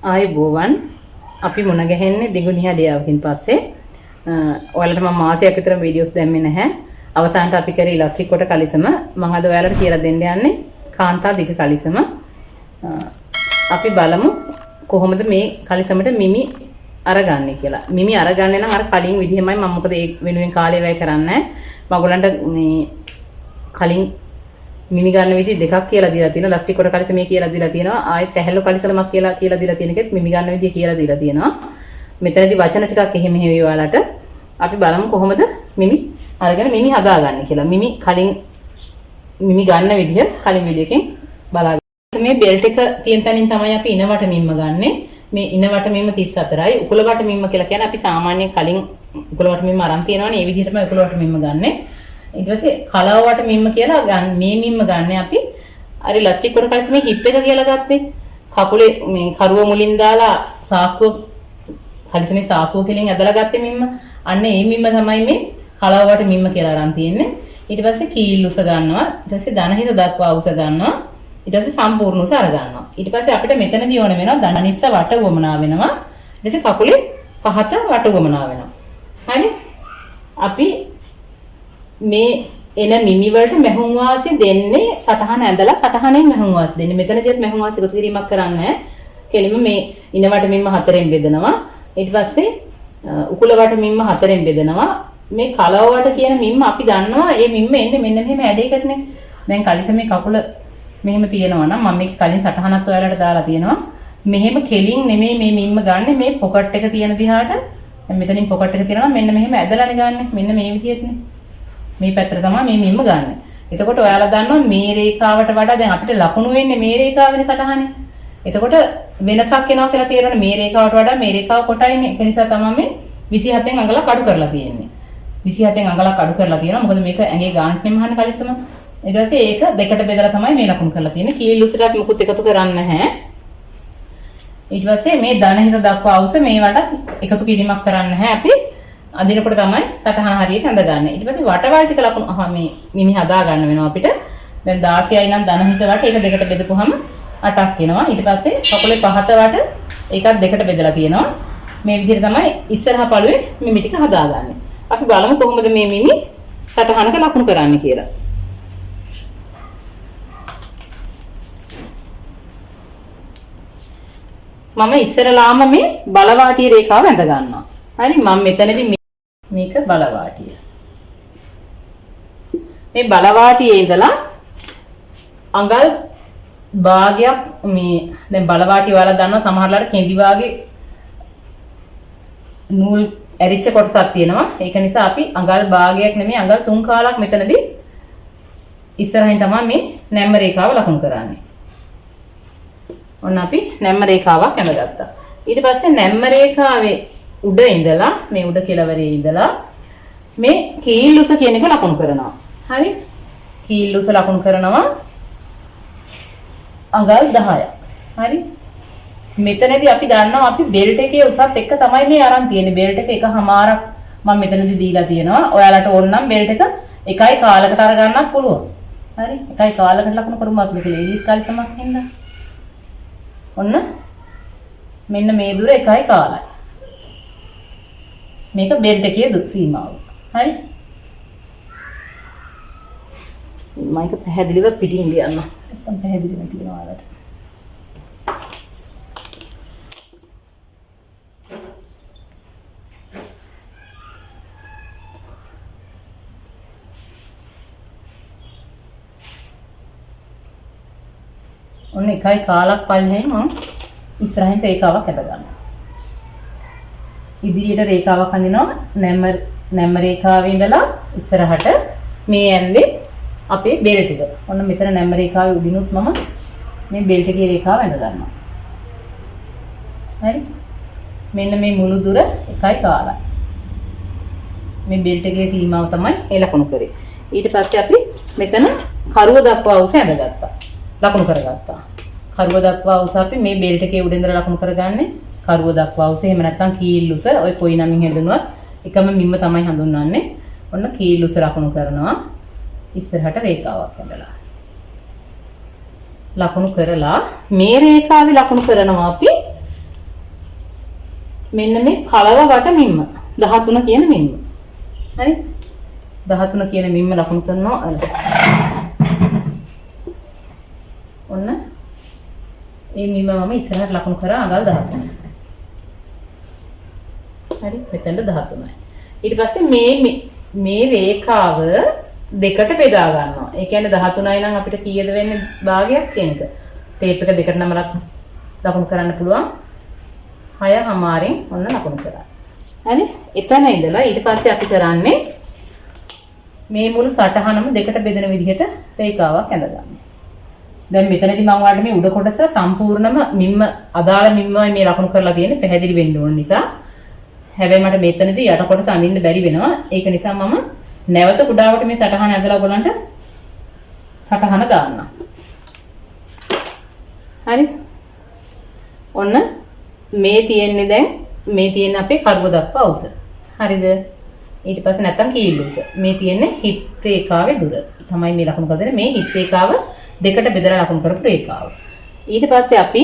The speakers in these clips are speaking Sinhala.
ආයුබෝවන් අපි මුණ ගැහෙන්නේ දිගු නිහඬියාවකින් පස්සේ ඔයාලට මම මාසයක් විතර වීඩියෝස් දැම්මේ නැහැ. අවසානට අපි කරේ ඉලාස්ටික් කොට කලිසම. මම අද ඔයාලට කියලා දෙන්න යන්නේ කාන්තා දිග කලිසම. අපි බලමු කොහොමද මේ කලිසමට මිමි අරගන්නේ කියලා. මිමි අරගන්නේ නම් අර කලින් විදිහමයි. මම මොකද ඒ වෙනුවෙන් කාලය වැය කරන්නේ නැහැ. මම ඔයගලන්ට මේ කලින් මිමි ගන්න විදිහ දෙකක් කියලා දීලා තියෙනවා. ඉලාස්ටික් කොට කලිසමේ කියලා දීලා තියෙනවා. ආයෙ සැහැල්ලු කලිසමක් කියලා දීලා තියෙන එකෙත් මිමි ගන්න විදිහ කියලා දීලා තියෙනවා. මෙතනදී වචන ටිකක් එහෙම හේවි ඔයාලට. අපි බලමු කොහොමද මිමි අරගෙන මිමි හදාගන්නේ කියලා. මිමි කලින් මිමි ගන්න විදිහ කලින් වීඩියෝ එකෙන් බලාගන්න. මේ බෙල්ට් එක තියෙන තැනින් තමයි අපි ඉනවට මිම්ම ගන්නෙ. මේ ඉනවට මිම්ම 34යි. උකුලවට මිම්ම කියලා කියන්නේ අපි සාමාන්‍යයෙන් කලින් උකුලවට මිම්ම අරන් තියනවනේ. ඒ විදිහටම උකුලවට මිම්ම ගන්නෙ. ඊට පස්සේ කලවවට මිම්ම කියලා මේ මිම්ම ගන්න අපි අර ඉලාස්ටික් කොට කලිසමේ හිප් එක කියලා ගත්තේ. කකුලේ මේ කරුව මුලින් දාලා සාක්කුව කලිසමේ සාක්කුව කෙලින් ඇදලා ගත්තේ මිම්ම. අන්න ඒ මිම්ම තමයි මේ කලවවට මිම්ම කියලා අරන් තියෙන්නේ. ඊට පස්සේ කීල් උස ගන්නවා. ඊට පස්සේ දන හිස දක්වා උස ගන්නවා. ඊට පස්සේ සම්පූර්ණ උස අර ගන්නවා. ඊට පස්සේ අපිට මෙතනදී ඕන වෙනවා දන නිස්ස වට වමනා වෙනවා. ඊට පස්සේ කකුලේ පහත වට වමනා වෙනවා. හරි? අපි මේ එන මිමි වලට මෙහුම් වාසි දෙන්නේ සටහන ඇඳලා සටහනෙන් මෙහුම් වාසි දෙන්නේ. මෙතනදිත් මෙහුම් වාසි එකතු කිරීමක් කරන්නේ නැහැ. කෙලින්ම මේ ඉනවට මිම්ම හතරෙන් බෙදනවා. ඊට පස්සේ උකුලවට මිම්ම හතරෙන් බෙදනවා. මේ කලවවට කියන මිම්ම අපි දන්නවා මේ මිම්ම එන්නේ මෙන්න මෙහෙම ඇඩේකටනේ. දැන් කලිසමේ කකුල මෙහෙම තියෙනවා නම් මම මේක කලින් සටහනත් ඔයාලට දාලා තියෙනවා. මෙහෙම කෙලින් නෙමෙයි මේ මිම්ම ගන්න මේ පොකට් එක තියෙන දිහාට. දැන් මෙතනින් පොකට් එක තියෙනවා මෙන්න මෙහෙම ඇදලානේ ගන්න. මෙන්න මේ විදිහටනේ. මේ පැත්තට තමයි මේ මිම්ම ගන්න. එතකොට ඔයාලා දන්නවා මේ රේඛාවට වඩා දැන් අපිට ලකුණු වෙන්නේ මේ රේඛාවනේ සටහනේ. එතකොට වෙනසක් එනවා කියලා තේරෙන මේ රේඛාවට වඩා මේ රේඛාව කොටයිනේ. ඒක නිසා තමයි මේ 27න් අඟලක් අඩු කරලා තියෙන්නේ. 27න් අඟලක් අඩු කරලා තියෙනවා. මොකද මේක ඇඟේ ගානට නෙමහන්නේ කලිසම. ඊට පස්සේ ඒක දෙකට බෙදලා තමයි මේ ලකුණු කරලා තියෙන්නේ. කීල් උසට අපි මුකුත් එකතු කරන්නේ නැහැ. ඊට පස්සේ මේ දන හිස දක්වා උස මේවට එකතු කිරීමක් කරන්නේ නැහැ අපි. අදිනකොට තමයි සටහන හරියට අඳගන්නේ. ඊට පස්සේ වටවල් ටික ලකුණු මේ මිමි හදා ගන්න වෙනවා අපිට. දැන් 16යි නම් දන හිස වට ඒක දෙකට බෙදපුවම 8ක් එනවා. ඊට පස්සේ කකුලේ පහත වට ඒකත් දෙකට බෙදලා තියෙනවා. මේ විදිහට තමයි ඉස්සරහා පළුවේ මිමි ටික හදාගන්නේ. අපි බලමු කොහොමද මේ මිමි සටහනක ලකුණු කරන්නේ කියලා. මම ඉස්සරලාම මේ බලවාටිය රේඛාව ඇඳ ගන්නවා. හරි මම මෙතනදී මේක බලවාටිය. මේ බලවාටියේ ඉඳලා අඟල් භාගයක් මේ දැන් බලවාටිය ඔයාලා දන්නවා සමහරලාට කෙඳි වාගේ නූල් ඇරිච්ච කොටසක් තියෙනවා. ඒක නිසා අපි අඟල් භාගයක් නෙමෙයි අඟල් 3 කාලක් මෙතනදී ඉස්සරහින් තමයි මේ නැම්ම රේඛාව ලකුණු කරන්නේ. ඔන්න අපි නැම්ම රේඛාවක් ඇඳගත්තා. ඊට පස්සේ නැම්ම රේඛාවේ උඩ ඉඳලා මේ උඩ කෙළවරේ ඉඳලා මේ කීල් උස කියන එක ලකුණු කරනවා. හරි? කීල් උස ලකුණු කරනවා අඟල් 10ක්. හරි? මෙතනදී අපි දන්නවා අපි බෙල්ට් එකේ උසත් එක්ක තමයි මේ අරන් තියෙන්නේ. බෙල්ට් එක එකමාරක් මම මෙතනදී දීලා තියෙනවා. ඔයාලට ඕන නම් බෙල්ට් එක එකයි කාලකට අර ගන්නත් පුළුවන්. හරි? එකයි කාලකට ලකුණු කරමුත් මේක ලේඩීස් කලිසමක් හින්දා. ඔන්න මෙන්න මේ දුර එකයි කාලයි. මේක බෙල්ට් එකේ සීමාව. හරි? මයික පැහැදිලිව පිටින් ලියන්න. නැත්තම් පැහැදිලිව තියෙනවා ඔයාලට. ඔන්න එකයි කාලක් පල්ලෙන් මම ඉස්සරහින් රේඛාවක් ඇඳ ගන්නවා. ඉදිරියට රේඛාවක් අඳිනවා නැම්ම රේඛාවේ ඉඳලා ඉස්සරහට මේ ඇඳේ අපේ බෙල්ට් එක. ඔන්න මෙතන නැම්ම රේඛාවේ උඩිනුත් මම මේ බෙල්ට් එකේ රේඛාව ඇඳ ගන්නවා. හරි? මෙන්න මේ මුළු දුර එකයි කාලයි. මේ බෙල්ට් එකේ සීමාව තමයි ඒ ලකුණු කරේ. ඊට පස්සේ අපි මෙතන කරුව දක්වා උස ඇඳගත්තා. ලකුණු කරගත්තා. කරුව දක්වා උස අපි මේ බෙල්ට් එකේ උඩින් ඉඳලා ලකුණු කරගන්නේ. කරුව දක්වා උස එහෙම නැත්නම් කීල් උස ඔය කොයි නමින් හඳුන්වුවත් එකම මිම්ම තමයි හඳුන්වන්නේ. ඔන්න කීල් උස ලකුණු කරනවා. ඉස්සරහට රේඛාවක් ඇඳලා. ලකුණු කරලා මේ රේඛාවේ ලකුණු කරනවා අපි මෙන්න මේ කලව වට මිම්ම 13 කියන මිම්ම. හරි? 13 කියන මිම්ම ලකුණු කරනවා අර. ඔන්න මේ මිම්ම මම ඉස්සරහට ලකුණු කරා අඟල් 13. හරි? මෙතනට 13යි. ඊට පස්සේ මේ රේඛාව දෙකට බෙදා ගන්නවා. ඒ කියන්නේ 13යි නම් අපිට කීයද වෙන්නේ භාගයක් කියන එක. ටේප් එක දෙකට නමලක් ලකුණු කරන්න පුළුවන්. 6:00 ඔන්න ලකුණු කරා. හරි? එතන ඉඳලා ඊට පස්සේ අපි කරන්නේ මේ මුළු සටහනම දෙකට බෙදෙන විදිහට රේඛාවක් ඇඳගන්න. දැන් මෙතනදී මම ඔයාලට මේ උඩ කොටස සම්පූර්ණම මිම්ම අදාළ මිම්මයි මේ ලකුණු කරලා තියෙන්නේ පැහැදිලි වෙන්න ඕන නිසා. හැබැයි මට මෙතනදී යට කොටස අඳින්න බැරි වෙනවා. ඒක නිසා මම නැවත කුඩාවට මේ සටහන ඇදලා ඔයගලන්ට සටහන දාන්නම්. හරි? ඔන්න මේ තියෙන්නේ දැන් මේ තියෙන අපේ කරුව දක්වා උස. හරිද? ඊට පස්සේ නැත්තම් කීල් උස. මේ තියෙන්නේ හිත් රේඛාවේ දුර. තමයි මේ ලකුණු කරන්නේ මේ හිත් රේඛාව දෙකට බෙදලා ලකුණු කරපු රේඛාව. ඊට පස්සේ අපි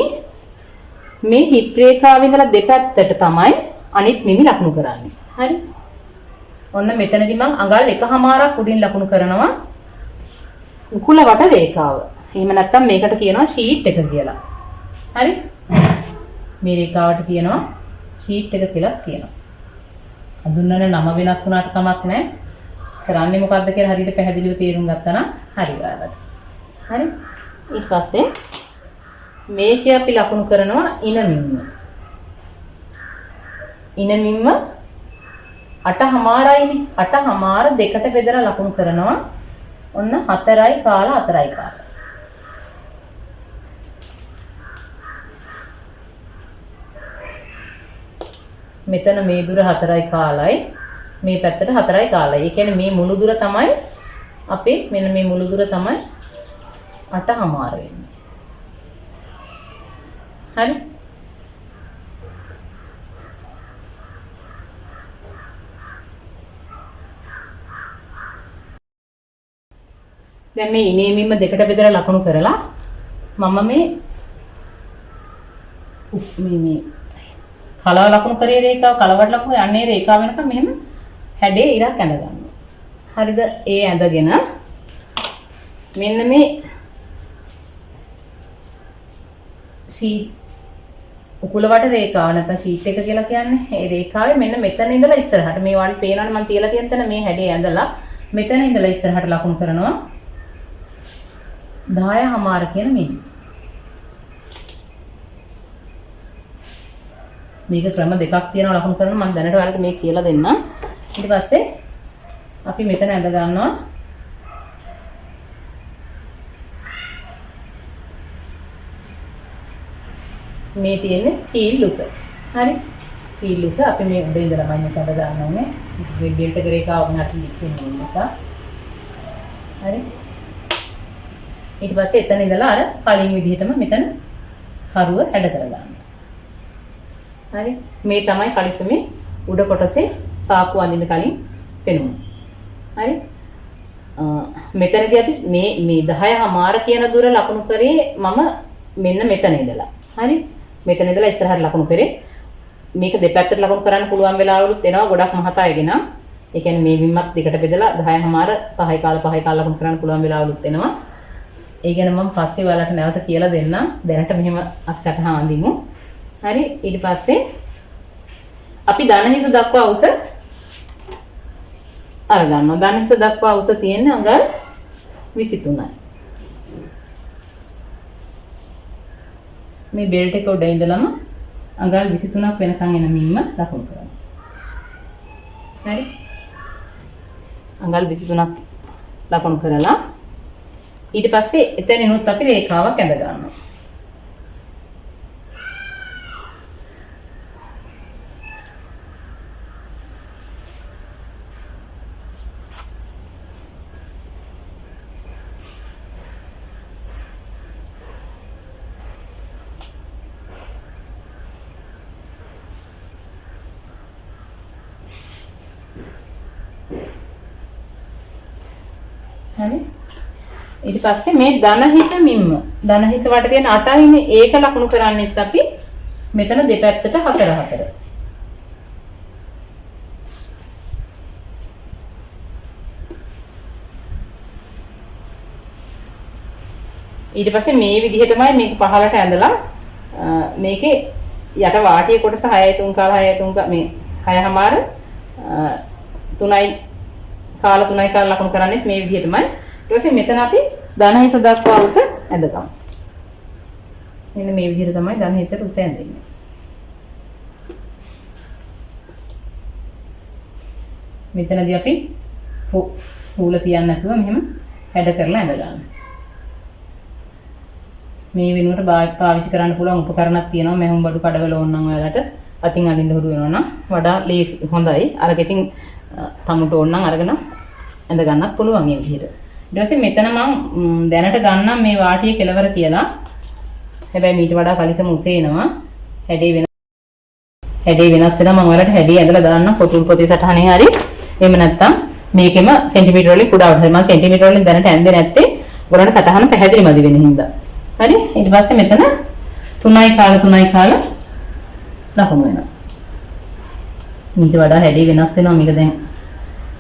මේ හිත් රේඛාවේ ඉඳලා දෙපැත්තට තමයි අනිත් මිමි ලකුණු කරන්නේ. හරි? ඔන්න මෙතනදී මම අඟල් 1/2ක් උඩින් ලකුණු කරනවා උකුල වට රේඛාව. එහෙම නැත්නම් මේකට කියනවා ෂීට් එක කියලා. හරි? මේ රේඛාවට කියනවා ෂීට් එක කියලා කියනවා. හඳුන්වන නම වෙනස් වුණාට කමක් නැහැ. කරන්නේ මොකද්ද කියලා හරියට පැහැදිලිව තේරුම් ගත්තා නම් හරි ඔයාලට. හරි? ඊට පස්සේ මේකේ අපි ලකුණු කරනවා ඉන මිම්ම. ඉන මිම්ම 8:00යිනේ. 8:00 දෙකට බෙදලා ලකුණු කරනවා. ඔන්න 4යි කාලා 4යි කාලා. මෙතන මේ දුර 4යි කාලයි මේ පැත්තට 4යි කාලයි. ඒ කියන්නේ මේ මුළු දුර තමයි අපේ මෙන්න මේ මුළු දුර තමයි 8:00 වෙන්නේ. හරි? දැන් මේ ඉනේ මිම්ම දෙකට බෙදලා ලකුණු කරලා මම මේ කලව ලකුණු කරේ රේඛාව කලවට ලකුණු යන්නේ රේඛාව වෙනකම් මෙහෙම හැඩේ ඉරක් ඇඳ ගන්නවා. හරිද? ඒ ඇඳගෙන මෙන්න මේ උකුල වට රේඛාව නැත්නම් ෂීට් එක කියලා කියන්නේ ඒ රේඛාවේ මෙන්න මෙතන ඉඳලා ඉස්සරහට මේ වල් පේනවනේ මම තියලා තියෙන තැන මේ හැඩේ ඇඳලා මෙතන ඉඳලා ඉස්සරහට ලකුණු කරනවා 10:00 කියන මිමි. මේක ක්‍රම දෙකක් තියෙනවා ලකුණු කරන මම දැනට ඔයාලට මේ කියලා දෙන්නම්. ඊට පස්සේ අපි මෙතන ඇඳ ගන්නවා මේ තියෙන්නේ කීල් උස. හරි? කීල් උස අපි මේ උඩ ඉඳලා මම මෙතන දාන්න ඕනේ. ඩෙල්ටා රේඛාව උනාට ලික්වෙන්න ඕන නිසා. හරි? ඊට පස්සේ එතන ඉඳලා අර කලින් විදිහටම මෙතන කරුව හැඩ කරගන්න. හරි? මේ තමයි කලිසමේ උඩ කොටසේ සාක්කු අඳින්න කලින් පෙනුම. හරි? මෙතනදී අපි මේ 10:00 කියන දුර ලකුණු කරේ මම මෙන්න මෙතන ඉඳලා. හරි? මෙතන ඉඳලා ඉස්සරහට ලකුණු කරේ. මේක දෙපැත්තට ලකුණු කරන්න පුළුවන් වෙලාවලුත් එනවා ගොඩක් මහත අයගෙන. ඒ කියන්නේ මේ විම්මත් දෙකට බෙදලා 10:00 5යි කාලා ලකුණු කරන්න පුළුවන් වෙලාවලුත් එනවා. ඒ ගැන මම පස්සේ ඔයාලට නැවත කියලා දෙන්නම්. දැනට මෙහෙම අපි සටහන් අඳිමු. හරි? ඊට පස්සේ අපි දන හිස දක්වා උස අරගන්නවා. දන හිස දක්වා උස තියෙන්නේ අඟල් 23යි. මේ බෙල්ට් එක උඩ ඉඳලම අඟල් 23ක් වෙනකන් එන මිම්ම ලකුණු කරනවා. හරි? අඟල් 23ක් ලකුණු කරලා ඊට පස්සේ එතනිනුත් අපි රේඛාවක් ඇඳ ගන්නවා. හරි? ඊට පස්සේ මේ ධන හිස මිම්ම ධන හිස වට තියෙන 8යිනේ ඒක ලකුණු කරන්නේත් අපි මෙතන දෙපැත්තට 4. ඊට පස්සේ මේ විදිහටමයි මේක පහලට ඇඳලා මේකේ යට වාටියේ කොටස 6 3 කාල 6 3 මේ 6:00මාර 3යි කාල 3යි කාල ලකුණු කරන්නේ මේ විදිහටමයි. ඊට පස්සේ මෙතන අපි ධන හිස දක්වා උස ඇඳගමු. මෙන්න මේ විදිහට තමයි ධන හිසට උස ඇඳෙන්නේ. මෙතනදී අපි පූල තියන්න නැතුව මෙහෙම හැඩ කරලා ඇඳ ගන්න. මේ වෙනුවට පාවිච්චි කරන්න පුළුවන් උපකරණක් තියෙනවා. මෙහෙම බඩු කඩවල ඕන නම් ඔයාලට අතින් අඳින්න හුරු වෙනවා නම් වඩා ලේසි හොඳයි. අරක ඉතින් තමුට ඕන නම් අරගෙන ඇඳ ගන්නත් පුළුවන් මේ විදිහට. ඊට පස්සේ මෙතන මම දැනට ගන්නම් මේ වාටියේ කෙලවර කියලා. හැබැයි මීට වඩා කලිසම උස එනවා. හැඩේ වෙනස් වෙනවා. මම ඔයාලට හැඩේ ඇඳලා දාන්නම් පොතුල් පොතේ සටහනේ හරි. එහෙම නැත්නම් මේකෙම සෙන්ටිමීටර වලින් කුඩාවට හරි. මම සෙන්ටිමීටර වලින් දැනට ඇඳේ නැත්තේ ඔයාලට සටහන පැහැදිලි මදි වෙන හින්දා. හරි. ඊට පස්සේ මෙතන 3යි කාල ලකුණු වෙනවා. මීට වඩා හැඩේ වෙනස් වෙනවා. මේක දැන්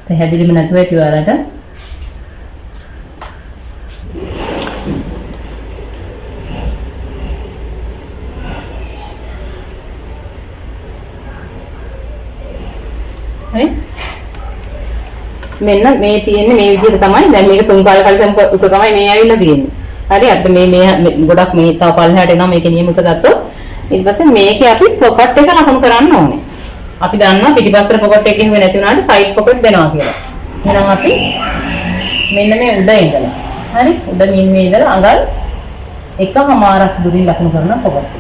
පැහැදිලිම නැතුව ඇති ඔයාලට. හරි. මෙන්න මේ තියෙන්නේ මේ විදිහට තමයි. දැන් මේක 3 කාල කලිසම් උස තමයි මේ ඇවිල්ලා තියෙන්නේ. හරි. අපිට මේ ගොඩක් මේ තව පල්ලෙහාට එනවා. මේකේ නියම උස ගත්තොත් ඊට පස්සේ මේකේ අපි පොකට් එක ලකුණු කරන්න ඕනේ. අපි දන්නවා පිටිපස්සට පොකට් එක ගෙහුවේ නැති වුණාට සයිඩ් පොකට් දෙනවා කියලා. එහෙනම් අපි මෙන්න මේ උඩ ඉඳලා හරි උඩ මේ ඉඳලා අඟල් 1.5ක් දුරින් ලකුණු කරන පොකට්.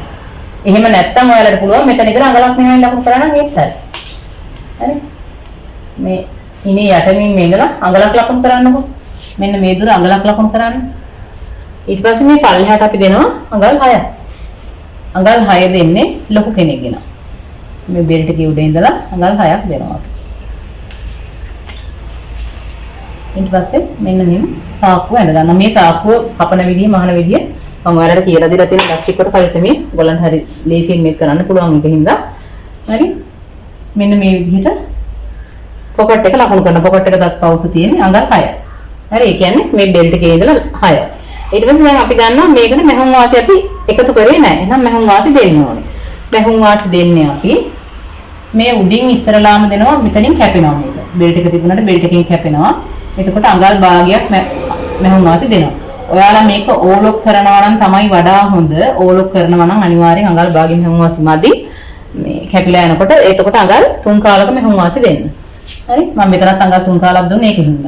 එහෙම නැත්නම් ඔයාලට පුළුවන් මෙතන ඉඳලා අඟලක් මෙහෙම ලකුණු කරන්න ඒත් හරි. හරි. මේ ඉනේ යටමින් මේ ඉඳලා අඟලක් ලකුණු කරන්නකො. මෙන්න මේ දුර අඟලක් ලකුණු කරන්න. ඊට පස්සේ මේ පල්ලෙහාට අපි දෙනවා අඟල් 6ක්. අඟල් 6 දෙන්නේ ලොකු කෙනෙක්ගෙන. මේ බෙල්ට් එකේ උඩ ඉඳලා අඟල් 6ක් දෙනවා. ඊට පස්සේ මෙන්න මේ සාක්කුව ඇඳ ගන්න. මේ සාක්කුව කපන විදිහ මහන විදිහ මම ඔයාලට කියලා දීලා තියෙන ප්ලාස්ටික් කොට පරිස්සමෙන් ඔයගලන්ට හරි ලේසියෙන් මේක කරන්න පුළුවන් එකකින්ද. හරි. මෙන්න මේ විදිහට පොකට් එක ලකුණු කරන පොකට් එක දක්වා උස තියෙන්නේ අඟල් 6යි. හරි. ඒ කියන්නේ මේ බෙල්ට් එකේ ඉඳලා 6යි. ඊට පස්සේ දැන් අපි දන්නවා මේකට මැහුම් වාසි අපි එකතු කරේ නැහැ. එහෙනම් මැහුම් වාසි දෙන්න ඕනේ. මැහුම් වාසි දෙන්නේ අපි මේ උඩින් ඉස්සරලාම දෙනවා මෙතනින් කැපෙනවා මේක. බෙල්ට් එක තිබුණාට බෙල්ට් එකෙන් කැපෙනවා. එතකොට අඟල් භාගයක් මැහුම් වාසි දෙනවා. ඔයාලා මේක ඕලොක් කරනවා නම් තමයි වඩා හොඳ. ඕලොක් කරනවා නම් අනිවාර්යෙන් අඟල් භාගයක් මැහුම් වාසි මදි. මේ කැපිලා යනකොට එතකොට අඟල් 3 කාලක මැහුම් වාසි දෙන්න. හරි. මම මෙතනත් අඟල් 3 කාලක් දුන්නේ ඒකෙන්ද.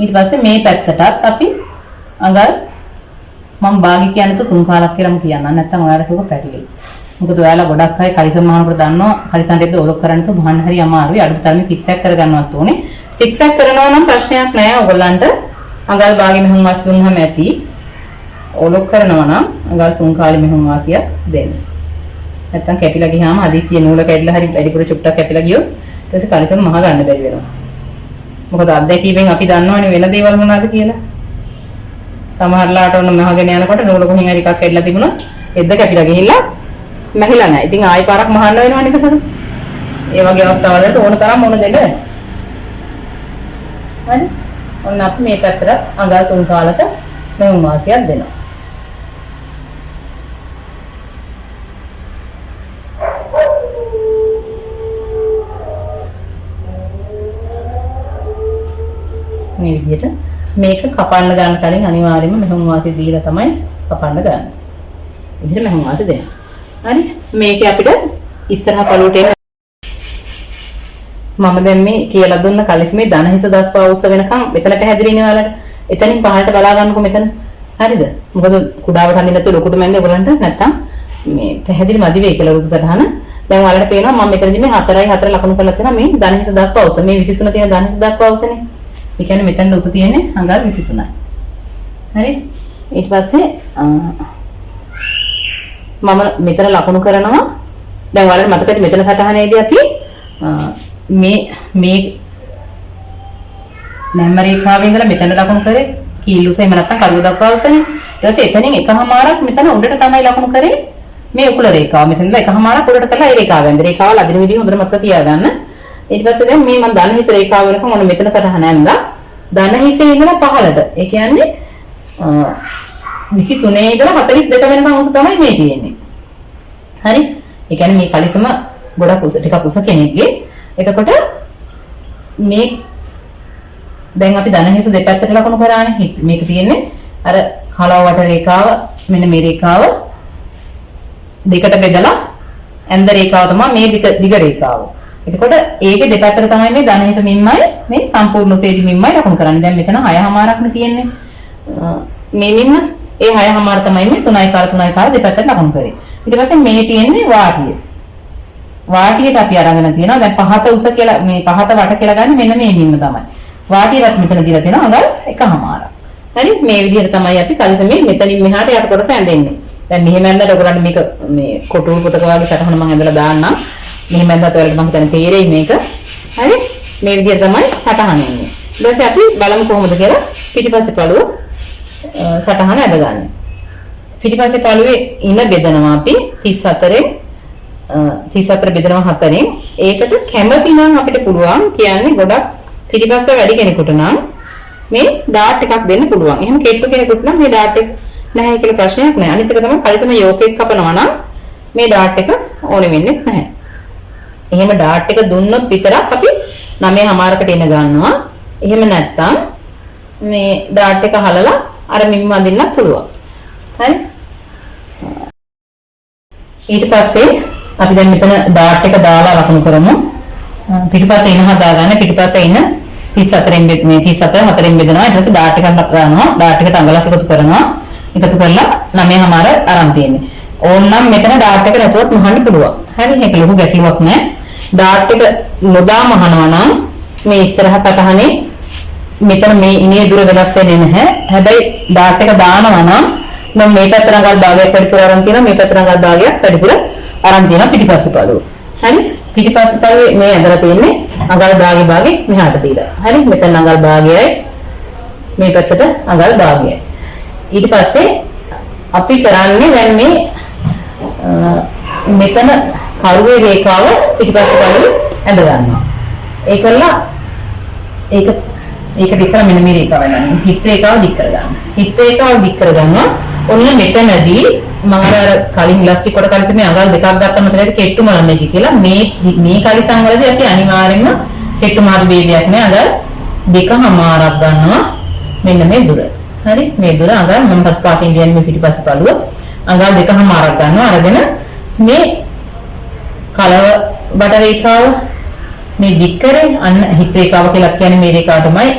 ඊට පස්සේ මේ පැත්තටත් අපි අඟල් මම භාගය කියන්නේ 3 කාලක් කියලාම කියන්න. නැත්නම් ඔයාලට ඒක පැටලෙයි. මොකද ඔයාලා ගොඩක් අය කලිසම් මහනකොට දන්නවා කලිසම්ටෙක්ද ඔලොක් කරන්න තු බහන්න හරි අමාරුයි. අඩු තරමේ සික්සැක් කරගන්නවත් ඕනේ. සික්සැක් කරනවා නම් ප්‍රශ්නයක් නෑ. ඔයගොල්ලන්ට අඟල් භාගෙ මෙහුම් වාසි දුන්නාම ඇති. ඔලොක් කරනවා නම් අඟල් 3 කාලෙ මෙහුම් වාසියක් දෙන්න. නැත්තම් කැපිලා ගියාම හදිස්සිය නූල කැඩිලා හරි වැඩිපුර චුට්ටක් කැපිලා ගියොත් ඊට පස්සේ කලිසම් මහ ගන්න බැරි වෙනවා. මොකද අත්දැකීමෙන් අපි දන්නවනේ වෙන දේවල් මොනවද කියලා. සමහරලාට ඔන්න මහගෙන යනකොට නූල කොහෙන් හරි එකක් කැඩිලා තිබුණා. එද්ද කැපිලා ගිහිල්ලා මැහිලා නැහැ. ඉතින් ආයි පාරක් මහන්න වෙනවනේ ඒක. ඒ වගේ අවස්ථාවල් වලට ඕන තරම් මොන දෙන්න. හරි. ඔන්න අපි මේ පැත්තට අඟල් 3 කාලක මෙහුම් වාසියක් දෙනවා. මේ විදිහට මේක කපන්න ගන්න කලින් අනිවාර්යයෙන්ම මෙහුම් වාසි දීලා තමයි කපන්න ගන්න. විදිහට මෙහුම් වාසි දෙන්න. හරි. මේකේ අපිට ඉස්සරහ පළුවට එන මම දැන් මේ කියලා දුන්න කලිස්මේ ධන හිස දක්වා උස වෙනකන් මෙතන පැහැදිලිනේ ඔයාලට. එතනින් පහළට බලා ගන්නකො මෙතන. හරිද? මොකද කුඩාවට හඳින්න නැතුව ලොකුට මැන්නේ ඔයගලන්ට නැත්තම් මේ පැහැදිලි මදි වෙයි කියලා රුධ සටහන. දැන් ඔයාලට පේනවා මම මෙතනදී මේ 4 ලකුණු කරලා තියෙනවා මේ ධන හිස දක්වා උස. මේ 23 තියෙන ධන හිස දක්වා උසනේ. ඒ කියන්නේ මෙතන උස තියෙන්නේ අඟල් 23යි. හරි? ඊට පස්සේ මම මෙතන ලකුණු කරනවා. දැන් ඔයාලට මතකද මෙතන සටහනේදී අපි මේ නැම්ම රේඛාවෙන් ඉඳලා මෙතන ලකුණු කරේ කීල් උස එහෙම නැත්නම් කරුව දක්වා උසනේ. ඊට පස්සේ එතනින් එකමාරක් මෙතන උඩට තමයි ලකුණු කරේ මේ උකුල රේඛාව. මෙතන ඉඳලා එකමාරක් උඩට කරලා ඒ රේඛාව ඇඳ. රේඛාවල් අදින විදිහ හොඳට මතක තියාගන්න. ඊට පස්සේ දැන් මේ මම ධන හිස රේඛාව වෙනකම් ඔන්න මෙතන සටහන ඇඳලා ධන හිසේ ඉඳලා පහළට. ඒ කියන්නේ 23 ඉඳලා 42 වෙනකම් උස තමයි මේ තියෙන්නේ. හරි. ඒ කියන්නේ මේ කලිසම ගොඩක් උස ටිකක් උස කෙනෙක්ගේ. එතකොට මේ දැන් අපි ධනහිස දෙපැත්තට ලකුණු කරානේ. මේක තියෙන්නේ අර කලව වට රේඛාව මෙන්න මේ රේඛාව දෙකට බෙදලා ඇන්ද රේඛාව තමයි මේ දිග රේඛාව. එතකොට ඒකේ දෙපැත්තට තමයි මේ ධනහිස මිම්මයි මේ සම්පූර්ණ සේදි මිම්මයි ලකුණු කරන්නේ. දැන් මෙතන 6මාරක්නේ තියෙන්නේ. මේ මිම්ම ඒ 6මාර තමයි මේ 3 කාල දෙපැත්තට ලකුණු කරේ. ඊට පස්සේ මේ තියෙන්නේ වාටිය. වාටියට අපි අරගෙන තියෙනවා. දැන් පහත උස කියලා මේ පහත වට කියලා ගන්න මෙන්න මේ මිම්ම තමයි. වාටියවත් මෙතන දීලා තියෙනවා අඟල් 1මාරක්. හරි මේ විදිහට තමයි අපි කලිසමේ මෙතනින් මෙහාට යට කොටස ඇඳෙන්නේ. දැන් මෙහෙම ඇඳලා ඔයගොල්ලන්ට මේක මේ කොටුල් පොතක වගේ සටහන මම ඇඳලා දාන්නම්. මෙහෙම ඇඳලා ඔයාලට මම හිතන්නේ තේරෙයි මේක. හරි මේ විදිහට තමයි සටහන එන්නේ. ඊට පස්සේ අපි බලමු කොහොමද කියලා පිටිපස්සේ පළුව සටහන ඇඳගන්නේ. පිටිපස්සේ පළුවේ ඉන බෙදනවා අපි 34 බෙදනවා 4න්. ඒකට කැමති නම් අපිට පුළුවන් කියන්නේ ගොඩක් පිටිපස්ස වැඩි කෙනෙකුට නම් මේ ඩාට් එකක් දෙන්න පුළුවන්. එහෙම කෙට්ටු කෙනෙකුට නම් මේ ඩාට් එක නැහැ කියලා ප්‍රශ්නයක් නැහැ. අනිත් එක තමයි කලිසම යෝකයක් කපනවා නම් මේ ඩාට් එක ඕනෙ වෙන්නේ නැහැ. එහෙම ඩාට් එක දුන්නොත් විතරක් අපි 9මාරකට එන ගන්නවා. එහෙම නැත්තම් මේ ඩාට් එක හලලා අර මිම්ම අඳින්නත් පුළුවන්. හරි? ඊට පස්සේ අපි දැන් මෙතන ඩාට් එක දාලා ලකුණු කරමු. පිටිපස්සේ ඉන හදාගන්න. පිටිපස්සේ ඉන 34න් මේ 34 4න් බෙදනවා. ඊට පස්සේ ඩාට් එකක් දානවා. ඩාට් එකට අඟලක් එකතු කරනවා. එකතු කරලා 9මාර අරන් තියෙන්නේ. ඕනනම් මෙතන ඩාට් එක නැතුවත් මහන්න පුළුවන්. හරි ඒක ලොකු ගැටලුවක් නෑ. ඩාට් එක නොදා මහනවා නම් මේ ඉස්සරහ සටහනේ මෙතන මේ ඉනේ දුර වෙනස් වෙන්නේ නැහැ. හැබැයි ඩාට් එක දානවා නම් මම මේ පැත්තට අඟල් භාගයක් වැඩිපුර අරන් තියෙනවා. මේ පැත්තට අඟල් භාගයක් වැඩිපුර අරන් තියෙනවා පිටිපස්සේ පළුව. හරි පිටිපස්සේ පළුවේ මේ ඇඳලා තියෙන්නේ අඟල් භාගේ මෙහාට දීලා. හරි මෙතන අඟල් භාගයයි මේ පැත්තට අඟල් භාගයයි. ඊට පස්සේ අපි කරන්නේ දැන් මේ මෙතන පළුවේ රේඛාව පිටිපස්සේ පළුවේ ඇඳ ගන්නවා. ඒකලා ඒකට ඉස්සර මෙන්න මේ රේඛාව ගන්න. හිත් රේඛාව දික් කර ගන්න. හිත් රේඛාව දික් කර ගන්නවා. ඔන්න මෙතනදී මම අර කලින් ඉලාස්ටික් කොට කලින් මේ අඟල් දෙකක් ගත්තම තමයි කෙට්ටු මරන්නේ කියලා මේ කලිසම් වලදී අපි අනිවාර්යයෙන්ම කෙට්ටු මාරු වේගයක් නෑ අඟල් 2මාරක් ගන්නවා. මෙන්න මේ දුර. හරි මේ දුර අඟල් මම පස් පාටින් කියන්නේ මේ පිටිපස්ස පළුව අඟල් 2මාරක් ගන්නවා. අරගෙන මේ කලව බට රේඛාව මේ දික් කරේ අන්න හිත් රේඛාව කියලා කියන්නේ මේ රේඛාව තමයි.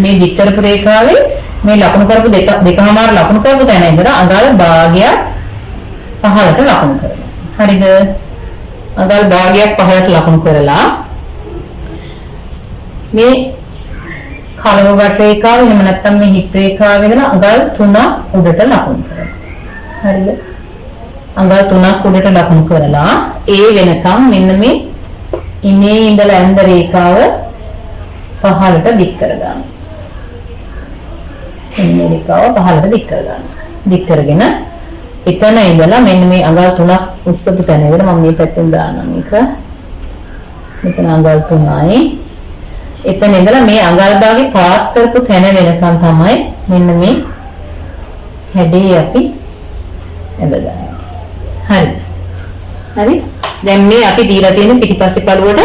මේ දික් කරපු රේඛාවේ මේ ලකුණු කරපු දෙකමාර ලකුණු කරපු තැන ඉඳලා අඟල් භාගයක් පහළට ලකුණු කරනවා. හරිද? අඟල් භාගයක් පහළට ලකුණු කරලා මේ කලව වට රේඛාව එහෙම නැත්නම් මේ හිත් රේඛාව ඉඳලා අඟල් 3ක් උඩට ලකුණු කරනවා. හරිද? අඟල් 3ක් උඩට ලකුණු කරලා ඒ වෙනකම් මෙන්න මේ ඉමේ ඉඳලා ඇඳ රේඛාව පහළට දික් කරගන්න. මේ රේඛාව පහළට දික් කරගන්න. දික් කරගෙන එතන ඉඳලා මෙන්න මේ අඟල් 3ක් උස්සපු තැන ඉඳලා මම මේ පැත්තෙන් දානවා මේක. මෙතන අඟල් 3යි. එතන ඉඳලා මේ අඟල් භාගේ පාත් කරපු තැන වෙනකන් තමයි මෙන්න මේ හැඩේ අපි ඇඳගන්නේ. හරි. හරි. දැන් මේ අපි දීලා තියෙන පිටිපස්සේ පළුවට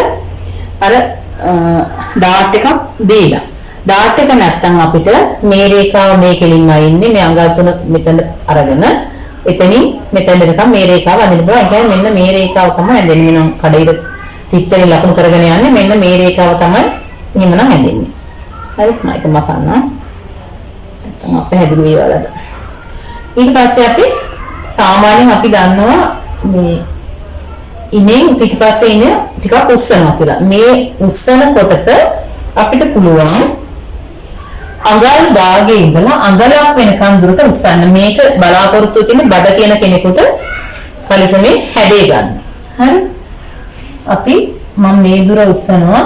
අර ඩාට් එකක් දීලා. ඩාට් එක නැත්තම් අපිට මේ රේඛාව මේ කෙලින්මයි ඉන්නේ. මේ අඟල් 3 මෙතන අරගෙන එතනින් මෙතන දෙකම මේ රේඛාව අඳින්න පුළුවන්. ඒ කියන්නේ මෙන්න මේ රේඛාව තමයි ඇඳෙන්නේ. මම කඩේට තිත්තරේ ලකුණු කරගෙන යන්නේ. මෙන්න මේ රේඛාව තමයි එහෙමනම් ඇඳෙන්නේ. හරි මම ඒක මතන්න. නැත්තම් අපේ හැදුවේ වලද. ඊට පස්සේ අපි සාමාන්‍යයෙන් අපි දන්නවා මේ ඉනෙන් පිටිපස්සේ ඉන ටිකක් උස්සනවා කියලා. මේ උස්සන කොටස අපිට පුළුවන් අඟල් භාගයේ ඉඳලා අඟලක් වෙනකන් දුරට උස්සන්න. මේක බලාපොරොත්තු වෙන බඩ කියන කෙනෙකුට කලිසමේ හැඩේ ගන්න. හරි? අපි මම මේ දුර උස්සනවා.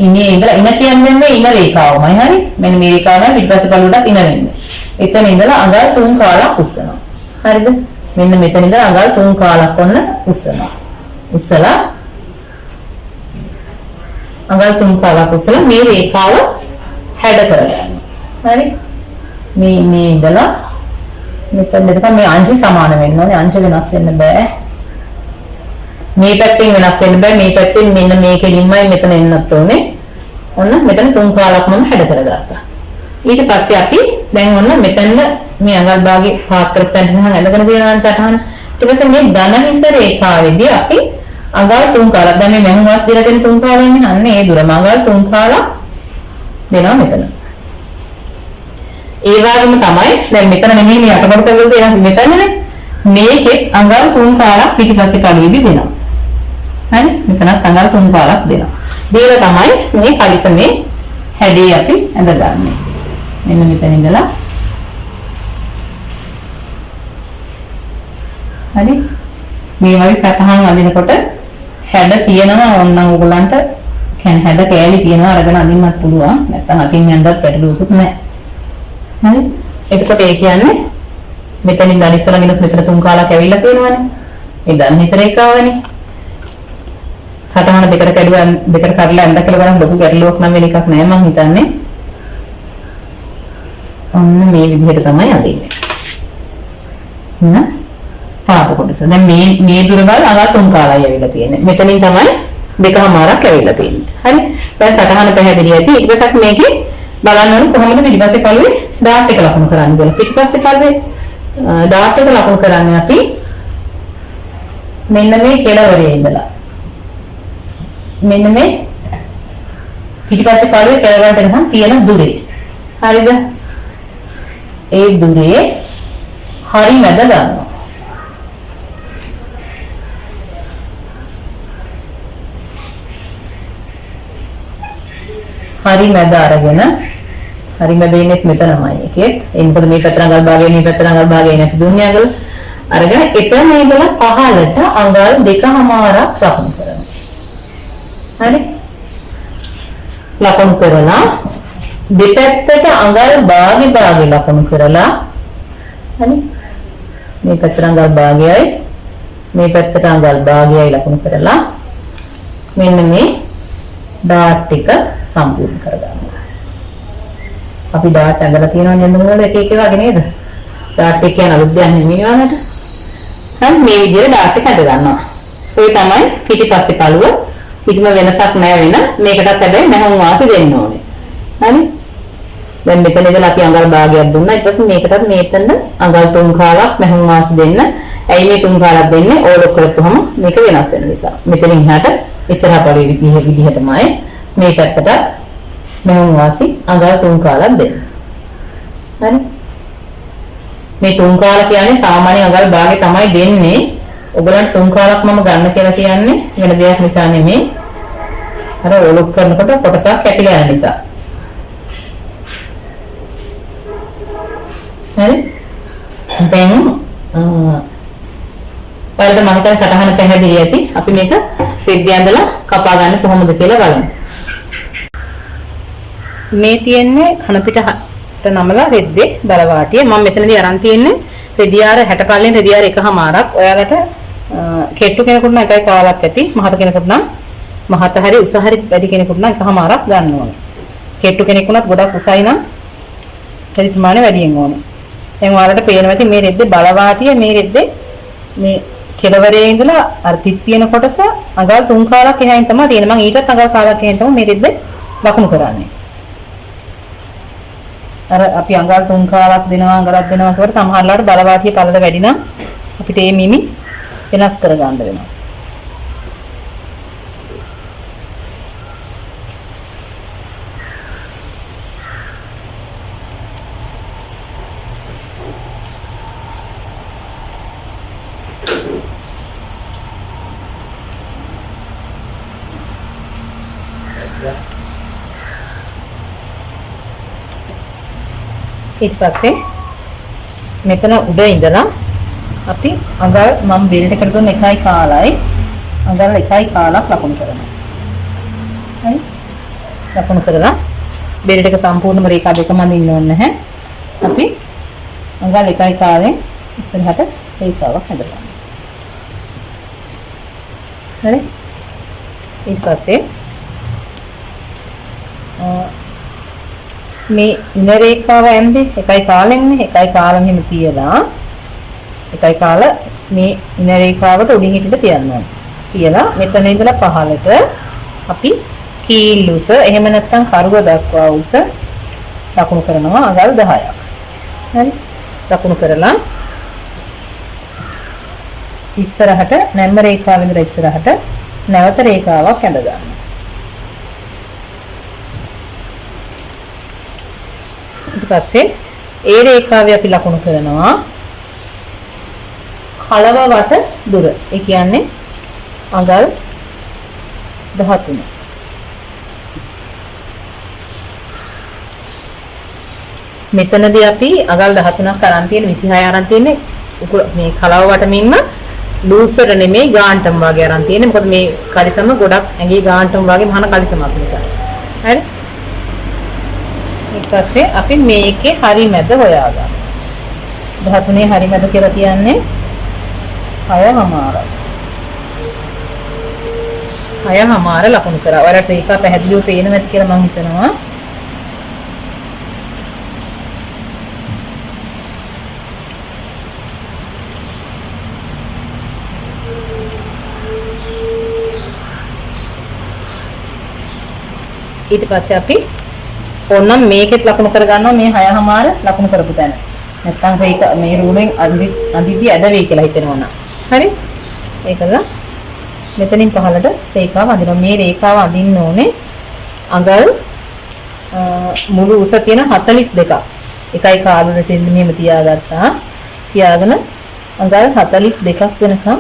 ඉනේ ඉඳලා ඉන කියන්නේ මේ ඉන රේඛාවමයි. හරි? මෙන්න මේ රේඛාවම පිටිපස්සේ බලුවටත් ඉන වෙන්නේ. එතන ඉඳලා අඟල් 3 කාලක් උස්සනවා. හරිද? මෙන්න මෙතන ඉඳලා අඟල් 3 කාලක් ඔන්න උස්සනවා. උස්සලා අඟල් 3 කාලක් උස්සලා මේ රේඛාව හැඩ කරගන්නවා. හරි? මේ ඉඳලා මෙතන දෙක මේ අංශي සමාන වෙන්න ඕනේ. අංශ වෙනස් වෙන්න බෑ. මේ පැත්තෙන් වෙනස් වෙන්න බෑ. මේ පැත්තෙන් මෙන්න මේකෙලින්මයි මෙතන එන්නත් ඕනේ. ඔන්න මෙතන 3 කාලක් මම හැඩ කරගත්තා. ඊට පස්සේ අපි දැන් ඔන්න මෙතන මේ අඟල් භාගයේ පාත්‍ර පැත්තෙන් ඇඳගෙන තියෙනවා සටහන. ඊට පස්සේ මේ ධන හිස රේඛාවේදී අපි අඟල් 3 කාලක් දැන් මේ මහුන් වාස් දෙලා දෙන 3 කාලක් නේ. අන්න ඒ දුර අඟල් 3 කාලක් දෙනවා මෙතන. ඒ වගේම තමයි දැන් මෙතන නෙමෙයි මේ අටකොටස වල තියෙන මෙතනනේ. මේකේ අඟල් 3 කාලක් පිටිපස්සේ කඩුවේදී දෙනවා. හරි? මෙතනත් අඟල් 3 කාලක් දෙනවා. දීලා තමයි මේ කලිසමේ හැඩේ අපි ඇඳගන්නේ. මෙන්න මෙතන ඉඳලා හරි මේ වගේ සටහන් අඳිනකොට හැඩ තියෙනවා ඕනනම් ඕගොල්ලන්ට කියන්නේ හැඩ කෑලි තියෙනවා අරගෙන අඳින්නත් පුළුවන් නැත්නම් අතින් යන්නත් පැටලුවකුත් නැහැ හරි එතකොට ඒ කියන්නේ මෙතනින් දැන් ඉස්සරහින් මෙතන 3 කාලක් ඇවිල්ලා තියෙනවානේ ඒ දැන් හිත රේඛාවනේ සටහන දෙකට කැඩුවා දෙකට කරලා ඇඳ කියලා බලන්න ලොකු ගැටලුවක් නම් වෙන එකක් නෑ මම හිතන්නේ ඔන්න මේ විදිහට තමයි අඳින්නේ පාත කොටස. දැන් මේ දුර බල අග 3 කාලයි ඇවිල්ලා තියෙන්නේ. මෙතනින් තමයි දෙකමාරක් ඇවිල්ලා තියෙන්නේ. හරි. දැන් සටහන පැහැදිලි ඇති. ඊට පස්සේ මේකේ බලන්න ඕනේ කොහොමද පිටිපස්සේ පළුවේ ඩාට් එක ලකුණු කරන්නේ කියලා. පිටිපස්සේ පළුවේ ඩාට් එක ලකුණු කරන්නේ අපි මෙන්න මේ කෙළවරේ ඉඳලා. මෙන්න මේ පිටිපස්සේ පළුවේ කෙළවරට එනකන් තියෙන දුරේ. හරිද? ඒ දුරේ හරි මැද ගන්නවා. හරි මැද අරගෙන හරි මැද ඉන්නේ මෙතනමයි එකෙත් ඒ මොකද මේ පැත්තට අඟල් භාගය මේ පැත්තට අඟල් භාගය නැති දුන්නේ අඟල් අරගෙන එතන ඉඳලා පහළට අඟල් දෙකමාරක් ලකුණු කරනවා හරි ලකුණු කරලා දෙපැත්තට අඟල් භාගය ලකුණු කරලා හරි මේ පැත්තට අඟල් භාගයයි මේ පැත්තට අඟල් භාගයයි ලකුණු කරලා මෙන්න මේ ඩාට් එක සම්පූර්ණ කරගන්නවා. අපි ඩාට් ඇඳලා තියෙනවා නේද මොකද එක එක වගේ නේද? ඩාට් එක කියන අලුත් දෙයක් නෙමෙයි වුණාට. හරි මේ විදිහට ඩාට් එක ඇඳ ගන්නවා. ඒ තමයි පිටිපස්සේ පළුව කිසිම වෙනසක් නැහැ වෙන මේකටත් හැබැයි මහුන් වාසි දෙන්න ඕනේ. හරි? දැන් මෙතන ඉඳලා අපි අඟල් භාගයක් දුන්නා. ඊට පස්සේ මේකටත් මෙතන අඟල් 3 කාලක් මහුන් වාසි දෙන්න. ඇයි මේ 3 කාලක් දෙන්නේ? ඕලොක් කරපුවම මේක වෙනස් වෙන නිසා. මෙතනින් එහාට ඉස්සරහ පළුවේ විදිහටමයි මේ පැත්තට මහුන් වාසි අඟල් 3 කාලක් දෙන්න. හරි? මේ 3 කාල කියන්නේ සාමාන්‍ය අඟල් භාගය තමයි දෙන්නේ. ඔයගලන්ට 3 කාලක් මම ගන්න කියලා කියන්නේ වෙන දෙයක් නිසා නෙමෙයි. අර ඕලොක් කරනකොට කොටසක් කැපිලා යන නිසා. හරි? දැන් ඔයාලට මම හිතන්නේ සටහන පැහැදිලි ඇති. අපි මේක රෙද්ද ඇඳලා කපා ගන්න කොහොමද කියලා බලමු. මේ තියෙන්නේ කන පිටට නමලා රෙද්දේ බලවාටිය. මම මෙතනදී අරන් තියෙන්නේ රෙදියාර 60 පල්ලෙන් රෙදියාර එකමාරක්. ඔයාලට කෙට්ටු කෙනෙකුට නම් එකයි කාලක් ඇති. මහත කෙනෙකුට නම් මහත හරි උස හරි වැඩි කෙනෙකුට නම් එකමාරක් ගන්න ඕනේ. කෙට්ටු කෙනෙක් වුණත් ගොඩක් උසයි නම් හරි ප්‍රමාණය වැඩියෙන් ඕනේ. දැන් ඔයාලට පේනවා ඇති මේ රෙද්දේ බලවාටිය මේ රෙද්දේ මේ කෙළවරේ ඉඳලා අර තිත් තියෙන කොටස අඟල් 3 කාලක් එහායින් තමයි තියෙන්නේ. මම ඊටත් අඟල් කාලක් එහායින් තමයි මේ රෙද්ද ලකුණු කරන්නේ. අර අපි අඟල් 3 කාලක් දෙනවා අඟලක් දෙනවා කියවට සමහරලාට බලවාටිය පළල වැඩි නම් අපිට මේ මිමි වෙනස් කර ගන්න වෙනවා. ඊට පස්සේ මෙතන උඩ ඉඳලා අපි අඟල් මම බෙල්ට් එකට දුන්න 1යි කාලයි අඟල් 1යි කාලක් ලකුණු කරනවා. හරි? ලකුණු කරලා බෙල්ට් එක සම්පූර්ණම රේඛා දෙකම අඳින්න ඕනේ නැහැ. අපි අඟල් 1යි කාලෙන් ඉස්සරහට රේඛාවක් හදගන්නවා. හරි? ඊට පස්සේ මේ ඉන රේඛාව ඇන්දේ 1යි කාලෙන්නේ 1යි කාලෙම හිම තියලා 1යි කාල මේ ඉන රේඛාවට උඩින් හිටිට තියන්න ඕනේ. තියලා මෙතන ඉඳලා පහළට අපි කීල් උස එහෙම නැත්නම් කරුව දක්වා උස ලකුණු කරනවා අඟල් 10ක්. හරි. ලකුණු කරලා ඉස්සරහට නැම්ම රේඛාවෙන් ඉඳලා ඉස්සරහට නැවත රේඛාවක් ඇඳ ගන්න. ඊට පස්සේ ඒ රේඛාවේ අපි ලකුණු කරනවා කලව වට දුර. ඒ කියන්නේ අඟල් 13. මෙතනදී අපි අඟල් 13ක් අරන් තියෙන 26 අරන් තියෙන්නේ මේ කලව වටමින්ම ලූසර් නෙමෙයි ගාන්ටම් වගේ අරන් තියෙන්නේ. මොකද මේ කලිසම ගොඩක් ඇඟේ ගාන්ටම් වගේ මහාන කලිසමක් නිසා. හරි. ඊට පස්සේ අපි මේකේ හරි මැද හොයාගන්න. 13 හරි මැද කියලා කියන්නේ 6:00. 6:00 ලකුණු කරා. ඔයාලට ඒක පැහැදිලිව පේනවා ඇති කියලා මම හිතනවා. ඊට පස්සේ අපි ඕනනම් මේකෙත් ලකුණු කර ගන්නවා මේ 6:00 ලකුණු කරපු තැන. නැත්තම් මේක මේ රූලෙන් අඳිද්දි ඇද වෙයි කියලා හිතෙනවා නම්. හරි? ඒකද මෙතනින් පහළට රේඛාව අඳිනවා. මේ රේඛාව අඳින්න ඕනේ අඟල් මුළු උස තියෙන 42ක්. එකයි කාලෙට දෙන්න මෙහෙම තියාගත්තා. තියාගෙන අඟල් 42ක් වෙනකම්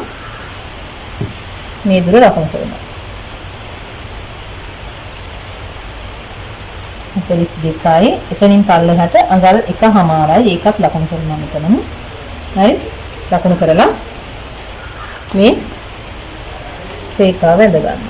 මේ දුර ලකුණු කරනවා. 42යි එතනින් පල්ලෙහාට අඟල් 1:00යි ඒකත් ලකුණු කරනවා මෙතනම. හරි? ලකුණු කරලා මේ රේඛාව ඇඳ ගන්න.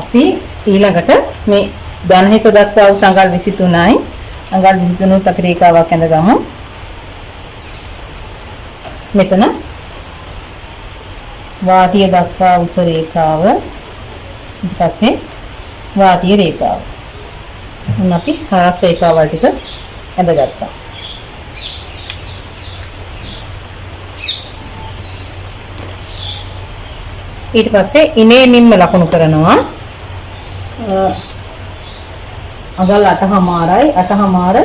අපි ඊළඟට මේ ධනහිස දක්වා වූ අඟල් 23යි අඟල් 23 අපි රේඛාවක් ඇඳ ගමු. මෙතන වාටිය දක්වා උස රේඛාව ඊට පස්සේ වාටිය රේඛාව. මොන අපි හරස් රේඛාවල් ටික ඇඳගත්තා. ඊට පස්සේ ඉනේ මිම්ම ලකුණු කරනවා. අඟල් 8:00යි 8:00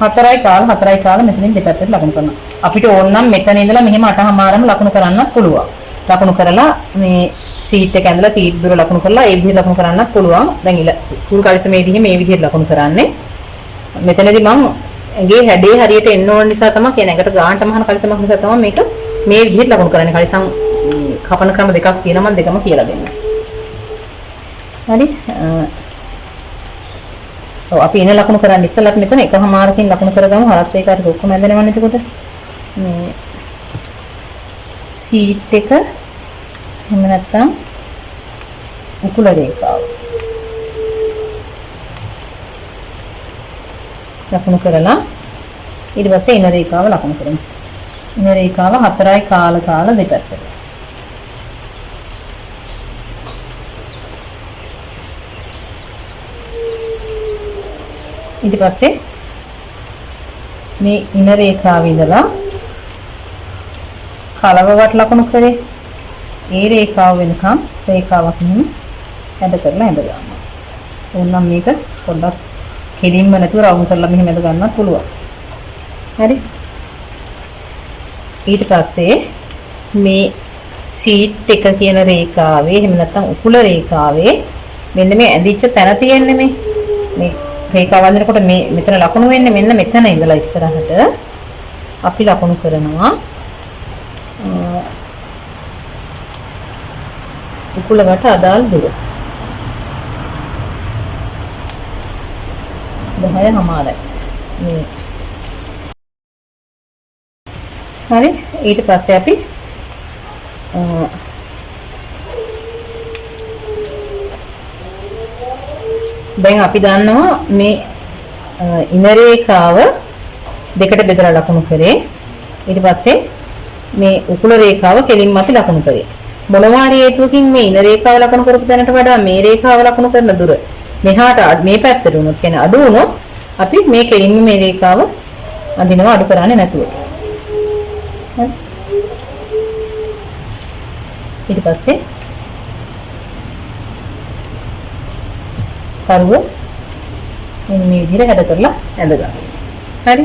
4යි කාල මෙතනින් දෙපැත්තට ලකුණු කරනවා. අපිට ඕන නම් මෙතන ඉඳලා මෙහෙම 8:00ම ලකුණු කරන්නත් පුළුවන්. ලකුණු කරලා මේ ෂීට් එක ඇඳලා ෂීට් දුර ලකුණු කරලා ඒ විදිහට ලකුණු කරන්නත් පුළුවන්. දැන් ස්කූල් කලිසමේදී මේ විදිහට ලකුණු කරන්නේ. මෙතනදී මම ඇඟේ හැඩේ හරියට එන්න ඕන නිසා තමයි කියන එකට ගානට මහන කලිසමක් නිසා තමයි මේක මේ විදිහට ලකුණු කරන්නේ. කලිසම් කපන ක්‍රම දෙකක් තියෙනවා මම දෙකම කියලා දෙන්නම්. හරි? ඔව් අපි ඉන ලකුණු කරන් ඉස්සෙල්ලත් මෙතන 1:00කින් ලකුණු කරගමු. හරස් රේඛාවට ඔක්කොම ඇඳෙනවනේ එතකොට. මේ ෂීට් එක එහෙම නැත්නම් උකුල රේඛාව. ලකුණු කරලා ඊට පස්සේ ඉන රේඛාව ලකුණු කරමු. ඉන රේඛාව 4යි කාල දෙපැත්තට. ඊට පස්සේ මේ ඉන රේඛාවේ ඉඳලා කලවවට ලකුණු කරේ ඒ රේඛාව වෙනකම් රේඛාවක් නෙමෙයි ඇඳ කරලා ඇඳ ගන්නවා. ඕනනම් මේක පොඩ්ඩක් කෙලින්ම නැතුව රවුම් කරලා මෙහෙම ඇඳ ගන්නත් පුළුවන්. හරි? ඊට පස්සේ මේ ෂීට් එක කියන රේඛාවේ එහෙම නැත්නම් උකුල රේඛාවේ මෙන්න මේ ඇඳිච්ච තැන තියෙන්නේ මේ රේඛාව වදිනකොට මේ මෙතන ලකුණු වෙන්නේ මෙන්න මෙතන ඉඳලා ඉස්සරහට අපි ලකුණු කරනවා උකුලකට අදාළ දුර 10:00 මේ හරි. ඊට පස්සේ අපි දැන් අපි දන්නවා මේ ඉන රේඛාව දෙකට බෙදලා ලකුණු කරේ. ඊට පස්සේ මේ උකුල රේඛාව කෙලින්ම අපි ලකුණු කරේ. මොනවා හරි හේතුවකින් මේ ඉන රේඛාව ලකුණු කරපු තැනට වඩා මේ රේඛාව ලකුණු කරන දුර මෙහාට මේ පැත්තට වුණොත් කියන්නේ අඩු වුණොත් අපි මේ කෙලින්ම මේ රේඛාව අඳිනවා අඩු කරන්නේ නැතුව. හරි. ඊට පස්සේ කරුව මෙන්න මේ විදිහට හැද කරලා ඇඳ ගන්න. හරි.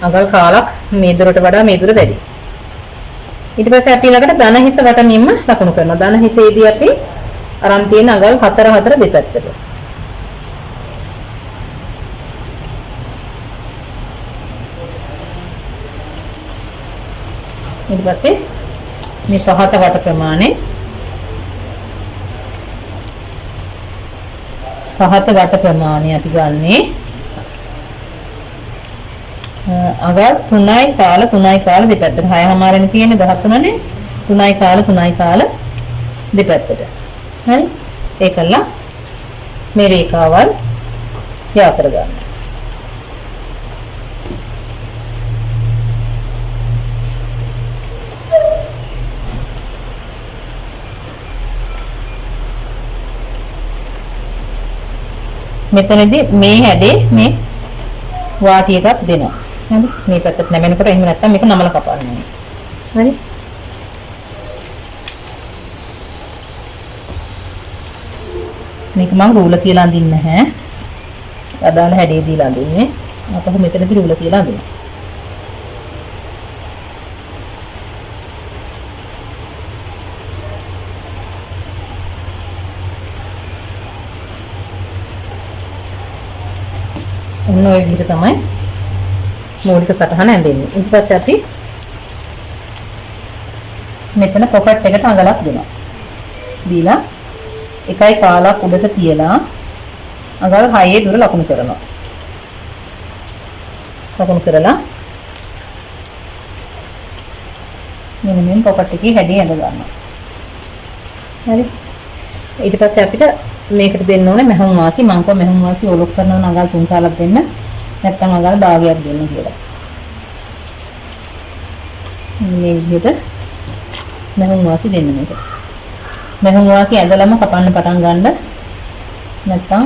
අඟල් කාලක් මේ දුරට වඩා මේ දුර වැඩි. ඊට පස්සේ අපි ළඟට ධන හිස වටමින්ම ලකුණු කරනවා. ධන හිසේදී අපි අරන් තියෙන අඟල් 4 දෙපැත්තට. ඊට පස්සේ මේ පහත වට ප්‍රමාණය අපි ගන්නේ අඟල් 3.5 දෙපැත්තට. 6:00 තියෙන්නේ 13නේ. 3.5 දෙපැත්තට. හරි. ඒකලා මේ රේඛාවල් යා කර ගන්න. මෙතනදී මේ හැඩේ මේ වාටි එකක් දෙනවා. හරි. මේ පැත්තට නැමෙනකොට එහෙම නැත්තම් මේක නමල කපන්නේ. හරි. මේක මම රූල තියලා අඳින්නේ නැහැ. අදාළ හැඩේ දීලා අඳින්නේ. අපහු මෙතනදී රූල තියලා අඳිනවා. ඔන්න ඔය විදිහට තමයි මූලික සටහන ඇඳෙන්නේ. ඊට පස්සේ අපි මෙතන පොකට් එකට අඟලක් දෙනවා. දීලා 1 කාලක් උඩට තියලා අඟල් 6 දුර ලකුණු කරනවා. ලකුණු කරලා මෙන්න මේ පොකට් එකේ හැඩය ඇඳ ගන්නවා. හරි. ඊට පස්සේ අපිට මේකට දෙන්න ඕනේ මෙහුම් වාසි. මං කව මෙහුම් වාසි ඔලොක් කරනවා නම් අඟල් 3 කාලක් දෙන්න. නැත්නම් අඟල් භාගයක් දෙන්න කියලා. මේ විදිහට මෙහුම් වාසි දෙන්න මේක. මෙහුම් වාසි ඇඳලම කපන්න පටන් ගන්න. නැත්නම්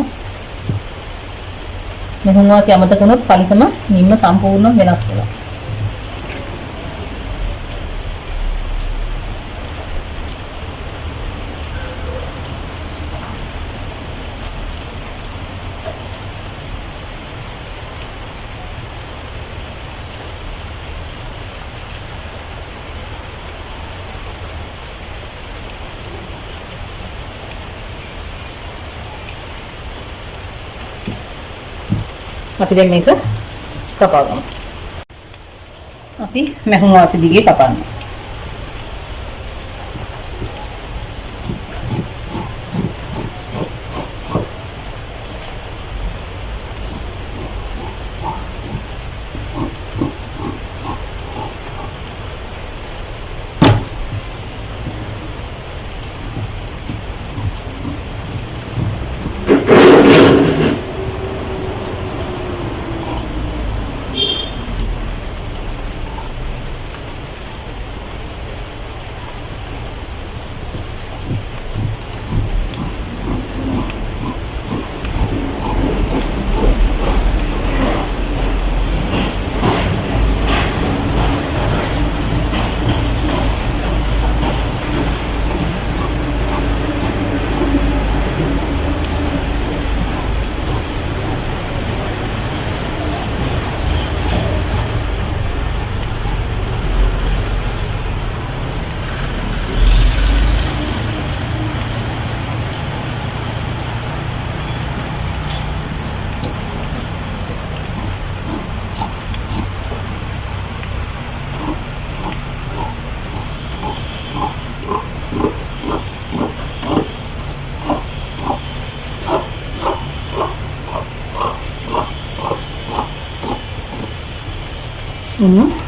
මෙහුම් වාසි අමතක වුණොත් පරිසම නිම්ම සම්පූර්ණ වෙනස් වෙනවා. අපි දැන් මේක කපා ගමු. අපි මෙහුම් වාසි දිගේ කපන්න.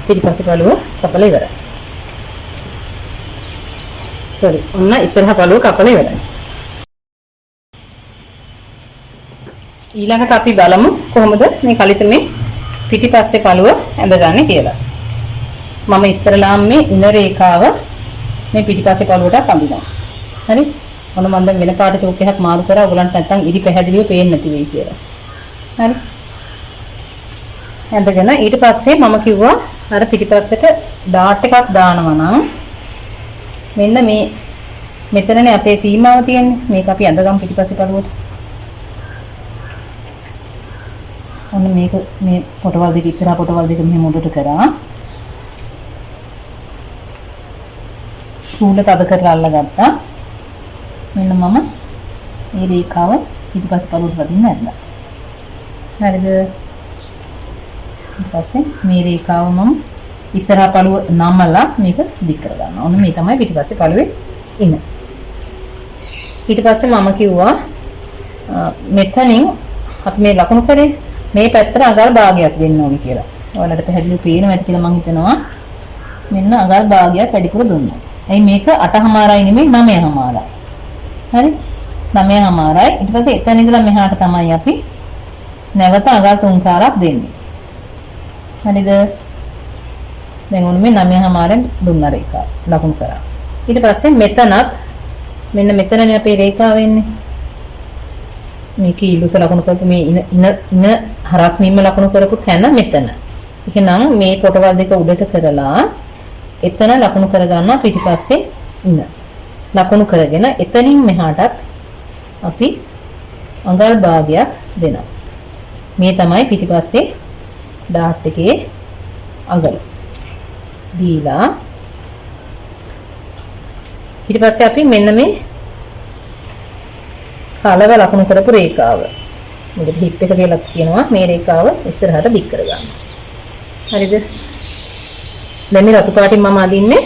පිටිපස්සේ පළුව කපලා ඉවරයි. ඔන්න ඉස්සරහා පළුව කපලා ඉවරයි. ඊළඟට අපි බලමු කොහොමද මේ කලිසමේ පිටිපස්සේ පළුව ඇඳගන්නේ කියලා. මම ඉස්සරලාම මේ ඉන රේඛාව මේ පිටිපස්සේ පළුවට අඳිනවා. හරි? ඔන්න මම දැන් වෙන පාට චෝක් එකක් මාරු කරා ඔයගලන්ට නැත්තම් ඉරි පැහැදිලිව පේන්නේ නැති වෙයි කියලා. හරි? ඇඳගෙන ඊට පස්සේ මම කිව්වා අර පිටිපස්සට ඩාට් එකක් දානවා නම් මෙන්න මේ මෙතනනේ අපේ සීමාව තියෙන්නේ. මේක අපි ඇඳගමු පිටිපස්සේ පළුවට. ඔන්න මේක මේ පොටවල් දෙක ඉස්සරහා පොටවල් දෙක මෙහෙම උඩට කරා. චූල තද කරලා අල්ලගත්තා. මෙන්න මම මේ රේඛාව පිටිපස්සේ පළුවට වදින්න ඇඳලා. හරිද? ඊට පස්සේ මේ රේඛාව මම ඉස්සරහා පළුව නමලා මේක දික් කර ගන්නවා. ඔන්න මේ තමයි පිටිපස්සේ පළුවේ ඉන්න. ඊට පස්සේ මම කිව්වා මෙතනින් අපි මේ ලකුණු කරේ මේ පැත්තට අඟල් භාගයක් දෙන්න ඕනේ කියලා. ඔයාලට පැහැදිලිව පේනවා ඇති කියලා මම හිතනවා. මෙන්න අඟල් භාගයක් වැඩිපුර දුන්නා. එයි මේක 8:00යි නෙමෙයි 9:00යි. හරි? 9:00යි. ඊට පස්සේ එතන ඉඳලා මෙහාට තමයි අපි නැවත අඟල් 3 කාරක් දෙන්නේ. හරිද? දැන් ඔන්න මේ 9:00න් දුන්නා රේඛාව ලකුණු කරා. ඊට පස්සේ මෙතනත් මෙන්න මෙතනනේ අපේ රේඛාව එන්නේ. මේක ඊළුස ලකුණු කරපු මේ ඉන හරස්මින්ම ලකුණු කරපු තැන මෙතන. එහෙනම් මේ පොටවල් දෙක උඩට කරලා එතන ලකුණු කරගන්නවා පිටිපස්සේ ඉන. ලකුණු කරගෙන එතනින් මෙහාටත් අපි අඟල් භාගයක් දෙනවා. මේ තමයි පිටිපස්සේ ඩාට් එකේ අඟල. දීලා ඊට පස්සේ අපි මෙන්න මේ කලව ලකුණු කරපු රේඛාව. මොකද හිප් එක කියලා කියනවා මේ රේඛාව ඉස්සරහට දික් කරගන්න. හරිද? දැන් මේ රතු පාටින් මම අදින්නේ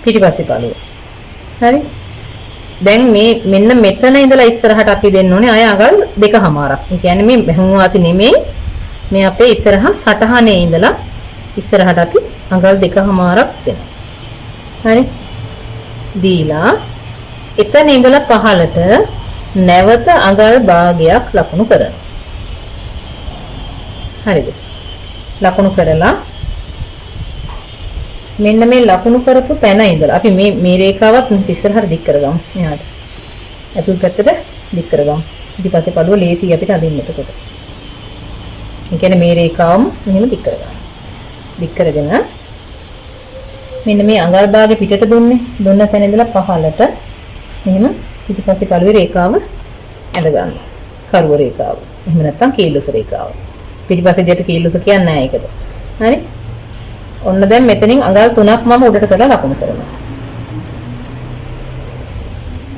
පිටිපස්සේ පළුව. හරි? දැන් මේ මෙන්න මෙතන ඉඳලා ඉස්සරහට අපි දෙන්න ඕනේ අය අඟල් 2:00ක්. ඒ කියන්නේ මේ බැහුම් වාසි නෙමෙයි මේ අපේ ඉස්සරහා සටහනේ ඉඳලා ඉස්සරහට අපි අඟල් 2:00ක් දෙනවා. හරි? දීලා එතන ඉඳලා පහළට නැවත අඟල් භාගයක් ලකුණු කරනවා. හරිද? ලකුණු කරලා මෙන්න මේ ලකුණු කරපු තැන ඉඳලා අපි මේ රේඛාවත් ඉස්සරහට දික් කරගමු. මෙහාට. අතුල් පැත්තට දික් කරගමු. ඊට පස්සේ පළුව ලේසි අපිට අදින්න එතකොට. ඒ කියන්නේ මේ රේඛාවම මෙහෙම දික් කරගන්න. දික් කරගෙන මෙන්න මේ අඟල් භාගෙ පිටට දුන්න තැන ඉඳලා පහළට මෙහෙම පිටිපස්සේ පළුවේ රේඛාව ඇඳ ගන්න. කරුව රේඛාව. එහෙම නැත්නම් කීලුස රේඛාව. පිටිපස්සේදී අපි කීලුස කියන්නේ නැහැ ඒකට. හරි? ඔන්න දැන් මෙතනින් අඟල් 3ක් මම උඩට කරලා ලකුණු කරනවා.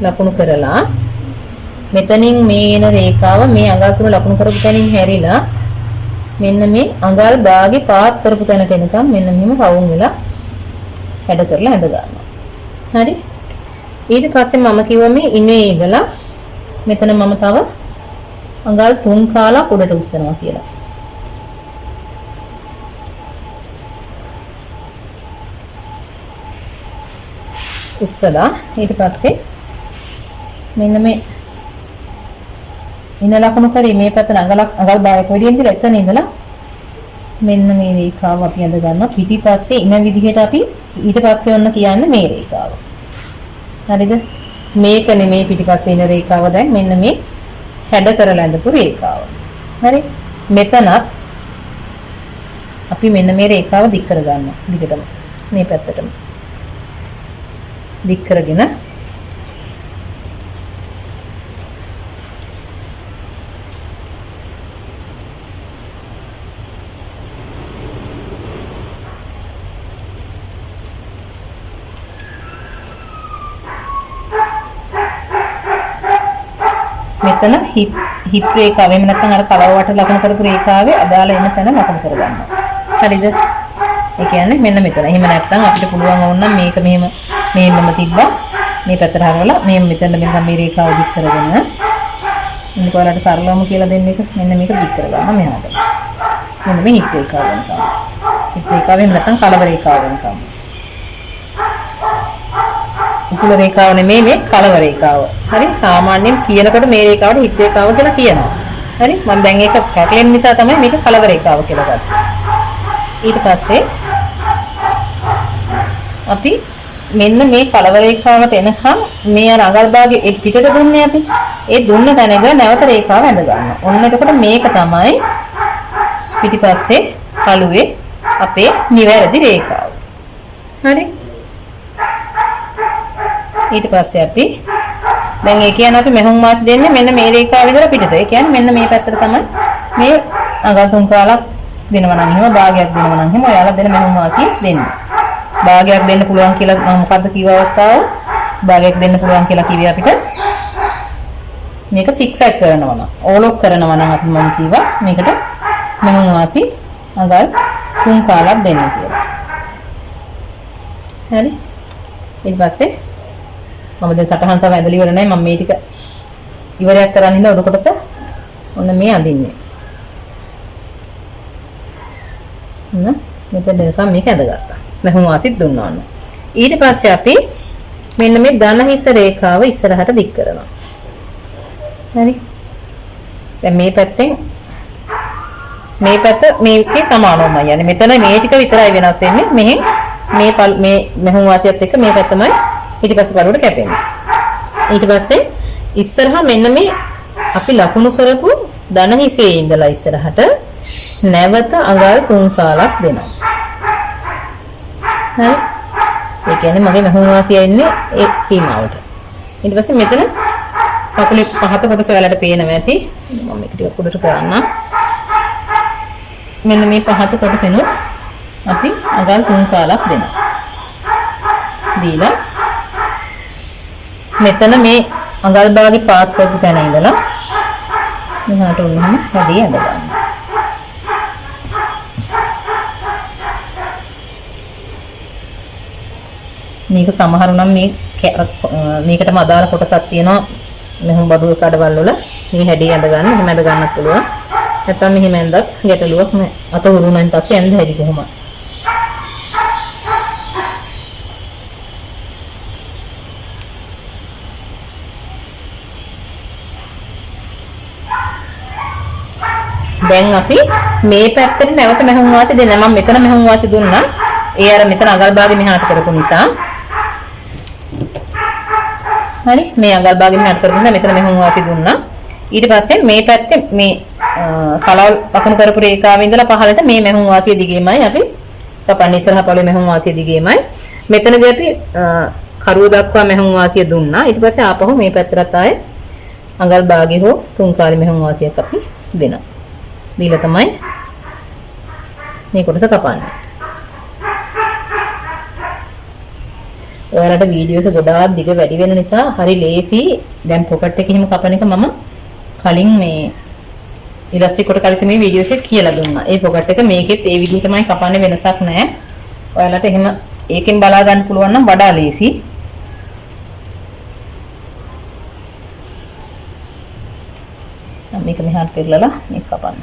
ලකුණු කරලා මෙතනින් මේ එන රේඛාව මේ අඟල් 3 ලකුණු කරපු තැනින් හැරිලා මෙන්න මේ අඟල් භාගේ පාත් කරපු තැනට එනකම් මෙන්න මෙහෙම රවුම් වෙලා හැඩ කරලා ඇඳ ගන්නවා. හරි? ඊට පස්සේ මම කිව්වා මේ ඉනේ ඉඳලා මෙතන මම තව අඟල් 3 කාලක් උඩට උස්සනවා කියලා. උස්සලා ඊට පස්සේ මෙන්න මේ ඉන ලකුණු කරේ මේ පැත්තට අඟල් භාගයක් වැඩියෙන් දිලා එතන ඉඳලා මෙන්න මේ රේඛාව අපි අඳ ගන්නවා. පිටිපස්සේ ඉන විදිහට අපි ඊට පස්සේ ඔන්න කියන්නේ මේ රේඛාව. හරිද? මේක නෙමේ පිටිපස්සේ ඉන රේඛාව දැන් මෙන්න මේ හැඩ කරලා ඇඳපු රේඛාව. හරි? මෙතනත් අපි මෙන්න මේ රේඛාව දික් කර ගන්නවා. දිගටම මේ පැත්තටම දික් කරගෙන මෙතන හිප් රේඛාව එහෙම නැත්නම් අර කලව වට ලකුණු කරපු රේඛාවේ අදාළ එන තැන ලකුණු කරගන්නවා. හරිද? ඒ කියන්නේ මෙන්න මෙතන. එහෙම නැත්නම් අපිට පුළුවන් වුණා මේක මෙහෙම මෙහෙමම තිබ්බා. මේ පැත්තට හරවලා මෙහෙම මෙතන මෙන්න මේ රේඛාව දික් කරගෙන ඉන්න කොහලට සරලවම කියලා දෙන්න එක මෙන්න මේක දික් කරගන්න මෙහාට. මෙන්න මේ හිප් රේඛාව වෙනවා. හිත් රේඛාවෙන් නැත්නම් කලව රේඛාවෙන් කම. උකුල රේඛාව නෙමෙයි මේ කලව රේඛාව. හරි සාමාන්‍යයෙන් කියනකොට මේ රේඛාවට හිත් රේඛාව කියලා කියනවා. හරි මම දැන් ඒක පැටලෙන නිසා තමයි මේක කලව රේඛාව කියලා ගත්තේ. ඊට පස්සේ අපි මෙන්න මේ කලව රේඛාවට එනකම් මේ අර අඟල් භාගයේ පිටට දුන්නේ අපි. ඒ දුන්න තැන ඉඳලා නැවත රේඛාව ඇඳ ගන්නවා. ඔන්න එතකොට මේක තමයි පිටිපස්සේ කළුවේ අපේ නිවැරදි රේඛාව. හරි. ඊට පස්සේ අපි දැන් ඒ කියන්නේ අපි මෙහුම් වාසි දෙන්නේ මෙන්න මේ රේඛාව විතර පිටට. ඒ කියන්නේ මෙන්න මේ පැත්තට තමයි මේ අඟල් තුන් කාලක් දෙනවා නම් එහෙම භාගයක් දෙනවා නම් එහෙම ඔයාලා දෙන මෙහුම් වාසිය දෙන්න. භාගයක් දෙන්න පුළුවන් කියලා මම මොකද්ද කිව්ව අවස්ථාව? භාගයක් දෙන්න පුළුවන් කියලා කිව්වේ අපිට මේක සික්සැක් කරනවා නම් ඕලොක් කරනවා නම් අපි මම කිව්වා මේකට මෙහුම් වාසි අඟල් තුන් කාලක් දෙන්න කියලා. හරි. ඊට පස්සේ මම දැන් සටහන් තමයි ඇදලා ඉවර නැහැ. මම මේ ටික ඉවරයක් කරන් ඉඳලා උඩ කොටස ඔන්න මේ අඳින්නේ. මෙතන දෙකම මේක ඇදගත්තා. මෙහුම් වාසිත් දුන්නා වන්න. ඊට පස්සේ අපි මෙන්න මේ ධන හිස රේඛාව ඉස්සරහට දික් කරනවා. හරි. දැන් මේ පැත්තෙන් මේ පැත්ත මේකේ සමානවමයි. يعني මෙතන මේ ටික විතරයි වෙනස් වෙන්නේ. මෙහෙන් මේ මෙහුම් වාසියත් එක්ක මේ පැත්තමයි ඊටපස්සේ කරුවට කැපෙන්නේ. ඊට පස්සේ ඉස්සරහා මෙන්න මේ අපි ලකුණු කරපු ධන හිසේ ඉඳලා ඉස්සරහට නැවත අඟල් තුන් කාලක් දෙනවා. හරි. ඒ කියන්නේ මගේ මෙහුම් වාසිය ඉන්නේ ඒ සීමාවට. ඊට පස්සේ මෙතන කකුලේ පහත කොටස ඔයාලට පේනවා ඇති. මම මේක ටික උඩට කරන්නම්. මෙන්න මේ පහත කොටසෙනුත් අපි අඟල් තුන් කාලක් දෙනවා. දීලා මෙතන මේ අඟල් භාගේ පාත් කරපු තැන ඉඳලා මෙහාට උන්නම හැදී ඇඳ ගන්න. මේක සමහරු නම් මේකටම අදාළ කොටසක් තියෙනවා මෙහුම් බඩුව කඩවල වල මේ හැදී ඇඳ ගන්න. එහෙම ඇඳ ගන්නත් පුළුවන්. නැත්නම් මෙහෙම ඇඳත් ගැටලුවක් නැහැ. අත උරුණෙන් පස්සේ ඇඳ හැදි කොහොමද? දැන් අපි මේ පැත්තට නැවත මෙහුම් වාසි දෙන්න. මම මෙතන මෙහුම් වාසි දුන්නා. ඒ අර මෙතන අඟල් භාගෙ මෙහාට කරපු නිසා. හරි මේ අඟල් භාගෙ මෙහාට කරපු නිසා මෙතන මෙහුම් වාසි දුන්නා. ඊට පස්සේ මේ පැත්තේ මේ කලවල් ලකුණු කරපු රේඛාවේ ඉඳලා පහළට මේ මෙහුම් වාසිය දිගේමයි අපි කපන්නේ. ඉස්සරහා පළේ මෙහුම් වාසිය දිගේමයි. මෙතනදී අපි කරුව දක්වා මෙහුම් වාසිය දුන්නා. ඊට පස්සේ ආපහු මේ පැත්තට ආයේ අඟල් භාගෙ හෝ තුන් කාලේ මෙහුම් වාසියක් අපි දෙනවා. දීලා තමයි මේ කොටස කපන්නේ. ඔයාලට වීඩියෝ එක ගොඩාක් දිග වැඩි වෙන නිසා හරි ලේසි. දැන් පොකට් එකේ එහෙම කපන එක මම කලින් මේ ඉලාස්ටික් කොට කලින් මේ වීඩියෝ එකේ කියලා දුන්නා. ඒ පොකට් එක මේකෙත් ඒ විදිහටමයි කපන්නේ, වෙනසක් නැහැ. ඔයාලට එහෙම ඒකෙන් බලා ගන්න පුළුවන් නම් වඩා ලේසි. මේක මෙහාට පෙරලලා මේක කපන්න.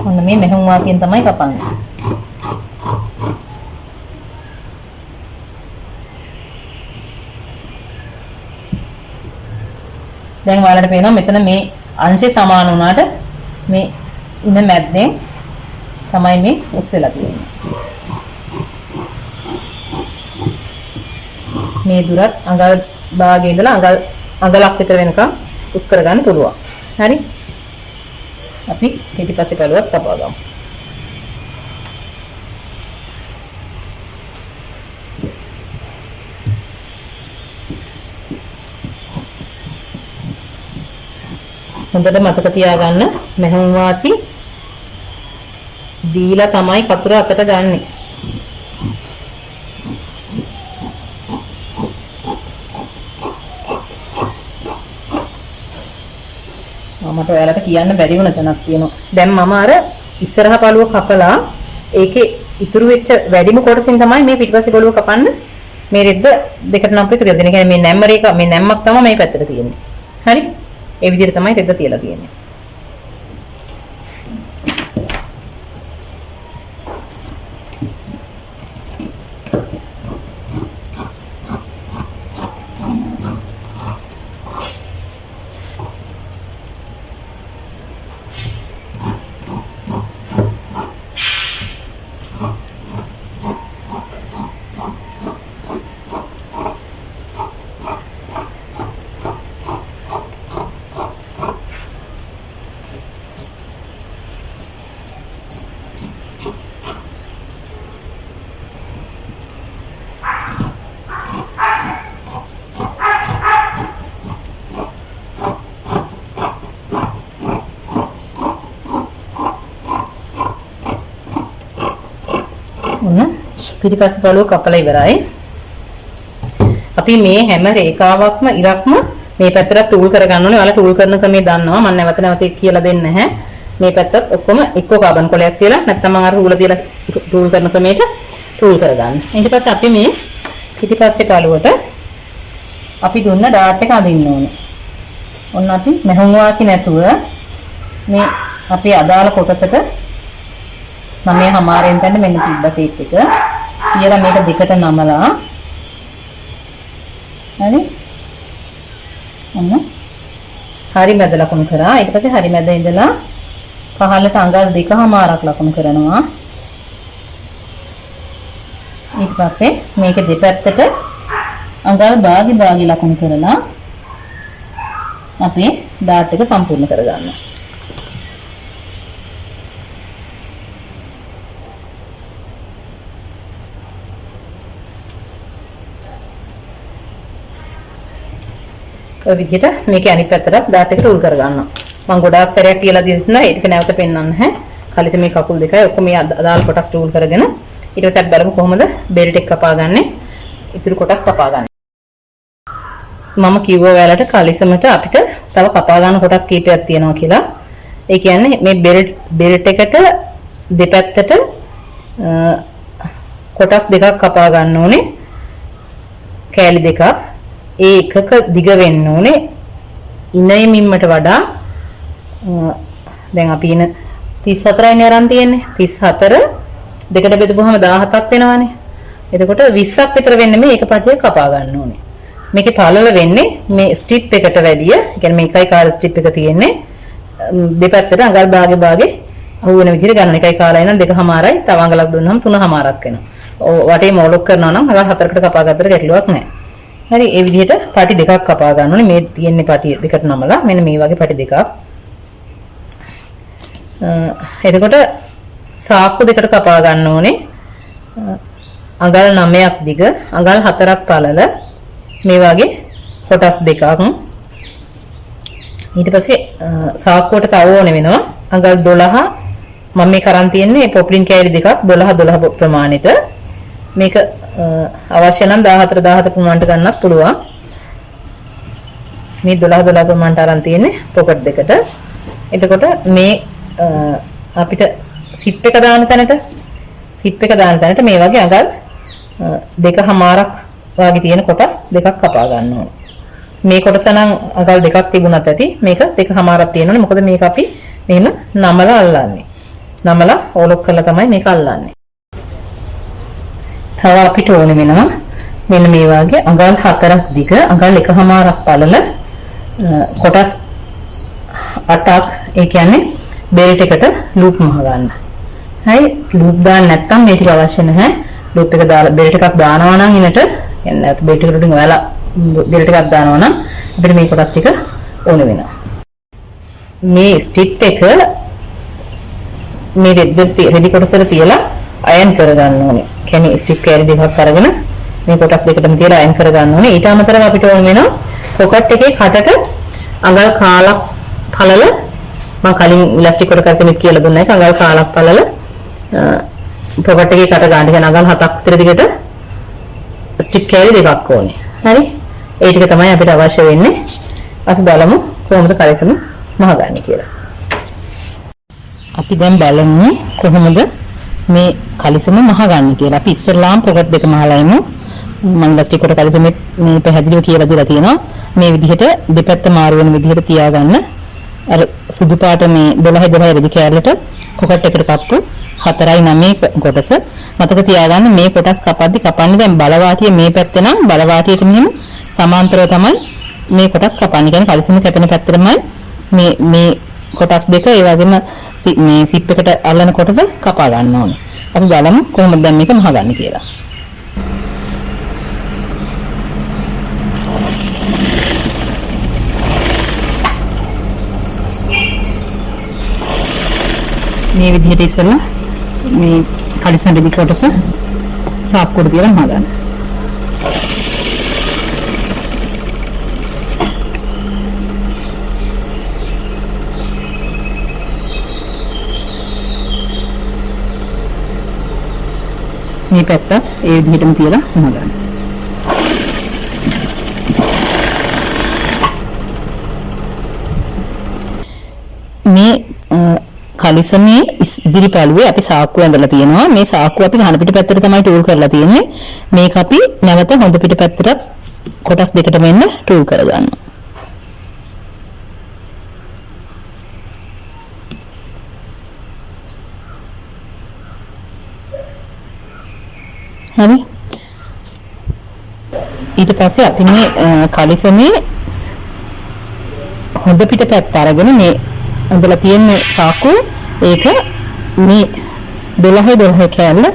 ඔන්න මේ මෙහුම් වාසියෙන් තමයි කපන්නේ. දැන් ඔයාලට පේනවා මෙතන මේ අංශේ සමාන වුණාට මේ ඉන මැද්දෙන් තමයි මේ උස් වෙලා තියෙන්නේ. මේ දුරත් අඟල් භාගයේ ඉඳලා අඟලක් විතර වෙනකම් උස් කරගන්න පුළුවන්. හරි. අපි පිටිපස්සේ කළුවක් කපා ගමු. හොඳට මතක තියාගන්න මෙහෙම වාසි දීලා තමයි කතුර අතට ගන්නෙ. මට ඔයාලට කියන්න බැරි වුණ තැනක් තියෙනවා. දැන් මම අර ඉස්සරහ පළුව කපලා ඒකේ ඉතුරු වෙච්ච වැඩිම කොටසින් තමයි මේ පිටිපස්සේ පළුව කපන්න මේ රෙද්ද දෙකට නම් එක දෙන්න. කියන්නේ මේ නැම්ම රේඛ මේ නැම්මක් තමයි මේ පැත්තට තියෙන්නේ. හරි? ඒ විදිහට තමයි රෙද්ද තියලා තියෙන්නේ. පිටිපස්ස පළුව කපලා ඉවරයි. අපි මේ හැම රේඛාවක්ම ඉරක්ම මේ පැත්තට ටූල් කරගන්න ඕනේ. ඔයාලා ටූල් කරන ක්‍රමය දන්නවා. මම නැවත නැවත කියලා දෙන්නේ නැහැ. මේ පැත්තත් ඔක්කොම එක්ක කාබන් කොලයක් තියලා නැත්නම් මම අර රූල තියලා ටූල් කරන ක්‍රමයට ටූල් කරගන්න. ඊට පස්සේ අපි මේ පිටිපස්සේ පළුවට අපි දුන්න ඩාට් එක අදින්න ඕනේ. ඔන්න අපි මෙහුම් වාසි නැතුව මේ අපේ අදාළ කොටසට මම මේ හමාරෙන් තැන්න මෙන්න තිබ්බ ටේප් එක කියලා මේක දෙකට නමලා හරි ඔන්න හරි මැද ලකුණු කරා. ඊට පස්සේ හරි මැද ඉඳලා පහළට අඟල් දෙකමාරක් ලකුණු කරනවා. ඊට පස්සේ මේක දෙපැත්තට අඟල් භාගි ලකුණු කරලා අපි ඩාට් එක සම්පූර්ණ කරගන්නවා. ඔය විදිහට මේකේ අනිත් පැත්තට ඩාට් එක ටූල් කරගන්නවා. මම ගොඩාක් සැරයක් කියලා දෙන්නා ඒක නැවත පෙන්වන්න නැහැ. කලිස මේ කකුල් දෙකයි ඔක්කොම මේ අදාළ කොටස් ටූල් කරගෙන ඊට පස්සේ අපි බලමු කොහොමද බෙල්ට් එක කපාගන්නේ. ඉතුරු කොටස් කපාගන්නේ. මම කිව්වා ඔයාලට කලිසමට අපිට තව කපා ගන්න කොටස් කීපයක් තියෙනවා කියලා. ඒ කියන්නේ මේ බෙල්ට් එකට දෙපැත්තට කොටස් දෙකක් කපා ගන්න ඕනේ. කෑලි දෙකක්. ඒ එකක දිග වෙන්න ඕනේ. ඉනයිමින්මට වඩා දැන් අපි ඉන 34යිනේ අරන් තියෙන්නේ. 34 දෙකට බෙදපුවම 17ක් වෙනවානේ. එතකොට 20ක් විතර වෙන්නේ මේ එක පටිය කපා ගන්න ඕනේ. මේකේ පළල වෙන්නේ මේ ස්ට්‍රිප් එකට වැඩිය. ඒ කියන්නේ මේකයි කාල ස්ට්‍රිප් එක තියෙන්නේ. දෙපැත්තට අඟල් භාගේ අහු වෙන විදිහට ගන්න. එකයි කාලයි නම් 2මාරයි. තව අඟලක් දුන්නාම 3මාරක් වෙනවා. වටේ මෝලොක් කරනවා නම් අඟල් 4කට කපා ගත්තට ගැටලුවක් නැහැ. හරි ඒ විදිහට පටි දෙකක් කපා ගන්න ඕනේ. මේ තියෙන්නේ පටි දෙකට නමලා මෙන්න මේ වගේ පටි දෙකක්. එතකොට සාක්කු දෙකට කපා ගන්න ඕනේ. අඟල් 9ක් දිග, අඟල් 4ක් පළල මේ වගේ කොටස් දෙකක්. ඊට පස්සේ සාක්කුවට තව ඕනේ වෙනවා අඟල් 12. මම මේ කරන් තියන්නේ පොප්ලින් කෑලි දෙකක් 12 ප්‍රමාණයට. මේක අවශ්‍ය නම් 14 ප්‍රමාණයට ගන්නත් පුළුවන්. මේ 12 ප්‍රමාණයට අරන් තියෙන්නේ පොකට් දෙකට. එතකොට මේ අපිට සිප් එක දාන තැනට මේ වගේ අඟල් දෙකමාරක් වාගේ තියෙන කොටස් දෙකක් කපා ගන්න ඕනේ. මේ කොටස නම් අඟල් දෙකක් තිබුණත් ඇති. මේක දෙකමාරක් තියෙනවනේ. මොකද මේක අපි මෙහෙම නමලා අල්ලන්නේ. නමලා ඕලොක් කරලා තමයි මේක අල්ලන්නේ. තව අපිට ඕනේ වෙනවා මෙන්න මේ වගේ අඟල් 4ක් දිග, අඟල් 1මාරක් පළල කොටස් 8ක්. ඒ කියන්නේ බෙල්ට් එකට ලූප් මහ ගන්න. හරි ලූප් දාන්න නැත්නම් මේ ටික අවශ්‍ය නැහැ. ලූප් එක දාලා බෙල්ට් එකක් දානවා නම් ඉනට එන්නේ බෙල්ට් එකට උඩින් ඔයාලා බෙල්ට් එකක් දානවා නම් අපිට මේ කොටස් ටික ඕන වෙනවා. මේ ස්ටික් එක මේ රෙදි කොටසට තියලා අයන් කරගන්න ඕනේ. කියන්නේ ස්ටික් කෑලි දෙකක් අරගෙන මේ කොටස් දෙකටම තියලා අයන් කරගන්න ඕනේ. ඊට අමතරව අපිට ඕන වෙනවා පොකට් එකේ කටට අඟල් කාලක් පළල මම කලින් ඉලාස්ටික් කොට කරසෙත් කියලා දුන්නා. ඒක අඟල් කාලක් පළල පොකට් එකේ කට ගන්න. කියන අඟල් 7ක් විතර දිගට ස්ටික් කෑලි දෙකක් ඕනේ. හරි ඒ ටික තමයි අපිට අවශ්‍ය වෙන්නේ. අපි බලමු කොහොමද කලිසම මහගන්නේ කියලා. අපි දැන් බලමු කොහොමද මේ කලිසම මහගන්නේ කියලා. අපි ඉස්සෙල්ලාම පොකට් දෙක මහලයිමු. මම ඉලාස්ටික් කොට කලිසමේ මේ පැහැදිලිව කියලා දීලා තියෙනවා. මේ විදිහට දෙපැත්ත මාරු වෙන විදිහට තියාගන්න. අර සුදු පාට මේ 12 රෙදි කෑල්ලට පොකට් එකට කප්පු 4යි 9 කොටස මතක තියාගන්න. මේ කොටස් කපන්නේ දැන් බලවාටිය මේ පැත්තේ නම් බලවාටියට මෙහෙම සමාන්තරව තමයි මේ කොටස් කපන්නේ. කියන්නේ කලිසම කැපෙන පැත්තටමයි මේ කොටස් දෙක ඒ වගේම මේ සිප් එකට අල්ලන කොටස කපා ගන්න ඕනේ. අපි බලමු කොහොමද දැන් මේක මහගන්නේ කියලා. මේ විදිහට ඉස්සෙල්ලා මේ කලිසම් දෙක කොටස සාප්පුවට තියලා මහගන්න. මේ පැත්ත ඒ විදිහටම තියලා මහගන්න. මේ කලිසමේ ඉදිරි පළුවේ අපි සාක්කුව ඇඳලා තියෙනවා. මේ සාක්කුව අපි ඝන පිට පැත්තට තමයි ටූල් කරලා තියෙන්නේ. මේක අපි නැවත හොඳ පිට පැත්තට කොටස් දෙකටම එන්න ටූල් කරගන්නවා. හරි. ඊට පස්සේ අපි මේ කලිසමේ හොඳ පිට පැත්ත අරගෙන මේ ඇඳලා තියෙන සාක්කුව ඒක මේ 12 කෑල්ල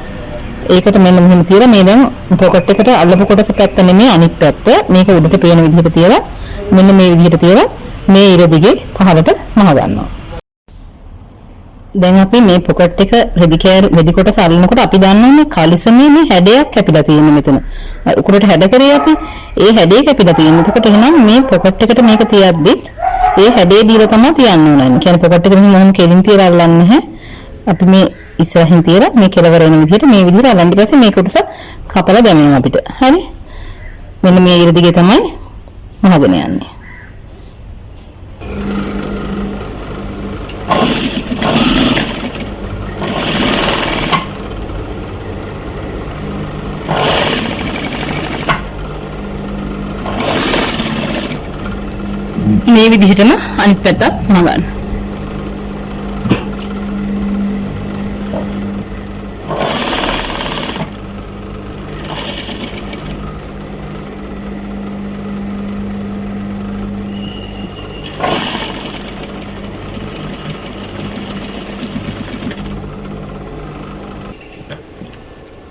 ඒකට මෙන්න මෙහෙම තියලා මේ දැන් පොකට් එකට අල්ලපු කොටස පැත්ත නෙමෙයි අනිත් පැත්ත මේක උඩට පේන විදිහට තියලා මෙන්න මේ විදිහට තියලා මේ ඉර දිගේ පහළට මහ ගන්නවා. දැන් අපි මේ පොකට් එක රෙදි කොටස අල්ලනකොට අපි දන්නවා මේ කලිසමේ මේ හැඩයක් කැපිලා තියෙන මෙතන. උඩට හැඩ කරේ අපි ඒ හැඩේ කැපිලා තියෙන. එතකොට එහෙනම් මේ පොකට් එකට මේක තියද්දිත් ඒ හැඩේ දීලා තමයි තියන්න ඕනේ. කියන්නේ පොකට් එක මෙහෙම මොන කෙලින් තියලා අල්ලන්නේ නැහැ. අපි මේ ඉස්සරහින් තියලා මේ කෙලවර එන විදිහට මේ විදිහට අල්ලන්න ඊපස්සේ මේ කොටස කපලා දැමෙනවා අපිට. හරි? මෙන්න මේ ඉර දිගේ තමයි මහගෙන යන්නේ. මේ විදිහටම අනිත් පැත්තත් මහගන්න.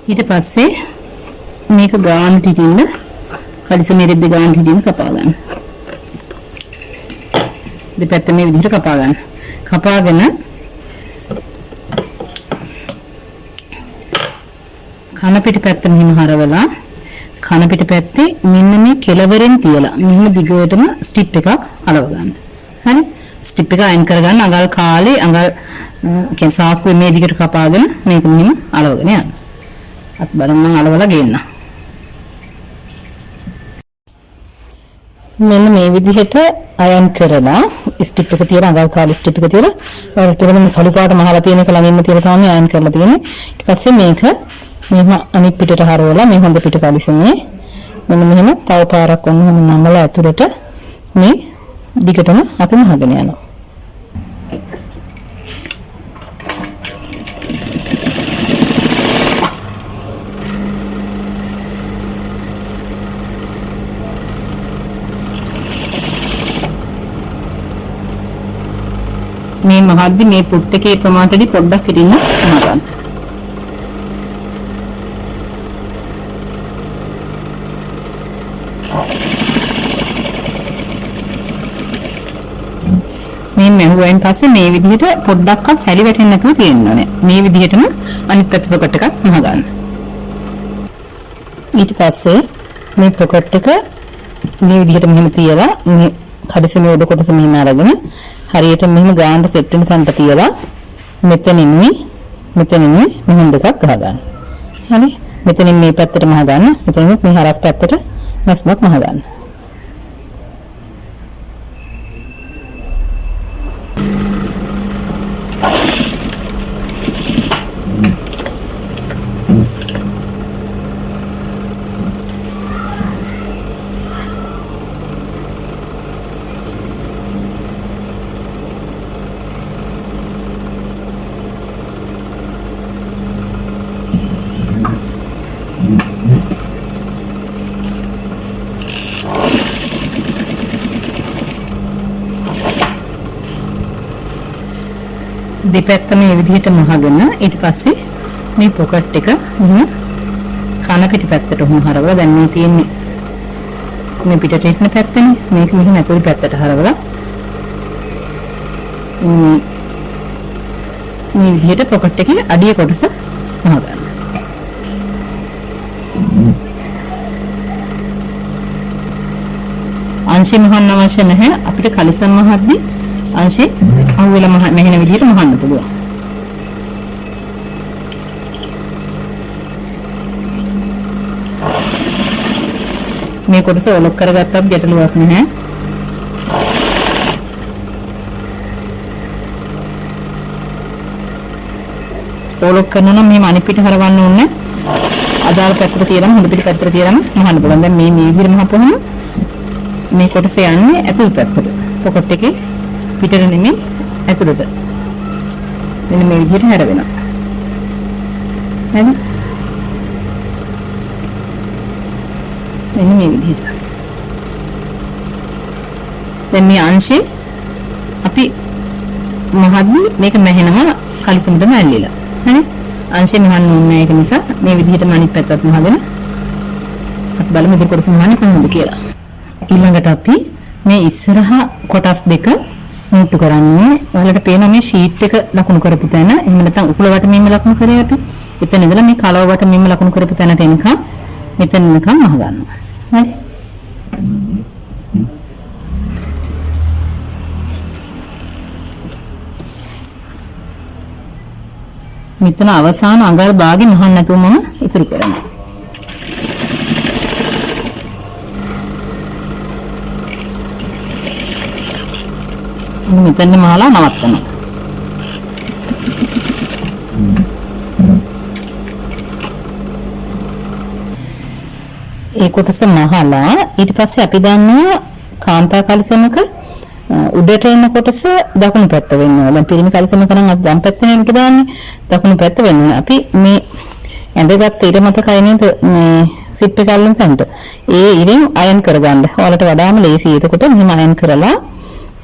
ඊට පස්සේ මේක ගානට හිටින්න කලිසමේ රෙද්ද ගානට හිටින්න කපා ගන්න. දෙපැත්ත මේ විදිහට කපා ගන්න. කපාගෙන කන පිට පැත්ත මෙහිම හරවලා කන පිට පැත්තේ මෙන්න මේ කෙලවරෙන් තියලා මෙහිම දිගටම ස්ටිප් එකක් අලව ගන්න. හරි? ස්ටිප් එක අයින් කරගන්න අඟල් කාලේ අඟල් කියන්නේ සාක්කුවේ මේ දිගට කපාගෙන මේක මෙහිම අලවගෙන යන්න. අත් බලන්න මම අලවලා ගේන්න. මෙන්න මේ විදිහට අයන් කරලා ස්ටිප් එක තියලා අඟල් කාලේ ස්ටිප් එක තියලා ඔයාලට මේ කළු පාට මහලා තියෙන එක ළඟින්ම තියලා තමයි අයන් කරලා තියෙන්නේ. ඊට පස්සේ මේක මෙහෙම අනිත් පිටට හරවලා මේ හොඳ පිට කලිසමේ මෙන්න මෙහෙම තව පාරක් ඔන්න නමලා ඇතුළට මේ දිගටම අපි මහගෙන යනවා. මේ මහද්දි මේ පුට් එකේ ප්‍රමාණයටදී පොඩ්ඩක් හිටින්න මහගන්න. මේ මැහුවෙන් පස්සේ මේ විදිහට පොඩ්ඩක්වත් හැලි වැටෙන්නේ නැතුව තියෙන්න ඕනේ. මේ විදිහටම අනිත් පැත්ත පොකට් එකක් මහගන්න. ඊට පස්සේ මේ පොකට් එක මේ විදිහට මෙහෙම තියලා මේ කඩසමේ උඩ කොටස මෙහෙම අරගෙන හරියට මෙහෙම ගානට සෙට් වෙන තැනට තියලා මෙතනින්ුයි මෙහෙම දෙකක් ගහගන්න. හරි? මෙතනින් මේ පැත්තට මහ ගන්න. මෙතනින් මේ හරස් පැත්තට මස්මක් මහ ගන්න. දෙපැත්ත මේ විදිහට මහගෙන ඊට පස්සේ මේ පොකට් එක මෙහෙම කන පිට පැත්තට උහුම හරවලා දැන් මේ තියෙන්නේ මේ පිටට එන පැත්තනේ මේක මෙහෙම ඇතුළේ පැත්තට හරවලා මේ විදිහට පොකට් එකේ අඩිය කොටස මහගන්න. අංශය මහන්න අවශ්‍ය නැහැ අපිට කලිසම් මහද්දී අංශේ අහුවෙලා මෙහෙන විදිහට මහන්න පුළුවන්. මේ කොටස ඔලොක් කරගත්තත් ගැටලුවක් නැහැ. ඔලොක් කරනවා නම් මෙහෙම අනිත් පිට හරවන්න ඕනේ. අදාළ පැත්තට තියලා හොඳ පිට පැත්තට තියලා මහන්න පුළුවන්. දැන් මේ විදිහට මහපුවම මේ කොටස යන්නේ ඇතුළු පැත්තට. පොකට් එකේ පිටට නෙමෙයි ඇතුළට. මෙන්න මේ විදිහට හැරවෙනවා. හරි? මෙන්න මේ විදිහට. දැන් මේ අංශේ අපි මහද්දි මේක මැහෙනවා කලිසමටම ඇල්ලිලා. හරි? අංශේ මහන්න ඕනේ ඒක නිසා මේ විදිහටම අනිත් පැත්තත් මහගෙන අපි බලමු ඉතින් කොටස මහන්නේ කොහොමද කියලා. ඊළඟට අපි මේ ඉස්සරහා කොටස් දෙක මුට්ටු කරන්නේ. ඔයාලට පේනවා මේ ෂීට් එක ලකුණු කරපු තැන. එහෙම නැත්නම් උකුල වටමින්ම ලකුණු කරේ අපි. එතන ඉඳලා මේ කලව වටමින්ම ලකුණු කරපු තැනට එනකම් මෙතන නිකන් මහ ගන්නවා. හරි? මෙතන අවසාන අඟල් භාගෙ මහන්න නැතුව මම ඉතුරු කරනවා. මෙතන මහලා නවත්තනවා. ඒ කොටස මහලා ඊට පස්සේ අපි දන්නවා කාන්තා කලිසමක උඩට එන කොටස දකුණු පැත්ත වෙන්න ඕන. දැන් පිරිමි කලිසමක නම් අපි වම් පැත්තේ උඩට දාන්නේ. දකුණු පැත්ත වෙන්න ඕන. අපි මේ ඇඳගත් ඉර මතකයි නේද මේ සිප් එක අල්ලන තැනට. ඒ ඉරෙන් අයන් කරගන්න. ඔයාලට වඩාම ලේසි. එතකොට මෙහෙම අයන් කරලා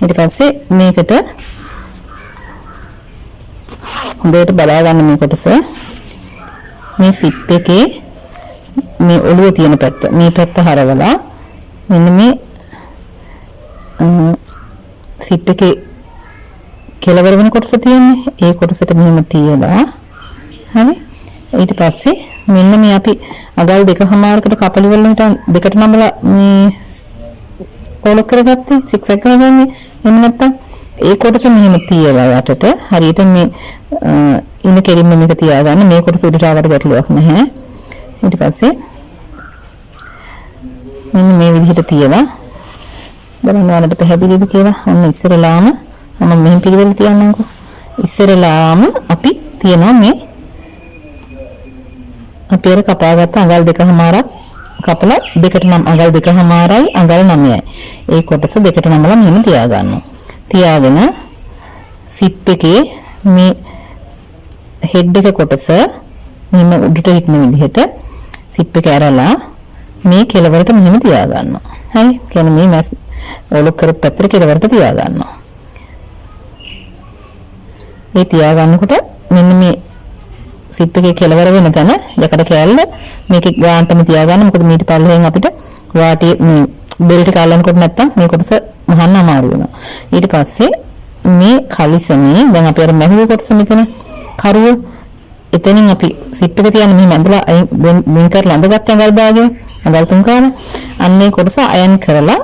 ඊට පස්සේ මේකට හොඳට බලා ගන්න මේ කොටස. මේ සිප් එකේ මේ ඔළුව තියෙන පැත්ත මේ පැත්ත හරවලා මෙන්න මේ සිප් එකේ කෙලවර වෙන කොටස තියෙන්නේ. ඒ කොටසට මෙහෙම තියලා හරි. ඊට පස්සේ මෙන්න මේ අපි අගල් දෙකමාරකට කපලි වලට දෙකට නමලා මේ කොලොක් කරගත්තේ සික්සැක් කරගන්නේ. එහෙම නැත්තම් ඒ කොටස මෙහෙම තියලා යටට හරියට මේ ඉන්න කෙලින්ම මේක තියාගන්න. මේ කොටස උඩට ආවට ගැටලුවක් නැහැ. ඊට පස්සේ මෙන්න මේ විදිහට තියලා බලන්න ඔයාලට පැහැදිලිද කියලා. ඔන්න ඉස්සරලාම මම මෙහෙම පිළිවෙල තියන්නම්කෝ. ඉස්සරලාම අපි තියනවා මේ අපි අර කපාගත්ත අඟල් දෙකමාරක් කපලා දෙකට නම් අඟල් දෙකමාරයි අඟල් 9යි. ඒ කොටස දෙකට නමලා මෙහෙම තියාගන්නවා. තියාගෙන සිප් එකේ මේ හෙඩ් එක කොටස මෙහෙම උඩට හිටන විදිහට සිප් එක ඇරලා මේ කෙලවරට මෙහෙම තියාගන්නවා. හරි? කියන්නේ මේ මැස් ඔලොක් කරපු පැත්තට කෙලවරට තියාගන්නවා. මේ තියාගන්නකොට මෙන්න මේ සිප් එකේ කෙලවර වෙන තැන යකඩ කෑල්ල මේකේ ගානටම තියාගන්න. මොකද මීට පල්ලෙන් අපිට වාටිය මේ බෙල්ට් එක අල්ලනකොට නැත්තම් මේ කොටස මහන්න අමාරු වෙනවා. ඊට පස්සේ මේ කලිසමේ දැන් අපි අර මැහුව කොටස මෙතන කරුව එතනින් අපි සිප් එක තියන්නේ මෙහෙම ඇඳලා වෙන් කරලා ඇඳගත්ත අඟල් භාගය අඟල් 3 කාල අන්නේ කොටස අයන් කරලා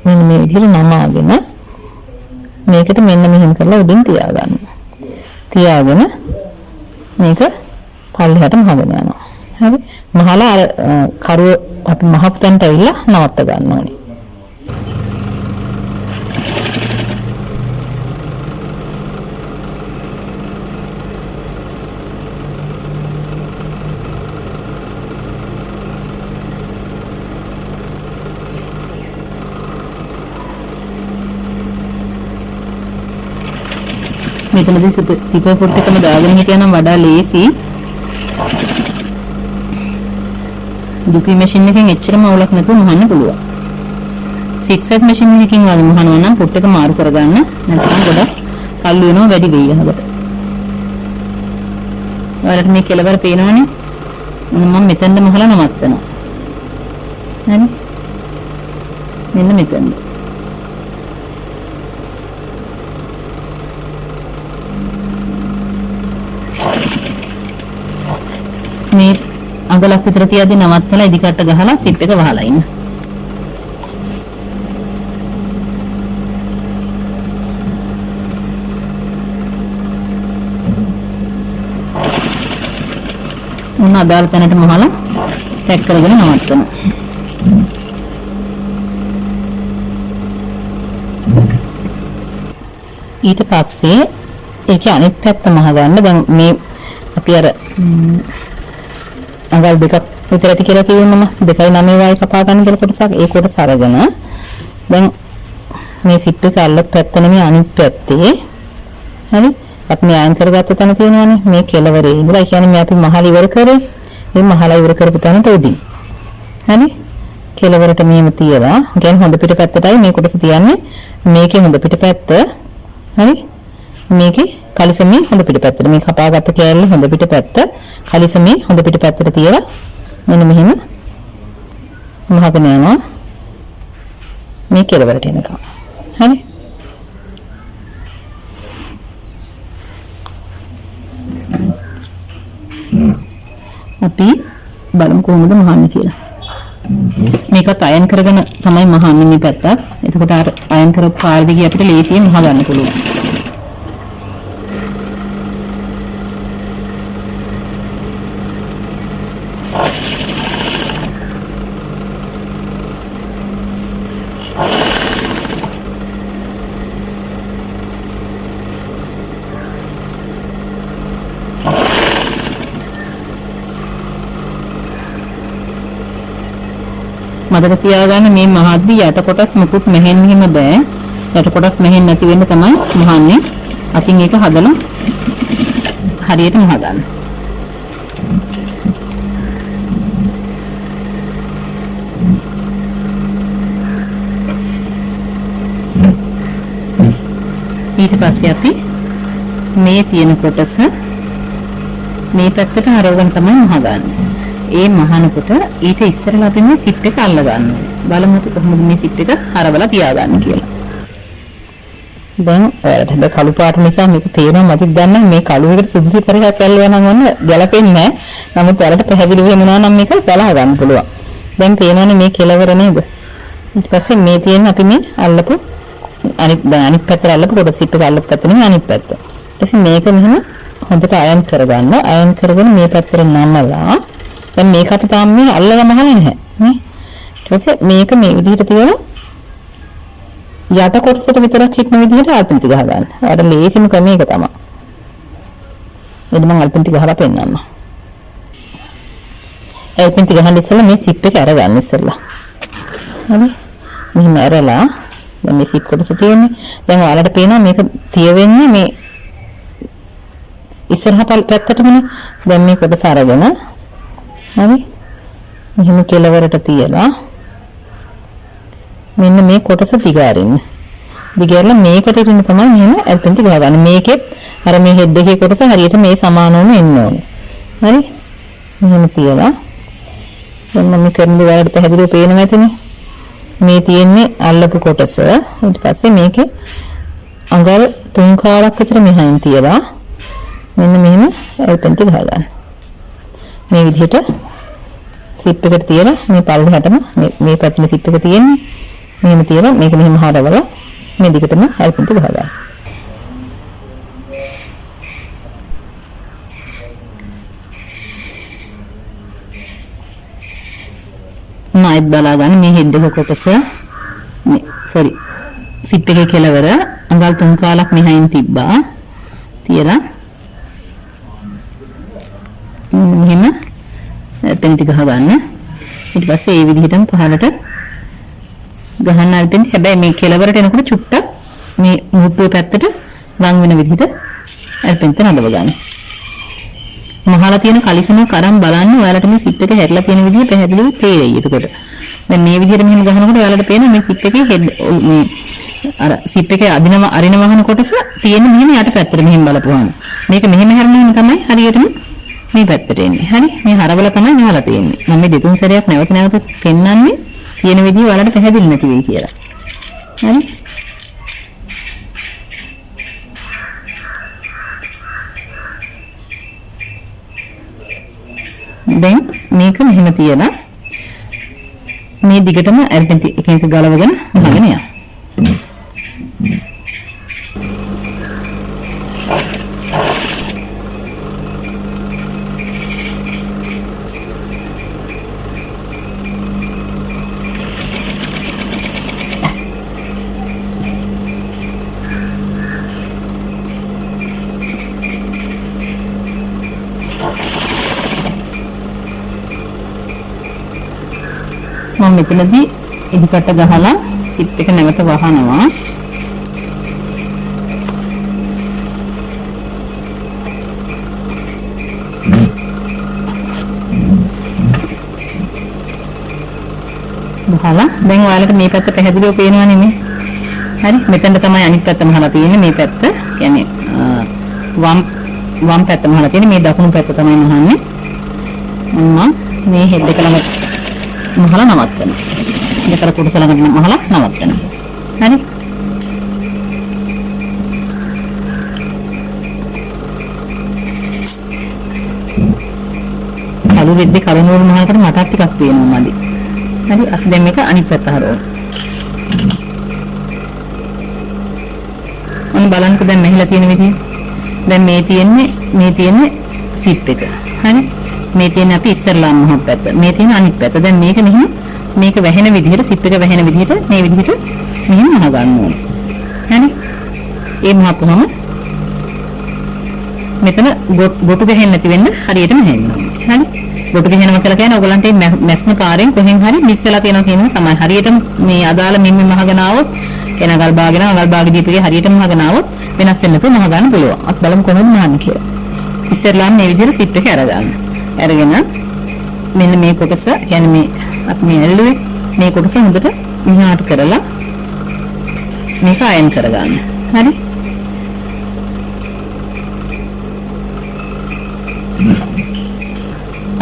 මෙන්න මේ විදිහට නමාගෙන මේකට මෙන්න මෙහෙම කරලා උඩින් තියාගන්න. තියාගෙන මේක පල්ලෙහාට මහගෙන යනවා. හරි? මහලා අර කරුව අපි මහපු තැනට ඇවිල්ලා නවත්ත ගන්න ඕනේ. මෙතනදී සිපර් පොට් එකම දාගෙන හිටියනම් වඩා ලේසි. දුපි මැෂින් එකෙන් එච්චරම අවුලක් නැතුව මහන්න පුළුවන්. සික්සැක් මැෂින් එකකින් වගේ මහනවා නම් පොට් එක මාරු කරගන්න නැත්නම් ගොඩක් කල්ු වෙනවා වැඩි වෙයි අහකට. ඔයාලට මේ කෙලවර පේනවනේ. මම මෙතෙන්ද මහලා නවත්තනවා. හරි? මෙන්න මෙතෙන්ද. මේ අඟලක් විතර තියදී නවත්තලා ඉදිකට ගහලා සිප් එක වහලා ඉන්න. උන් අදාළ තැනට මහලා පැක් කරගෙන නවත්තනවා. ඊට පස්සේ ඒකේ අනිත් පැත්ත මහගන්න. දැන් මේ අපි අර අඟල් දෙකක් විතර ඇති කියලා කියවන්නම 2.9 වයි කපා ගන්න කියලා කොටසක් ඒ කොටස අරගෙන දැන් මේ සිප් එක අල්ලත් පැත්ත නෙමෙයි අනිත් පැත්තේ හරි අපි මේ අයින් කරගත්ත තැන තියෙනවානේ මේ කෙලවරේ ඉඳලා ඒ කියන්නේ මේ අපි මහල ඉවර කරේ මේ මහල ඉවර කරපු තැනට උඩින් හරි කෙලවරට මෙහෙම තියලා කියන්නේ හොඳ පිට පැත්තටයි මේ කොටස තියන්නේ මේකේ හොඳ පිට පැත්ත හරි මේකේ කලිසමේ හොඳ පිට පැත්තට මේ කපාගත්ත කෑල්ල හොඳ පිට පැත්ත කලිසමේ හොඳ පිට පැත්තට තියලා මෙන්න මෙහෙම මහගෙන යනවා මේ කෙලවරට එනකම් හරි අපි බලමු කොහොමද මහන්නේ කියලා මේකත් අයන් කරගෙන තමයි මහන්නේ මේ පැත්තත් එතකොට අර අයන් කරපු පාර දිගේ අපිට ලේසියෙන් මහ ගන්න පුළුවන් මතක තියාගන්න මේ මහද්දි යට කොටස් මුකුත් මෙහෙන්න බෑ. යට කොටස් මෙහෙන්න නැති වෙන්න තමයි මහන්නේ. අතින් ඒක හදලා හරියට මහ ගන්න. ඊට පස්සේ අපි මේ තියෙන කොටස මේ පැත්තට හරවගෙන තමයි මහ ගන්න. ඒ මහනකොට ඊට ඉස්සරලා අපි මේ සිප් එක අල්ල ගන්නවා. බලමු අපි කොහොමද මේ සිප් එක හරවලා තියාගන්නේ කියලා. දැන් ඔයාලට හැබැයි කළු පාට නිසා මේක තේරෙනවා මතින් දන්නේ මේ කළු එකට සුදුසු පරිහක් ඇල්ලුවා නම් ඔන්න ගැලපෙන්නේ නැහැ. නමුත් ඔයාලට පැහැදිලි වෙනවා නම් මේක බලා ගන්න පුළුවන්. දැන් තේරෙනවනේ මේ කෙලවර නේද? ඊට පස්සේ මේ තියෙන අපි මේ අල්ලපු අනිත් පැත්තට අල්ලපු කොට සිප් එක අල්ලපු පැත්ත නෙමෙයි අනිත් පැත්ත. ඊට පස්සේ මේක මෙහෙම හොඳට අයන් කරගන්න. අයන් කරගෙන මේ පැත්තට නමලා දැන් මේක අපි තාම මේ අල්ලලා මහලා නැහැ නේ ඊට පස්සේ මේක මේ විදිහට තියලා යට කොටසට විතරක් හිටන විදිහට අල්පන්ති ගහ ගන්න. අර ලේසිම ක්‍රමය ඒක තමයි. එන්න මම අල්පන්ති ගහලා පෙන්නන්න. අල්පන්ති ගහන්න ඉස්සෙල්ලා මේ සිප් එක අරගන්න ඉස්සෙල්ලා. හරි. මෙහෙම අරලා දැන් මේ සිප් කොටස තියෙන්නේ. දැන් ඔයාලට පේනවා මේක තිය වෙන්නේ මේ ඉස්සරහ පැත්තටමනේ. දැන් මේ කොටස අරගෙන හරි මෙහෙම කෙලවරට තියලා මෙන්න මේ කොටස දිගාරින්න. දිගාරලා මේකට ඉරින්න තමයි මෙහෙම ඇල්පෙන්ටි ගහගන්න. මේකෙත් අර මේ හෙඩ් එකේ කොටස හරියට මේ සමානවම එන්න ඕනේ. හරි? මෙහෙම තියලා දැන් මම කරන දේ වලට පැහැදිලිව පේනවා ඇතිනේ. මේ තියෙන්නේ අල්ලපු කොටස. ඊට පස්සේ මේකේ අඟල් 3 කාලක් විතර මෙහායින් තියලා මෙන්න මෙහෙම ඇල්පෙන්ටි ගහගන්න. මේ විදිහට සිප් එකට තියලා මේ පල්ලෙහාටම මේ පැත්තේ සිප් එක තියෙන්නේ. මෙහෙම තියලා මේක මෙහෙම හරවලා මේ දිගටම අල්පන්ති ගහගන්න. නයිත් බලා ගන්න මේ හෙඩ් එක කොටස මේ සෝරි සිප් එකේ කෙලවර අඟල් 3 කාලක් මෙහායින් තිබ්බා. තියලා මෙහෙම අල්පෙන්ටි ගහ ගන්න. ඊට පස්සේ මේ විදිහටම පහළට ගහන්න අල්පෙන්ටි. හැබැයි මේ කෙලවරට එනකොට චුට්ටක් මේ මුට්ටුවේ පැත්තට වම් වෙන විදිහට අල්පෙන්ටි නඩව ගන්න. මහලා තියෙන කලිසම කරන් බලන්න ඔයාලට මේ සිප් එක හැරිලා තියෙන විදිහ පැහැදිලිව තේරෙයි. එතකොට දැන් මේ විදිහට මෙහෙම ගහනකොට ඔයාලට පේනවා මේ සිප් එකේ හෙඩ් මේ අර සිප් එකේ අරින වහන කොටස තියෙන මෙහෙම යට පැත්තට මෙහෙම බලපුවාම මේක මෙහෙම හැරෙනවා තමයි හරියටම මේ පැත්තට එන්නේ. හරි? මේ හරවල තමයි නාලා තියෙන්නේ. මම මේ දෙතුන් සැරයක් නැවත පෙන්නන්නේ තියෙන විදිහ ඔයාලට පැහැදිලි නැති වෙයි කියලා. හරි? දැන් මේක මෙහෙම තියලා මේ දිගටම අල්පෙන්ටි එක ගලවගෙන ගහගෙන යන්න. මම මෙතනදී ඉදිකට ගහලා සිප් එක නැවත වහනවා. වහලා දැන් ඔයාලට මේ පැත්ත පැහැදිලිව පේනවා නෙමෙයි. හරි මෙතෙන්ට තමයි අනිත් පැත්ත මහලා තියෙන්නේ. මේ පැත්ත කියන්නේ වම් පැත්ත මහලා තියෙන්නේ. මේ දකුණු පැත්ත තමයි මහන්නේ. මම මේ හෙඩ් එක ළඟ මහලා නවත්තනවා. දෙකර කොටස ළඟ මහලා නවත්තනවා. හරි කළු රෙද්දේ කරුණු වල මහලකට මටත් ටිකක් පේනවා මදි. හරි අපි දැන් මේක අනිත් පැත්ත හරවමු. ඔන්න බලන්නකෝ දැන් මෙහෙලා තියෙන විදිය. දැන් මේ තියෙන්නේ සිප් එක. හරි මේ තියෙන්නේ අපි ඉස්සරලාම මහත් පැත්ත. මේ තියෙන අනිත් පැත්ත. දැන් මේක මෙහෙම මේක වැහෙන විදිහට සිප් එක වැහෙන විදිහට මේ විදිහට මෙහෙම මහ ගන්න ඕනේ. හරි ඒ මහපුවම මෙතන ගොටු ගහෙන්නේ නැති වෙන්න හරියටම හෙන්න ඕනේ. හරි ගොටු ගහනවා කියලා කියන්නේ ඔයගලන්ට මැස්ම පාරෙන් කොහෙන් හරි මිස් වෙලා තියෙනවා කියන එක තමයි. හරියටම මේ අදාළ මිම්මි මහගෙන ආවොත් එන අගල් බාගේ දීපේ හරියටම මහගෙන ආවොත් වෙනස් වෙන්න නැතුව මහ ගන්න පුළුවන්. අපි බලමු කොහොමද මහන්නේ කියලා. ඉස්සෙල්ලාම මේ විදිහට සිප් එක අරගන්න. අරගෙන මෙන්න මේ කොටස කියන්නේ මේ අපි මේ ඇල්ලුවේ මේ කොටස හොඳට මෙහාට කරලා මේක අයන් කරගන්න. හරි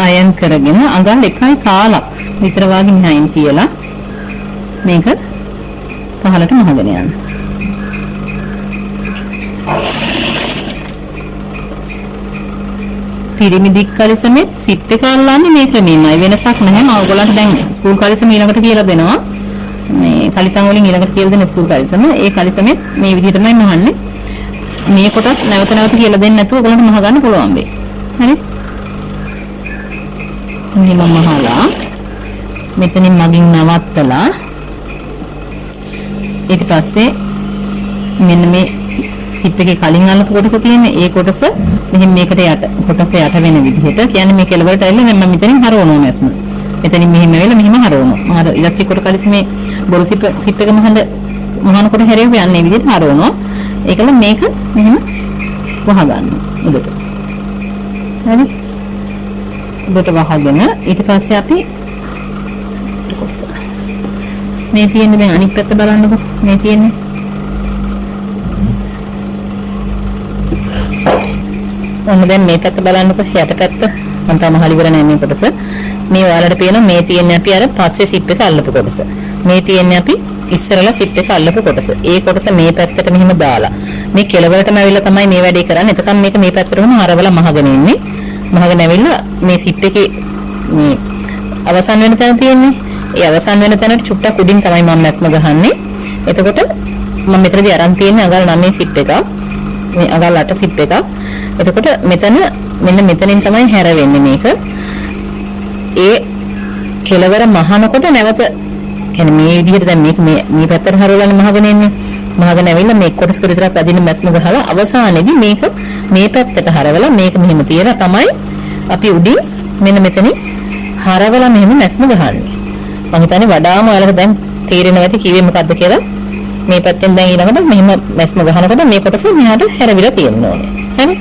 අයන් කරගෙන අඟල් 1.4ක් විතර වගේ මෙහායින් තියලා මේක පහලට මහගෙන යන්න. පිරිමි දික් කලිසමෙත් සිප් එක අල්ලන්නේ මේ ක්‍රමෙමයි. වෙනසක් නැහැ. මම ඔයගොල්ලන්ට දැන් ස්කූල් කලිසම ඊළඟට කියලා දෙනවා. මේ කලිසම් වලින් ඊළඟට කියලා දෙන ස්කූල් කලිසම. ඒ කලිසමෙත් මේ විදිහටමයි මහන්නේ. මේ කොටස් නැවත කියලා දෙන්නේ නැතුව ඔයගොල්ලන්ට මහ ගන්න පුළුවන් වෙයි. හරි? මෙහෙම මහලා මෙතනින් මගින් නවත්තලා ඊට පස්සේ මෙන්න මේ සිප් එකේ කලින් අල්ලපු කොටස තියෙන්නේ ඒ කොටස මෙහෙම මේකට යට කොටස යට වෙන විදිහට කියන්නේ මේ කෙලවරට ඇවිල්ලා මම මෙතනින් හරවනවා නැස්ම. මෙතනින් මෙහෙම වෙලා මෙහෙම හරවනවා. මම අර ඉලාස්ටික් කොට කලිසි මේ බොරු සිප් එක මහනකොට හැරෙව යන්නේ විදිහට හරවනවා. ඒකල මේක මෙහෙම වහ ගන්නවා උඩට. හරි? උඩට වහගෙන ඊට පස්සේ අපි මේ තියෙන්නේ දැන් අනිත් පැත්ත බලන්නකෝ. මේ තියෙන්නේ ඔන්න දැන් මේ පැත්ත බලන්නකො යට පැත්ත මම තාම හරි ඉවර නැහැ මේ කොටස. මේ ඔයාලට පේනවා මේ තියෙන්නේ අපි අර පස්සේ සිප් එක අල්ලපු කොටස. මේ තියෙන්නේ අපි ඉස්සරලා සිප් එක අල්ලපු කොටස. ඒ කොටස මේ පැත්තට මෙහෙම දාලා මේ කෙලවරටම ඇවිල්ලා තමයි මේ වැඩේ කරන්නේ. එතකන් මේක මේ පැත්තටම හරවලා මහගෙන ඉන්නේ. මහගෙන ඇවිල්ලා මේ සිප් එකේ මේ අවසන් වෙන තැන තියෙන්නේ. ඒ අවසන් වෙන තැනට චුට්ටක් උඩින් තමයි මම මැස්ම ගහන්නේ. එතකොට මම මෙතනදී අරන් තියෙන්නේ අගල් 9 සිප් එක. මේ අගල් 8 සිප් එක. එතකොට මෙන්න මෙතනින් තමයි හැරෙන්නේ මේක. ඒ කෙලවර මහනකොට නැවත කියන්නේ මේ විදිහට දැන් මේක මේ පැත්තට හරවලා මහගෙන එන්නේ. මහගෙන ඇවිල්ලා මේ කොටස් කර විතරක් අදින්න මැස්ම ගහලා අවසානයේදී මේක මේ පැත්තට හරවලා මේක මෙහෙම තියලා තමයි අපි උඩින් මෙන්න මෙතනින් හරවලා මෙහෙම මැස්ම ගහන්නේ. මම හිතන්නේ වඩාම ඔයාලට දැන් තේරෙනවා ඇති කිව්වේ මොකද්ද කියලා. මේ පැත්තෙන් දැන් ඊළඟට මෙහෙම මැස්ම ගහනකොට මේ කොටස මෙහාට හැරවිලා තියෙන්න ඕනේ. හරි?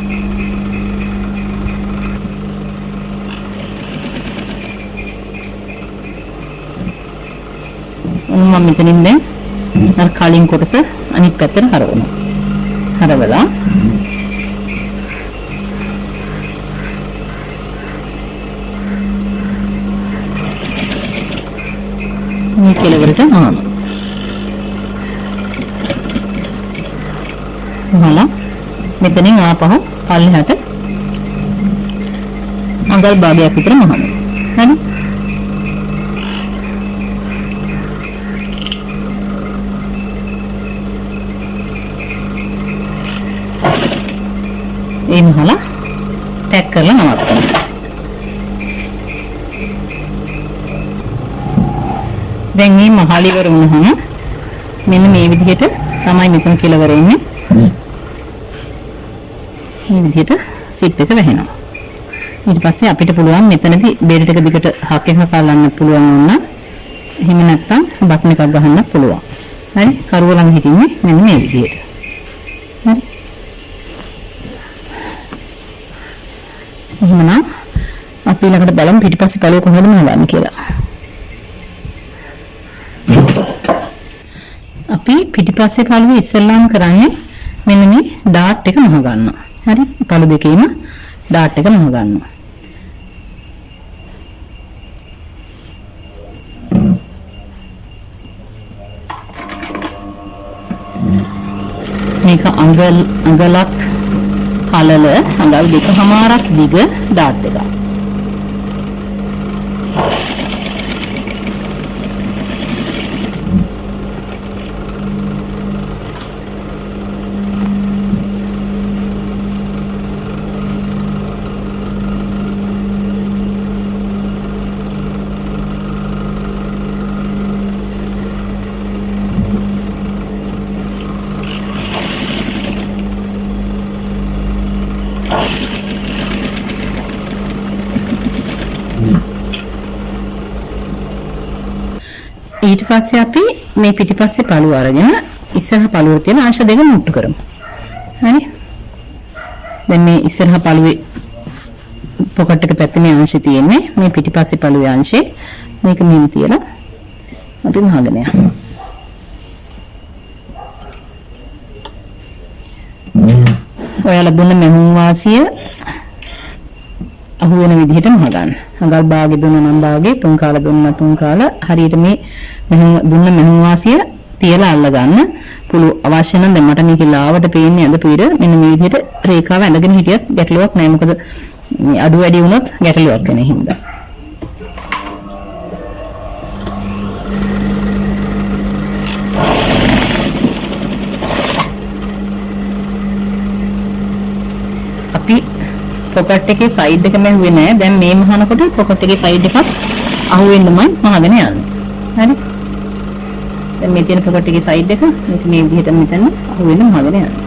මම මෙතනින් දැන් අර කලින් කොටස අනිත් පැත්තට හරවනවා. හරවලා මේ කෙලවරට ආනවා. වහලා මෙතනින් ආපහු පල්ලෙහාට අඟල් භාගයක් විතර මහනවා. හරි? ඒ මහලා පැක් කරලා නවත්තනවා. දැන් මේ මහල ඉවර වුණාම මෙන්න මේ විදිහට තමයි මෙතන කෙලවර එන්නේ. මේ විදිහට සිප් එක වැහෙනවා. ඊට පස්සේ අපිට පුළුවන් මෙතනදී බෙල්ට් එක දිගට හක් එකක් අල්ලන්න පුළුවන් වුණා එහෙම නැත්නම් බටන් එකක් ගහන්න පුළුවන්. හරි කරුව ළඟ හිටින්නේ මෙන්න මේ විදිහට. හරි. එහෙනම් අපි ළඟට බලමු පිටිපස්සේ පළුව කොහොමද මහගන්නේ කියලා. අපි පිටිපස්සේ පළුව ඉස්සෙල්ලාම කරන්නේ මෙන්න මේ ඩාට් එක මහ ගන්නවා. හරි පළු දෙකේම ඩාට් එක මහ ගන්නවා. මේක අඟලක් පළල අඟල් දෙකමාරක් දිග ඩාට් එකක්. ඊට පස්සේ අපි මේ පිටිපස්සේ පළුව අරගෙන ඉස්සරහ පළුවේ තියෙන අංශ දෙක මුට්ටු කරමු. හරි. දැන් මේ ඉස්සරහ පළුවේ පොකට් එක පැත්තේ මේ අංශය තියෙන්නේ. මේ පිටිපස්සේ පළුවේ අංශේ මේක මෙහෙම තියලා අපි මහගෙන යනවා. ඔයාලා දුන්න මෙහුම් වාසිය අහු වෙන විදිහට මහ ගන්න. අඟල් භාගෙ දුන්න නම් භාගෙ තුන් කාල දුන්න තුන් කාල හරියට මේ දුන්න මෙහුම් වාසිය තියලා අල්ල ගන්න. පුළු අවශ්‍ය නම් දැන් මට මේක ලාවට පේන්නේ අද පීර මෙන්න මේ විදිහට රේඛාව ඇඳගෙන හිටියත් ගැටලුවක් නැහැ. මොකද මේ අඩු වැඩි වුණොත් ගැටලුවක් වෙන හින්දා. අපි පොකට් එකේ සයිඩ් එක මැහුවේ නැහැ. දැන් මේ මහනකොට පොකට් එකේ සයිඩ් එකක් අහුවෙන්නමයි මහගෙන යන්නේ. හරි. දැන් මේ තියෙන පොකට් එකේ සයිඩ් එක මේක මේ විදිහට මෙතන අහුවෙන්න මහගෙන යනවා.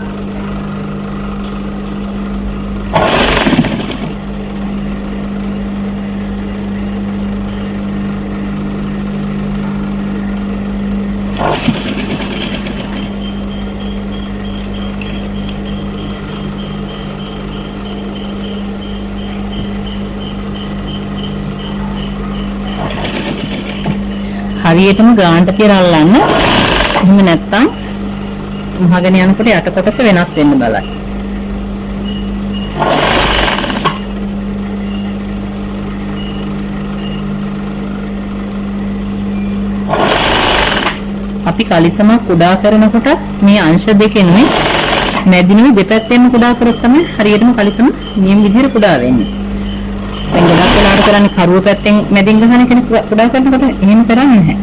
හරියටම ගානට තියලා අල්ලන්න. එහෙම නැත්නම් මහගෙන යනකොට යට කොටස වෙනස් වෙන්න බලන්න. අපි කලිසම කුඩා කරනකොට මේ අංශ දෙකෙනුයි මැදිනුයි දෙපැත්තෙම කුඩා කරොත් තමයි හරියටම කලිසම නියම විදිහට කුඩා වෙන්නේ. දැන් ගොඩක් වෙලාවට කරන්නේ කරුව පැත්තෙන් මැදින් ගහන කෙනෙක් කුඩා කරනකොට එහෙම කරන්නේ නැහැ.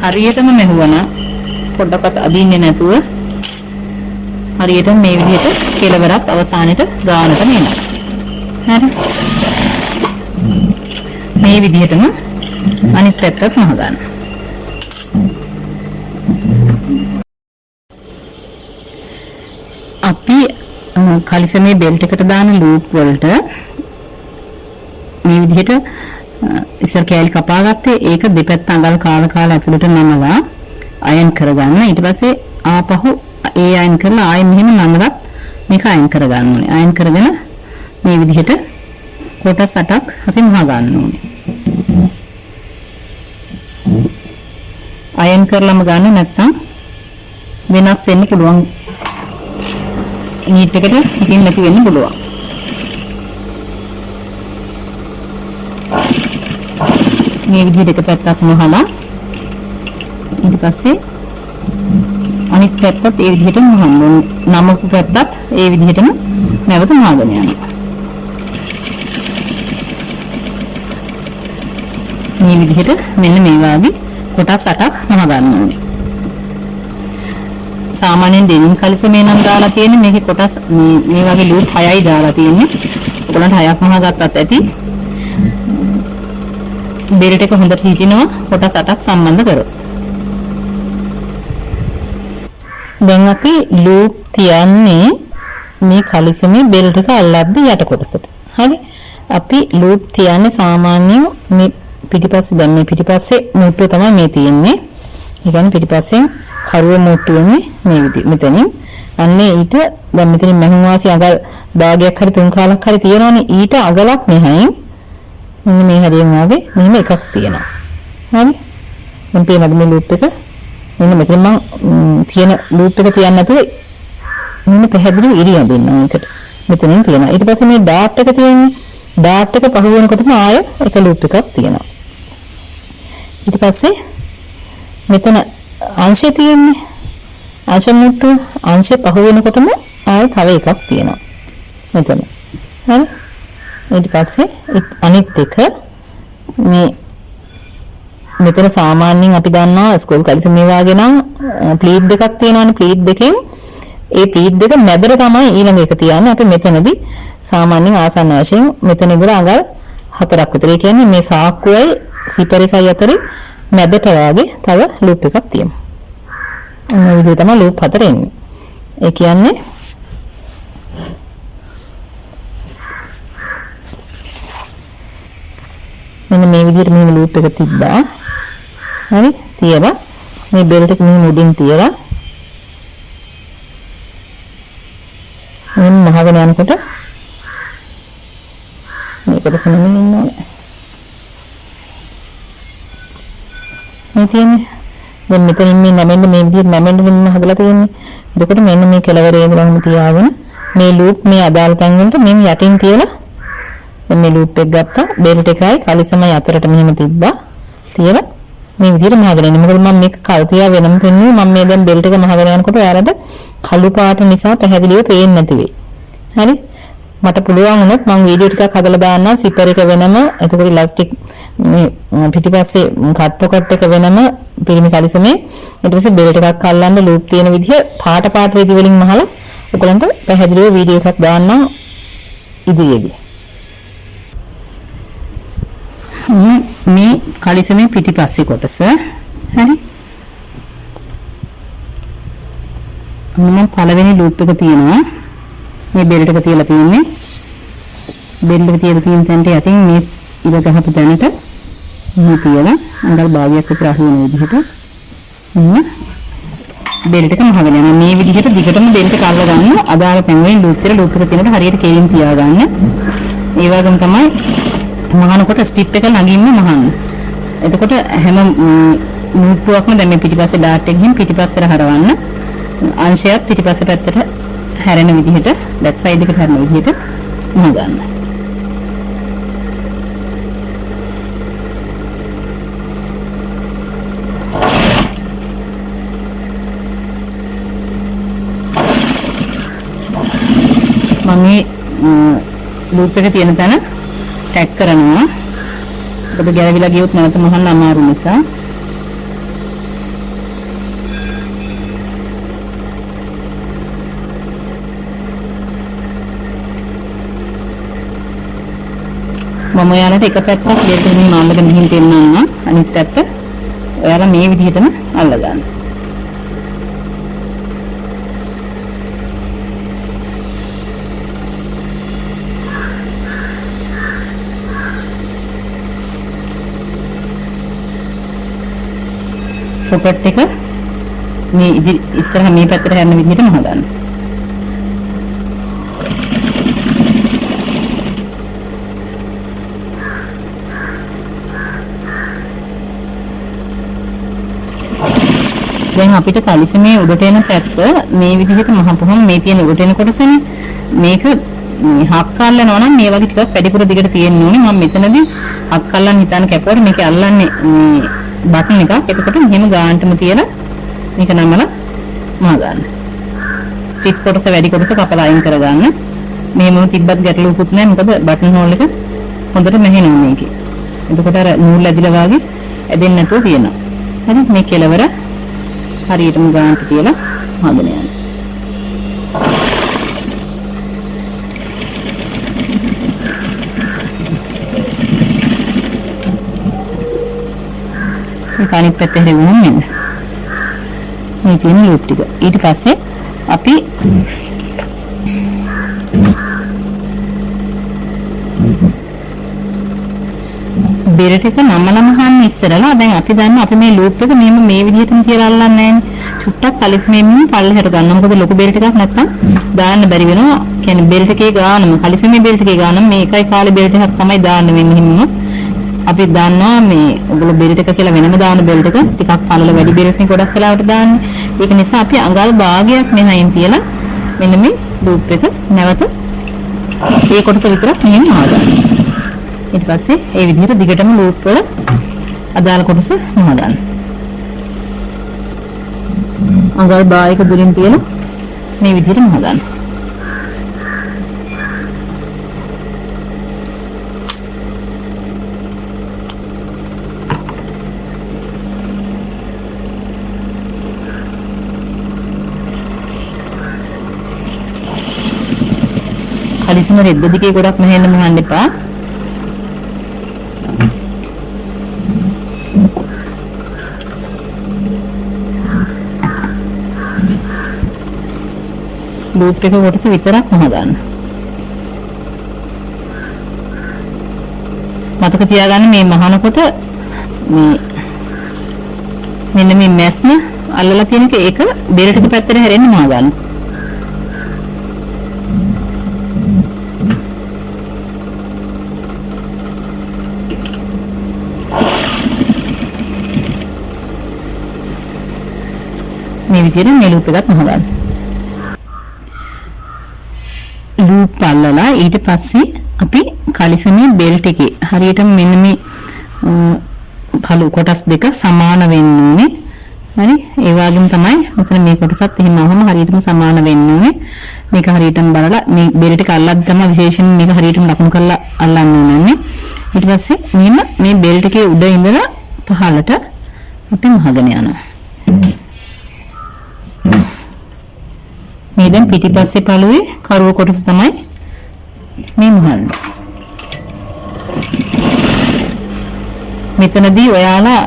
හරියටම මෙහුවන පොඩ්ඩක්වත් අදින්නේ නැතුව හරියට මේ විදිහට කෙලවරක් අවසානෙට ගානට මෙනවා. හරි. මේ විදිහටම අනිත් පැත්තත් මහ ගන්න. අපි කලිසමේ බෙල්ට් එකට දාන ලූප් වලට මේ විදිහට ඉස්සර කෑලි කපා ගත්තේ ඒක දෙපැත්ත අඟල් කාලා ඇතුළට නමලා අයන් කරගන්න. ඊට පස්සේ ආපහු ඒ අයන් කරලා ආයෙ මෙහෙම නමලත් මේක අයන් කරගන්න ඕනේ. අයන් කරගෙන මේ විදිහට කොටස් 8ක් අපි මහ ගන්න ඕනේ. අයන් කරලම ගන්න නැත්නම් වෙනස් වෙන්න පුළුවන්. නීට් එකට ඉතින් නැති වෙන්න පුළුවන්. මේ විදිහට එක පැත්තක් මහලා ඊට පස්සේ අනිත් පැත්තත් ඒ විදිහටම මහන්න ඕනේ. නමපු පැත්තත් ඒ විදිහටම නැවත මහගෙන යනවා. මේ විදිහට මෙන්න මේ වගේ කොටස් 8ක් මහ ගන්න ඕනේ. සාමාන්‍යයෙන් දෙනින් කලිසමේ නම් දාලා තියෙන්නේ මේකේ කොටස් මේ වගේ ලූප් 6යි දාලා තියෙන්නේ. ඔයගොල්ලන්ට 6ක් මහ ගත්තත් ඇති. බෙල්ට් එක හොඳට හිටිනවා කොටස් 8ක් සම්බන්ධ කරොත්. දැන් අපි ලූප් තියන්නේ මේ කලිසමේ බෙල්ට් එක අල්ලද්දි යට කොටසට. හරි. අපි ලූප් තියන්නේ සාමාන්‍ය මේ පිටිපස්සේ දැන් මේ පිටිපස්සේ මුට්ටුව තමයි මේ තියෙන්නේ. ඒ කියන්නේ පිටිපස්සෙන් කරුව මුට්ටුව වෙන්නේ මේ විදිහ මෙතනින්. අන්නේ ඊට දැන් මෙතනින් මහුන් වාසි අගල් භාගයක් හරි තුන් කාලක් හරි තියෙනවනේ. ඊට අගලක් මෙහයින් මෙන්න මේ හරියෙන් වාගේ මෙහෙම එකක් තියෙනවා. හරි. දැන් පේනද මේ ලූප් එක? මෙන්න මෙතන මම තියෙන ලූප් එක තියන්න නැතුව මෙන්න පැහැදිලිව ඉරිය දෙන්නවා ඒකට. මෙතනින් තියෙනවා. ඊට පස්සේ මේ ඩාට් එක තියෙන්නේ. ඩාට් එක පහු වෙනකොටම ආය එක ලූප් එකක් තියෙනවා. ඊට පස්සේ මෙතන අංශය තියෙන්නේ. අංශ මුට්ටු අංශය පහු වෙනකොටම ආය තව එකක් තියෙනවා. මෙතන. හරි. ඊට පස්සේ අනිත් එක මේ මෙතන සාමාන්‍යයෙන් අපි දන්නවා ස්කෝල් කලිසමේ වාගේ නම් ප්ලීට් දෙකක් තියෙනවානේ. ප්ලීට් දෙකෙන් ඒ ප්ලීට් දෙක මැදට තමයි ඊළඟ එක තියන්නේ. අපි මෙතනදී සාමාන්‍යයෙන් ආසන්න වශයෙන් මෙතන ඉඳලා අඟල් 4ක් විතර. ඒ කියන්නේ මේ සාක්කුවයි සිපර් එකයි අතරේ මැදට වාගේ තව ලූප් එකක් තියෙනවා. මේ විදිහට තමයි ලූප් 4 එන්නේ. ඒ කියන්නේ මෙන්න මේ විදිහට මෙහෙම ලූප් එක තිබ්බා. හරි. තියලා මේ බෙල්ට් එක මෙහෙම උඩින් තියලා මෙන්න මහගෙන යනකොට මේකට සමමින් ඉන්න ඕනේ. මේ තියෙන්නේ. දැන් මෙතනින් මේ නැමෙන්න මේ විදිහට නැමෙන්න මෙන්න හදලා තියෙන්නේ. එතකොට මෙන්න මේ කෙලවරේ ඉඳලාම තියාගෙන මේ ලූප් මේ අදාළ තැන් වලට මෙන්න යටින් තියලා දැන් මේ ලූප් එක ගත්තා. බෙල්ට් එකයි කලිසමයි අතරට මෙහෙම තිබ්බා. තියලා මේ විදිහට මහගෙන ඉන්නේ. මොකද මම මේක කල් තියා වෙනම පෙන්නුවේ. මම මේ දැන් බෙල්ට් එක මහගෙන යනකොට ඔයාලට කළු පාට නිසා පැහැදිලිව පේන්නේ නැති වෙයි. හරි. මට පුළුවන් වුණොත් මම වීඩියෝ ටිකක් හදලා දාන්නම් සිපර් එක වෙනම එතකොට ඉලාස්ටික් මේ පිටිපස්සේ කට් පොකට් එක වෙනම පිරිමි කලිසමේ ඊට පස්සේ බෙල්ට් එකක් අල්ලන්න ලූප් තියෙන විදිහ පාට පාට විදි වලින් මහලා ඔයගලන්ට පැහැදිලිව වීඩියෝ එකක් දාන්නම් ඉදිරියේදී. මේ කලිසමේ පිටිපස්සේ කොටස හරි. මම පළවෙනි ලූප් එක තියෙනවා. මේ බෙල්ට් එක තියලා තියෙන්නේ. බෙල්ට් එක තියලා තියෙන තැනට යටින් මේ ඉර ගහපු තැනට මේ තියලා අඟල් භාගයක් විතර අහු වෙන විදිහට බෙල්ට් එක මහගෙන යනවා. මේ විදිහට දිගටම බෙල්ට් එක අල්ල ගන්න. අදාළ තැන් වලින් ලූප් එක තියෙනට හරියට කෙලින් තියා ගන්න. ඒ වගේම තමයි මහනකොට ස්ටිප් එක ළඟින්ම මහන්න. එතකොට හැම මුට්ටුවක්ම දැන් මේ පිටිපස්සේ ඩාට් එකකින් පිටිපස්සට හරවන්න. අංශයක් පිටිපස්ස පැත්තට හැරෙන විදිහට බැක් සයිඩ් එකට හැරෙන විදිහට මහ ගන්න. මම මේ ලූප් එක තියෙන තැන ටැග් කරනවා. ඔබ ගැලවිලා ගියොත් නැවත මහන්න අමාරු නිසා. මම ඔයාලට එක පැත්තක් බෙල්ට් එකකින් අල්ලගෙන ගිහින් දෙන්නම්. අනිත් පැත්ත ඔයාලා මේ විදිහටම අල්ලගන්න. පොකට් එක මේ ඉස්සරහ මේ පැත්තට හැරෙන විදිහටම හදන්න. දැන් අපිට කලිසමේ උඩට එන පැත්ත මේ විදිහට මහපුහම මේ තියෙන උඩට එන කොටසනේ. මේක හක් අල්ලනවා නම් මේ වගේ ටිකක් පැඩිකුර දිගට තියෙන්න ඕනේ. මම මෙතනදී හක් අල්ලන්න හිතාන කැපුවට මේක අල්ලන්නේ මේ බටන් එකක්. එතකොට මෙහෙම ගානටම තියලා මේක නමලා මහ ගන්න. ස්ටික් කොටස වැඩි කොටස කපලා අයින් කරගන්න. මෙහෙම තිබ්බත් ගැටලුවකුත් නැහැ. මොකද බටන් හෝල් එක හොඳට මෙහෙනවා මේකේ. එතකොට අර නූල් ඇදිලා වගේ ඇදෙන්නේ නැතුව තියෙනවා. හරි මේ කෙලවර හරියටම ගානට තියලා හදන්න යන්න. මේ අනිත් පැත්තේ හැරෙවුම් මෙන්න. මේ තියෙන ලූප් ටික. ඊට පස්සේ අපි බෙල්ට් එක නමලම ගන්න ඉස්සරලා දැන් අපි දන්නවා අපි මේ ලූප් එක මෙහෙම මේ විදිහටම තියලා අල්ලන්නේ නැහැ. චුට්ටක් කලිස් මෙමින් පල්ලෙහාට ගන්න. මොකද ලොකු බෙල්ට් එකක් නැත්තම් දාන්න බැරි වෙනවා. කියන්නේ බෙල්ට් එකේ ගානම කලිසමේ බෙල්ට් එකේ ගානම මේ එකයි කාලේ බෙල්ට් එකක් තමයි දාන්න වෙන්නේ හිමින්. අපි දන්නවා මේ ඔයගොල්ලෝ බෙල්ට් එක කියලා වෙනම දාන බෙල්ට් එක ටිකක් පළල වැඩි බෙල්ට් එකක් ගොඩක් වෙලාවට දාන්නේ. ඒක නිසා අපි අඟල් භාගයක් මෙහයින් තියලා මෙන්න මේ ලූප් එක නැවත ඒ කොටස විතරක් මෙහෙම හදාගන්න. ඊට පස්සේ ඒ විදිහට දිගටම ලූප් වල අදාළ කොටස නහදන්න. අඟල් භාගයක දුරින් තියලා මේ විදිහට නහදන්න. කලිසම රෙද්ද දිගේ ගොඩක් මෙහෙන්න මහන්න එපා. ලූප් එක කොටස විතරක් හදාගන්න. මතක තියාගන්න මේ මහනකොට මේ මෙන්න මේ මැස්ම අල්ලලා තියෙන එක ඒක බෙල්ට් එක පැත්තට හැරෙන්න මහගන්න. මේ විදිහට මේ ලූප් එකත් නහගන්න. ලූප් අල්ලලා ඊට පස්සේ අපි කලිසමේ බෙල්ට් එකේ හරියටම මෙන්න මේ පළු කොටස් දෙක සමාන වෙන්න ඕනේ. හරි ඒ වගේම තමයි මෙතන මේ කොටසත් එහෙමම හරියටම සමාන වෙන්න ඕනේ. මේක හරියටම බලලා මේ බෙල්ට් එක අල්ලද්දි තමයි විශේෂයෙන් මේක හරියටම ලකුණු කරලා අල්ලන්න ඕනේ. ඊට පස්සේ මෙන්න මේ බෙල්ට් එකේ උඩ ඉඳලා පහළට අපි මහගෙන යනවා. මේ දැන් පිටිපස්සේ පළුවේ කරුව කොටස තමයි මේ මහන්නේ. මෙතනදී ඔයාලා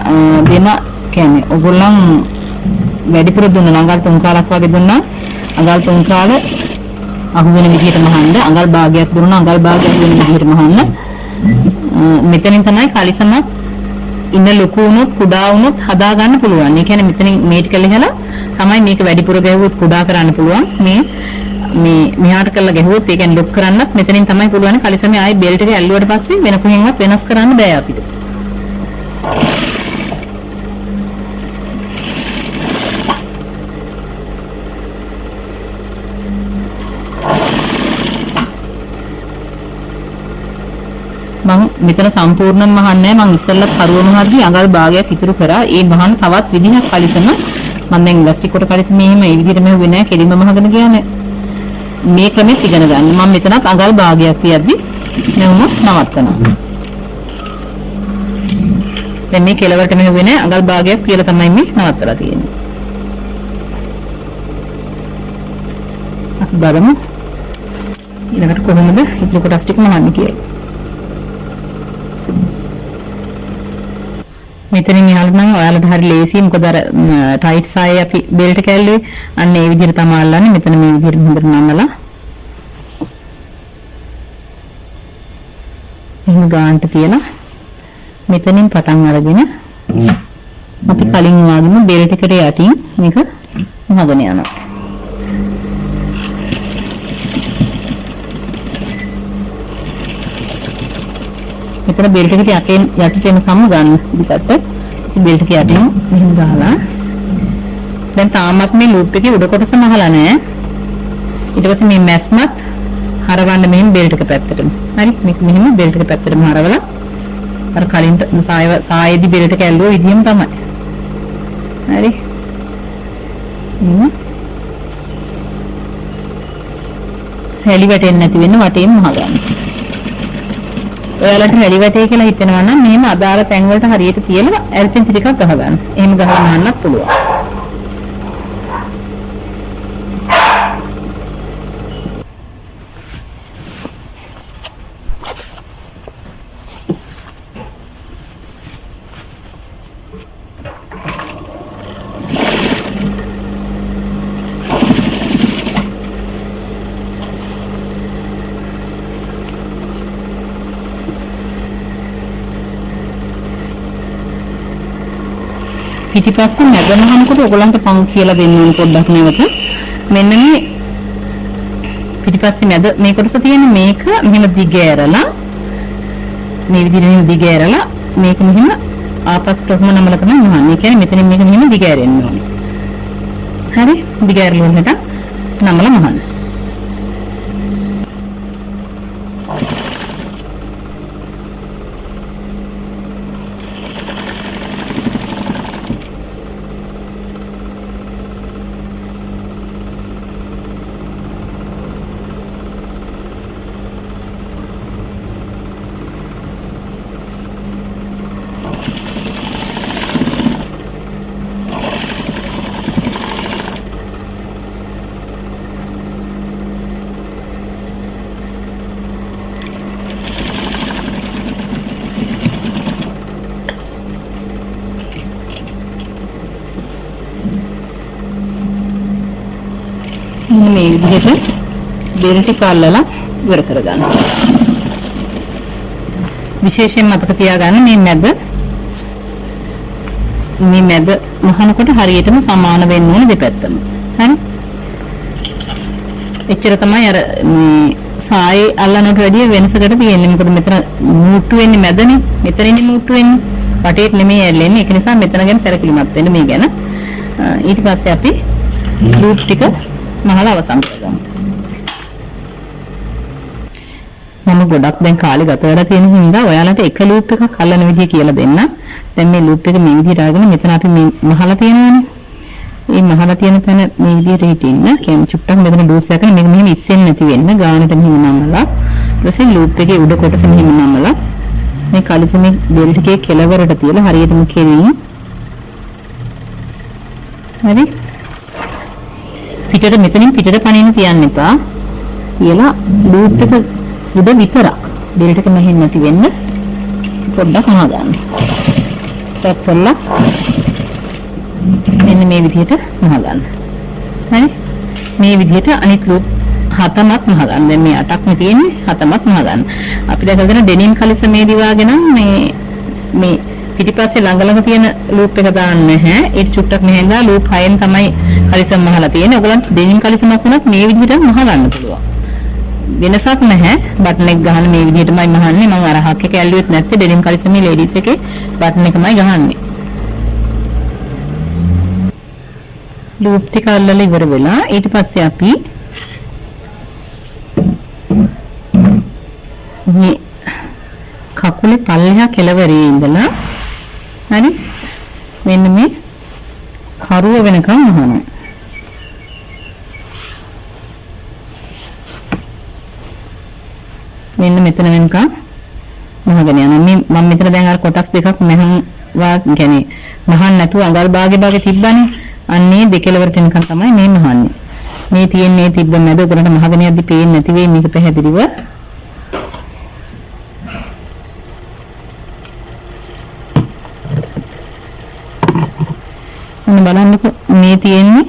දෙන කියන්නේ ඔයගොල්ලන් වැඩිපුර දුන්න අඟල් 3 කාලක් වගේ දුන්නා. අඟල් 3 කාල අහු වෙන විදිහට මහන්න. අඟල් භාගයක් දුන්නා. අඟල් භාගයක් වෙන විදිහට මහන්න. මෙතනින් තමයි කලිසමක් ඉන්න ලොකු වුණොත් කුඩා වුණොත් හදා ගන්න පුළුවන්. ඒ කියන්නේ මෙතනින් මේට් කළේහලා තමයි මේක වැඩිපුර ගැහුවොත් කුඩා කරන්න පුළුවන්. මේ මෙහාට කරලා ගැහුවොත් ඒ කියන්නේ ලොක් කරන්නත් මෙතනින් තමයි පුළුවන්. කලිසමේ ආයේ බෙල්ට් එක ඇල්ලුවට පස්සේ වෙන කොහෙන්වත් වෙනස් කරන්න බෑ අපිට. මම මෙතන සම්පූර්ණයෙන්ම මහන්නේ නැහැ. මම ඉස්සෙල්ලත් කරුවම හද්දි අඟල් භාගයක් ඉතුරු කරා. ඒ මහන්න තවත් විදිහක් කලිසම මම දැන් ඉලස්ටික් කොට කලිසම මෙහෙම මේ විදිහට මෙහෙුවේ නැහැ. කෙලින්ම මහගෙන කියන්නේ මේ ක්‍රමෙත් ඉගෙන ගන්න. මම මෙතනත් අඟල් භාගයක් තියද්දි මෙවුම නවත්තනවා. දැන් මේ කෙලවරට මෙහෙුවේ නැහැ. අඟල් භාගයක් කියලා තමයි මේ නවත්තලා තියෙන්නේ. අපි බලමු ඊළඟට කොහොමද ඉතුරු කොටස් ටික මහන්නේ කියලා. මෙතනින් එහාට නම් ඔයාලට හරි ලේසියි. මොකද අර ටයිට් සායේ අපි බෙල්ට් එක ඇල්ලුවේ අන්න ඒ විදිහට තමයි අල්ලන්නේ. මෙතන මේ විදිහට හොඳට නමලා එහෙම ගානට තියලා මෙතනින් පටන් අරගෙන අපි කලින් වාගෙම බෙල්ට් එකට යටින් මේක මහගෙන යනවා. මෙතන බෙල්ට් එකට යටට එනකම් ගන්න පිටට. ඉතින් බෙල්ට් එක යටින් මෙහෙම දාලා දැන් තාමත් මේ ලූප් එකේ උඩ කොටස මහලා නැහැ. ඊට පස්සේ මේ මැස්මත් හරවන්න මෙහෙම බෙල්ට් එක පැත්තටම. හරි මේක මෙහෙම බෙල්ට් එක පැත්තටම හරවලා අර කලින් සායේදී බෙල්ට් එක ඇල්ලුව විදියම තමයි. හරි. රැලි වැටෙන්නේ නැති වෙන්න වටේම මහගන්න. ඔයාලට රැලි වැටේ කියලා හිතෙනවා නම් මෙහෙම අදාළ තැන් වලට හරියට තියලා ඇල්පෙන් ටිකක් ගහගන්න. එහෙම ගහලා මහන්නත් පුළුවන්. පිටිපස්සේ මැද මහනකොට ඔයගලන්ට පං කියලා දෙන්න ඕන පොඩ්ඩක් නැවත. මෙන්න මේ පිටිපස්සේ මැද මේ කොටස තියෙන මේක මෙහෙම දිගෑරලා මේ විදිහට මෙහෙම දිගෑරලා මේක මෙහෙම ආපස්සට ඔහම නමලා තමයි මහන්නේ. ඒ කියන්නේ මෙතනින් මේක මෙහෙම දිගෑරෙන්න ඕනේ. හරි? දිගෑරලා උනට නමලා මහන්න. මේ විදිහට බෙල්ට් එක අල්ලලා ඉවර කරගන්න. විශේෂයෙන් මතක තියාගන්න මේ මැද මහනකොට හරියටම සමාන වෙන්න ඕන දෙපැත්තම. හරි? එච්චර තමයි අර මේ සායේ අල්ලනට වැඩිය වෙනසකට තියෙන්නේ. මොකද මෙතන මූට්ටු වෙන්නේ මැදනේ. මෙතනින් මූට්ටු වෙන්නේ. වටේට නෙමෙයි ඇල්ලෙන්නේ. ඒක නිසා මෙතන ගැන සැලකිලිමත් වෙන්න මේ ගැන. ඊට පස්සේ අපි ලූප් ටික මහලා අවසන් කරගමු. මම ගොඩක් දැන් කාලේ ගත වෙලා තියෙන හින්දා ඔයාලට එක ලූප් එකක් අල්ලන විදිය කියලා දෙන්න. දැන් මේ ලූප් එක මේ විදිහට අරගෙන මෙතන අපි මේ මහලා තියෙනවානේ. මේ මහලා තියෙන තැන මේ විදිහට හිටින්න. කියන්නේ චුට්ටක් මෙතන ඩෝස් එකක් මේක මෙහෙම ඉස්සෙන්නේ නැති වෙන්න. ගානට මෙහෙම නමලා ඊට පස්සේ ලූප් එකේ උඩ කොටස මෙහෙම නමලා මේ කලිසමේ බෙල්ට් එකේ කෙළවරට තියලා හරියටම කෙලින්. හරි? පිටට මෙතනින් පිටට පනින්න තියන්න එපා. කියලා ලූප් එක උඩ විතරක් බෙල්ට් එක මෙහෙම නැති වෙන්න පොඩ්ඩක් මහ ගන්න. ටැප් කරලා මෙන්න මේ විදිහට මහ ගන්න. හරි? මේ විදිහට අනිත් ලූප් හතමත් මහ ගන්න. දැන් මේ 8ක්ම තියෙන්නේ හතමත් මහ ගන්න. අපි දැන් කරගෙන ඩෙනිම් කලිසමේදී වාගෙන මේ පිටිපස්සේ ළඟ තියෙන ලූප් එක දාන්න නැහැ. ඒක චුට්ටක් මෙහෙන් දා ලූප් 6න් තමයි කලිසම් මහලා තියෙන්නේ. ඔයගලන්ට ඩෙනිම් කලිසමක් වුණත් මේ විදිහට මහ ගන්න පුළුවන්. වෙනසක් නැහැ. බටන් එක ගහන මේ විදිහටමයි මහන්නේ. මම අර හක් එක ඇල්ලුවෙත් නැත්තේ ඩෙනිම් කලිසමේ ලේඩීස් එකේ බටන් එකමයි ගහන්නේ. ලූප් ටික අල්ලලා ඉවර වෙලා ඊට පස්සේ අපි මේ කකුලේ පල්ලෙහා කෙළවරේ ඉඳලා හරි මෙන්න මේ කරුව වෙනකම් මහනවා. මෙන්න මෙතන වෙනකම් මහගෙන යනවා. මේ මම මෙතන දැන් අර කොටස් දෙකක් මහනවා කියන්නේ මහන්න නැතුව අඟල් භාගේ තිබ්බනේ. අන්නේ දෙකලවරට එනකම් තමයි මේ මහන්නේ. මේ තියෙන්නේ තිබ්බ මැද උඩට මහගෙන යද්දි පේන්නේ නැති වෙයි මේක පැහැදිලිව. බලන්නකො මේ තියෙන්නේ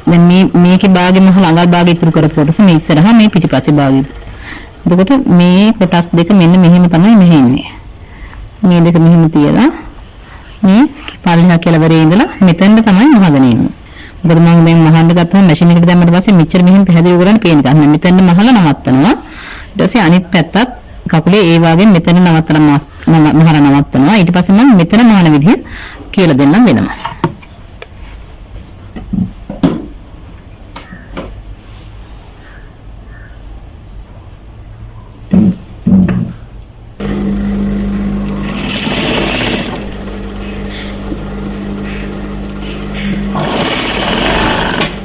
දැන් මේකේ භාගෙ මහ ළඟල් භාගෙ ඉතුරු කරපු කොටස මේ ඉස්සරහා මේ පිටිපස්සේ භාගෙ. එතකොට මේ කොටස් දෙක මෙන්න මෙහෙම තමයි මෙහෙන්නේ. මේ දෙක මෙහෙම තියලා මේ පල්ලෙහා කෙළවරේ ඉඳලා මෙතෙන්ද තමයි මහගෙන ඉන්නේ. මොකද මම දැන් මහන්න ගත්තාම මැෂින් එකට දැම්මට පස්සේ මෙච්චර මෙහෙම පැහැදිලි කරගන්න පේන එක. මෙතෙන්ද මහලා නවත්තනවා. ඊට පස්සේ අනිත් පැත්තත් කකුලේ ඒ වගේ මෙතන නවත්තනවා. ඊට පස්සේ මම මෙතන මහන විදිය කියලා දෙන්නම් වෙනවා.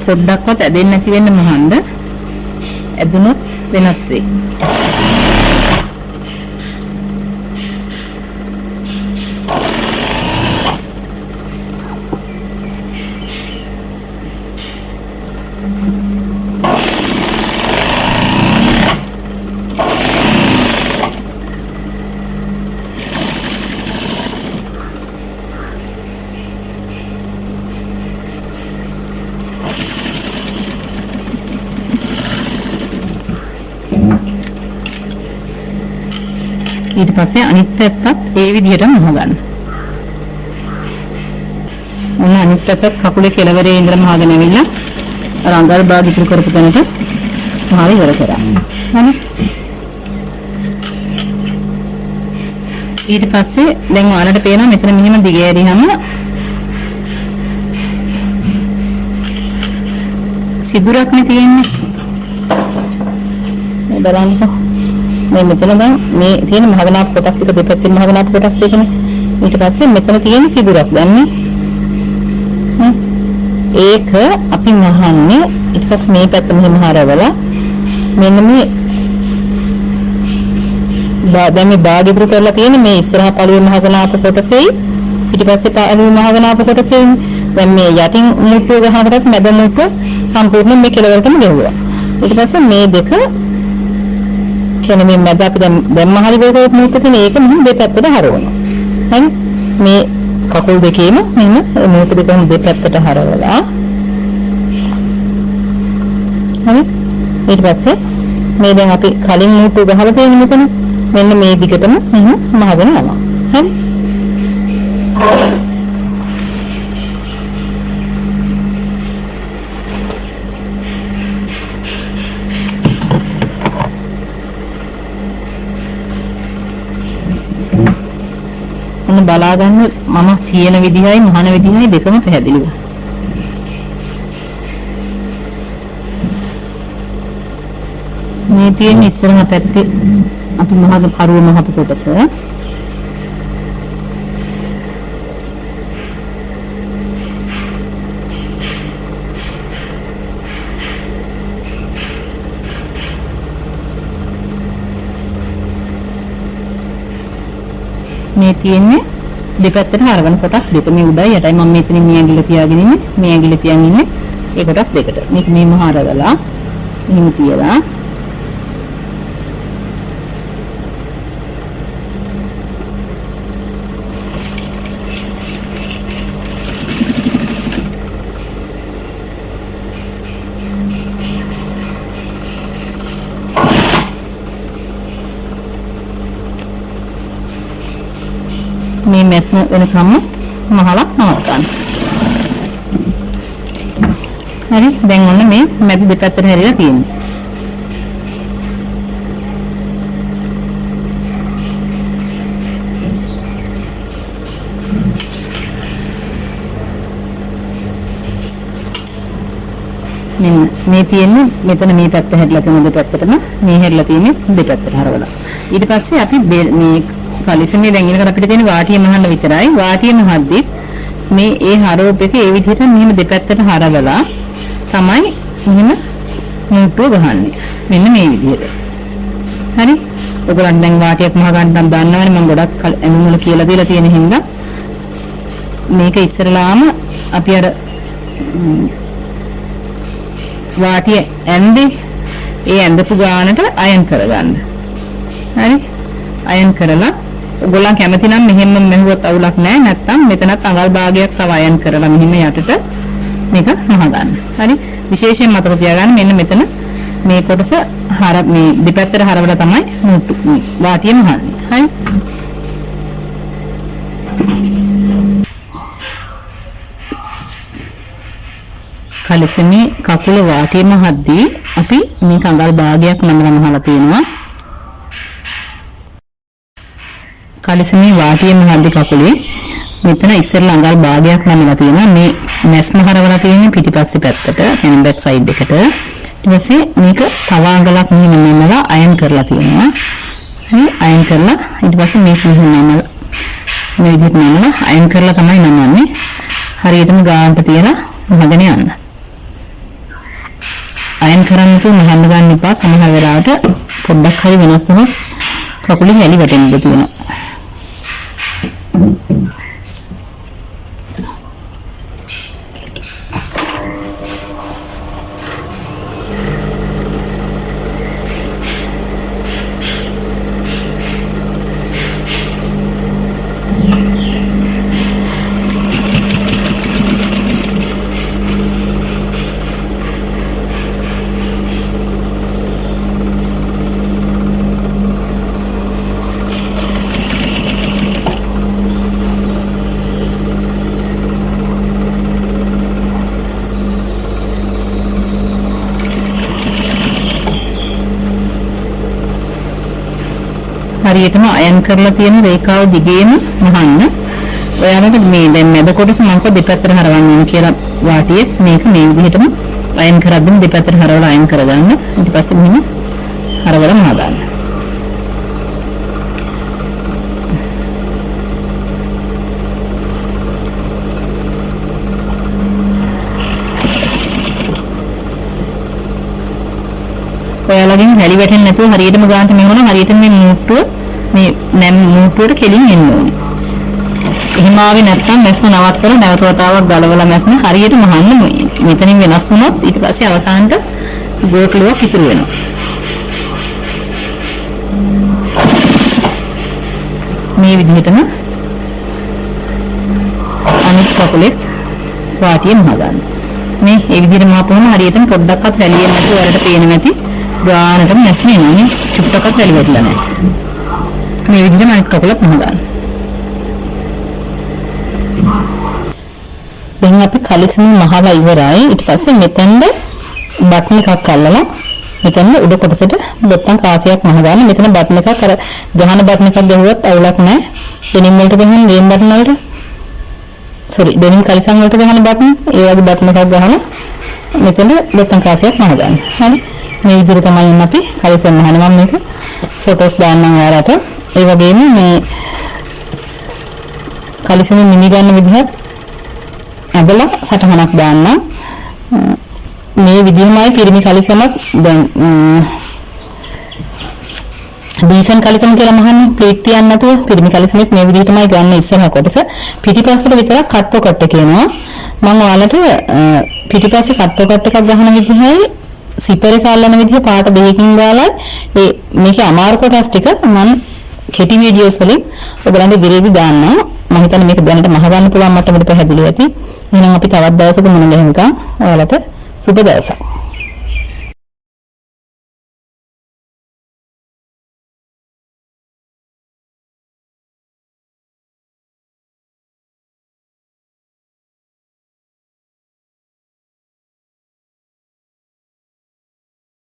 පොඩ්ඩක්වත් ඇදෙන්නේ නැති වෙන්න මහන්න. ඇදුනොත් වෙනස් වෙයි. ඊට පස්සේ අනිත් පැත්තත් ඒ විදිහටම මහ ගන්න. ඔන්න අනිත් පැත්ත කකුලේ කෙළවරේ ඉඳලා මහගෙන ඇවිල්ලා අර අඟල් බාග ඉතුරු කරපු තැනට මහල ඉවර කරා. හරි. ඊට පස්සේ දැන් ඔයාලට පේනවා මෙතන මෙහෙම දිගෑරියම සිදුරක් නේ තියෙන්නේ. මේ බලන්නකෝ. මේ මෙතන දැන් මේ තියෙන මහගනාප කොටස් ටික දෙපැත්තෙන් මහගනාප කොටස් දෙකනේ. ඊට පස්සේ මෙතන තියෙන සිදුරක් දැන් නේ. ඒක අපි මහන්නේ ඊට පස්සේ මේ පැත්ත මෙහෙම හරවලා මෙන්න මේ දැන් මේ බාග ඉදිරි කරලා තියෙන මේ ඉස්සරහා පළුවේ මහගනාප කොටසෙයි ඊට පස්සේ පළුවේ මහගනාප කොටසෙයි දැන් මේ යටින් මුට්ටුව ගහනකොට මැද මුට්ටුව සම්පූර්ණයෙන් මේ කෙළවරටම ගෙවුවා. ඊට පස්සේ මේ දෙක කියන්නේ මේ මැද අපි දැන් මහලි වේගයක් මුට්ටුව තියෙන ඒක මෙහෙම දෙපැත්තට හරවනවා. හරි? මේ කකුල් දෙකේම මෙන්න මුට්ටු දෙකම දෙපැත්තට හරවලා හරි? ඊට පස්සේ මේ දැන් අපි කලින් මුට්ටුව ගහලා තියෙන මෙතන මෙන්න මේ දිගටම මෙහෙම මහගෙන යනවා. හරි? බලා ගන්න මම කියන විදිහයි මහන විදිහයි දෙකම පැහැදිලිව. මේ තියෙන ඉස්සරහා පැත්තේ අපි මහගේ කරුව මහපු කොටස මේ තියෙන්නේ දෙපැත්තට හරවන කොටස් දෙක. මේ උඩයි යටයි මම මෙතනින් මේ ඇඟිල්ල තියාගෙන ඉන්නේ. මේ ඇඟිල්ල තියන් ඉන්නේ ඒ කොටස් දෙකට. මේක මේ මහරවලා මෙහෙම තියලා මේ මැස්ම වෙනකම් මහලා නවත්තන්න. හරි දැන් ඔන්න මේ මැද දෙපැත්තට හැරිලා තියෙනවා. මේ තියෙන්නේ මෙතන මේ පැත්ත හැරිලා තියෙන දෙපැත්තටම මේ හැරිලා තියෙන්නේ දෙපැත්තට හරවලා. ඊට පස්සේ අපි මේ කලිසමේ දැන් ඉන්නකට අපිට තියෙන වාටිය මහන්න විතරයි. වාටිය මහද්දි මේ ඒ හරවප එක ඒ විදිහට මෙහෙම දෙපැත්තට හරවලා තමයි මෙහෙම මුට්ටුව ගහන්නේ. මෙන්න මේ විදිහට. හරි? ඔයගොල්ලන් දැන් වාටියක් මහ ගන්න දන්නවනේ මම ගොඩක් ඇනුවල කියලා දීලා තියෙන හින්දා මේක ඉස්සරලාම අපි අර වාටිය ඇඳේ ඒ ඇඳපු ගානට අයන් කරගන්න. හරි? අයන් කරලා ඔයගොල්ලන් කැමති නම් මෙහෙම මෙහුවත් අවුලක් නැහැ. නැත්තම් මෙතනත් අඟල් භාගයක් තව අයන් කරලා මෙහෙම යටට මේක මහ ගන්න. හරි? විශේෂයෙන් මතක තියාගන්න මෙන්න මෙතන මේ කොටස මේ දෙපැත්තට හරවලා තමයි මුට්ටු වාටිය මහන්නේ. හරි? කලිසමේ කකුල වාටිය මහද්දී අපි මේ අඟල් භාගයක් නමලා මහලා තියෙනවා. කලිසමේ වාටිය මහද්දී කකුලේ මෙතන ඉස්සෙල්ලා අඟල් භාගයක් නමලා තියෙනවා. මේ මැස්ම හරවලා තියෙන්නේ පිටිපස්සේ පැත්තට, කියන්නේ බෑක් සයිඩ් එකට. ඊට පස්සේ මේක තව අඟලක් මෙහෙම නමලා අයන් කරලා තියෙනවා. හරි අයන් කරලා ඊට පස්සේ මේක මෙහෙම නමලා මේ විදිහට නමලා අයන් කරලා තමයි නමන්නේ. හරියටම ගානට තියලා මහගෙන යන්න. අයන් කරන්න තු මහන්න ගන්න එපා. සමහර වෙලාවට පොඩ්ඩක් හරි වෙනස් වුණොත් කකුලේ හැලි වැටෙන්න ඉඩ තියෙනවා. හරියටම අයන් කරලා තියෙන රේඛාව දිගේම මහන්න. ඔයාලට මේ දැන් මැද කොටස මම කො දෙපැත්තට හරවන්න ඕන කියලා වාටියේ මේක මේ විදිහටම අයන් කරද්දිම දෙපැත්තට හරවලා අයන් කරගන්න. ඊට පස්සේ මෙහෙම හරවලා මහ දාන්න. ඔයාලගෙන් හැලි වැටෙන්නේ නැතුව හරියටම ගානට මෙහෙම හරියටම මේ මූට්ටුව මේ නැම් මූට්ටුවට කෙලින් එන්න ඕනේ. එහෙම ආවේ නැත්නම් මැස්ම නවත්තලා නැවත වතාවක් ගලවලා මැස්ම හරියට මහන්න මෙතනින් වෙනස් වුණොත් ඊට පස්සේ අවසානට ගෝටලුවක් ඉතුරු වෙනවා. මේ විදිහටම අනිත් කකුලෙත් වාටිය මහ ගන්න. මේ විදිහට මහපුවම හරියටම පොඩ්ඩක්වත් රැලියෙන්නේ නැතුව වලට පේනවා ඇති. ගානටම නැස්නේ නේ චුට්ටක්වත් රැලි වැටලා නැහැ. මේ විදිහට අනිත් කකුලත් මහ ගන්න. දැන් අපි කලිසම මහලා ඉවරයි. ඊට පස්සේ මෙතෙන්ද බටන් එකක් අල්ලලා මෙතන උඩ කොටසට බොත්තම් කාසියක් මහ ගන්න. මෙතන බටන් එකක් අර ගහන බටන් එකක් ගහුවත් අවුලක් නැහැ. ඩෙනිම් වලට ගහන ගේම් බටන් වලට ඩෙනිම් කලිසම් වලට ගහන බටන් ඒ වගේ බටන් එකක් ගහලා මෙතන බොත්තම් කාසියක් මහ ගන්න. හරි. මේ විදිහට තමයි අපි කලිසම් මහනවා. මම මේක ෆොටෝස් දාන්නම් ඔයාලට. ඒ වගේම මේ කලිසම මිනි ගන්න විදිහත් අදලා සටහනක් දාන්න. මේ විදිහමයි පිරිමි කලිසමක් දැන් ඩීසන් කලිසම කියලා මහන්නේ ප්ලේට් තියන්න නැතුව පිරිමි කලිසමෙත් මේ විදිහටමයි ගන්න ඉස්සරහ කොටස. පිටිපස්සට විතරක් කට් පොකට් කියනවා. මම ඔයාලට පිටිපස්සේ කට් පොකට් එකක් ගහන විදිහයි සිපරේ කාලන විදිහ පාට දෙකකින් දාලා මේකේ අමාරු කොටස් ටික මම කෙටි වීඩියෝස් වලින් ඔයගලන්ට දිරේදී දාන්නම්. මම හිතන්නේ මේක දැනට මහ ගන්න පුළුවන් මට්ටමට පැහැදිලි ඇති. එහෙනම් අපි තවත් දවසක මුණ ගැහෙනකම් ඔයාලට සුබ දවසක්.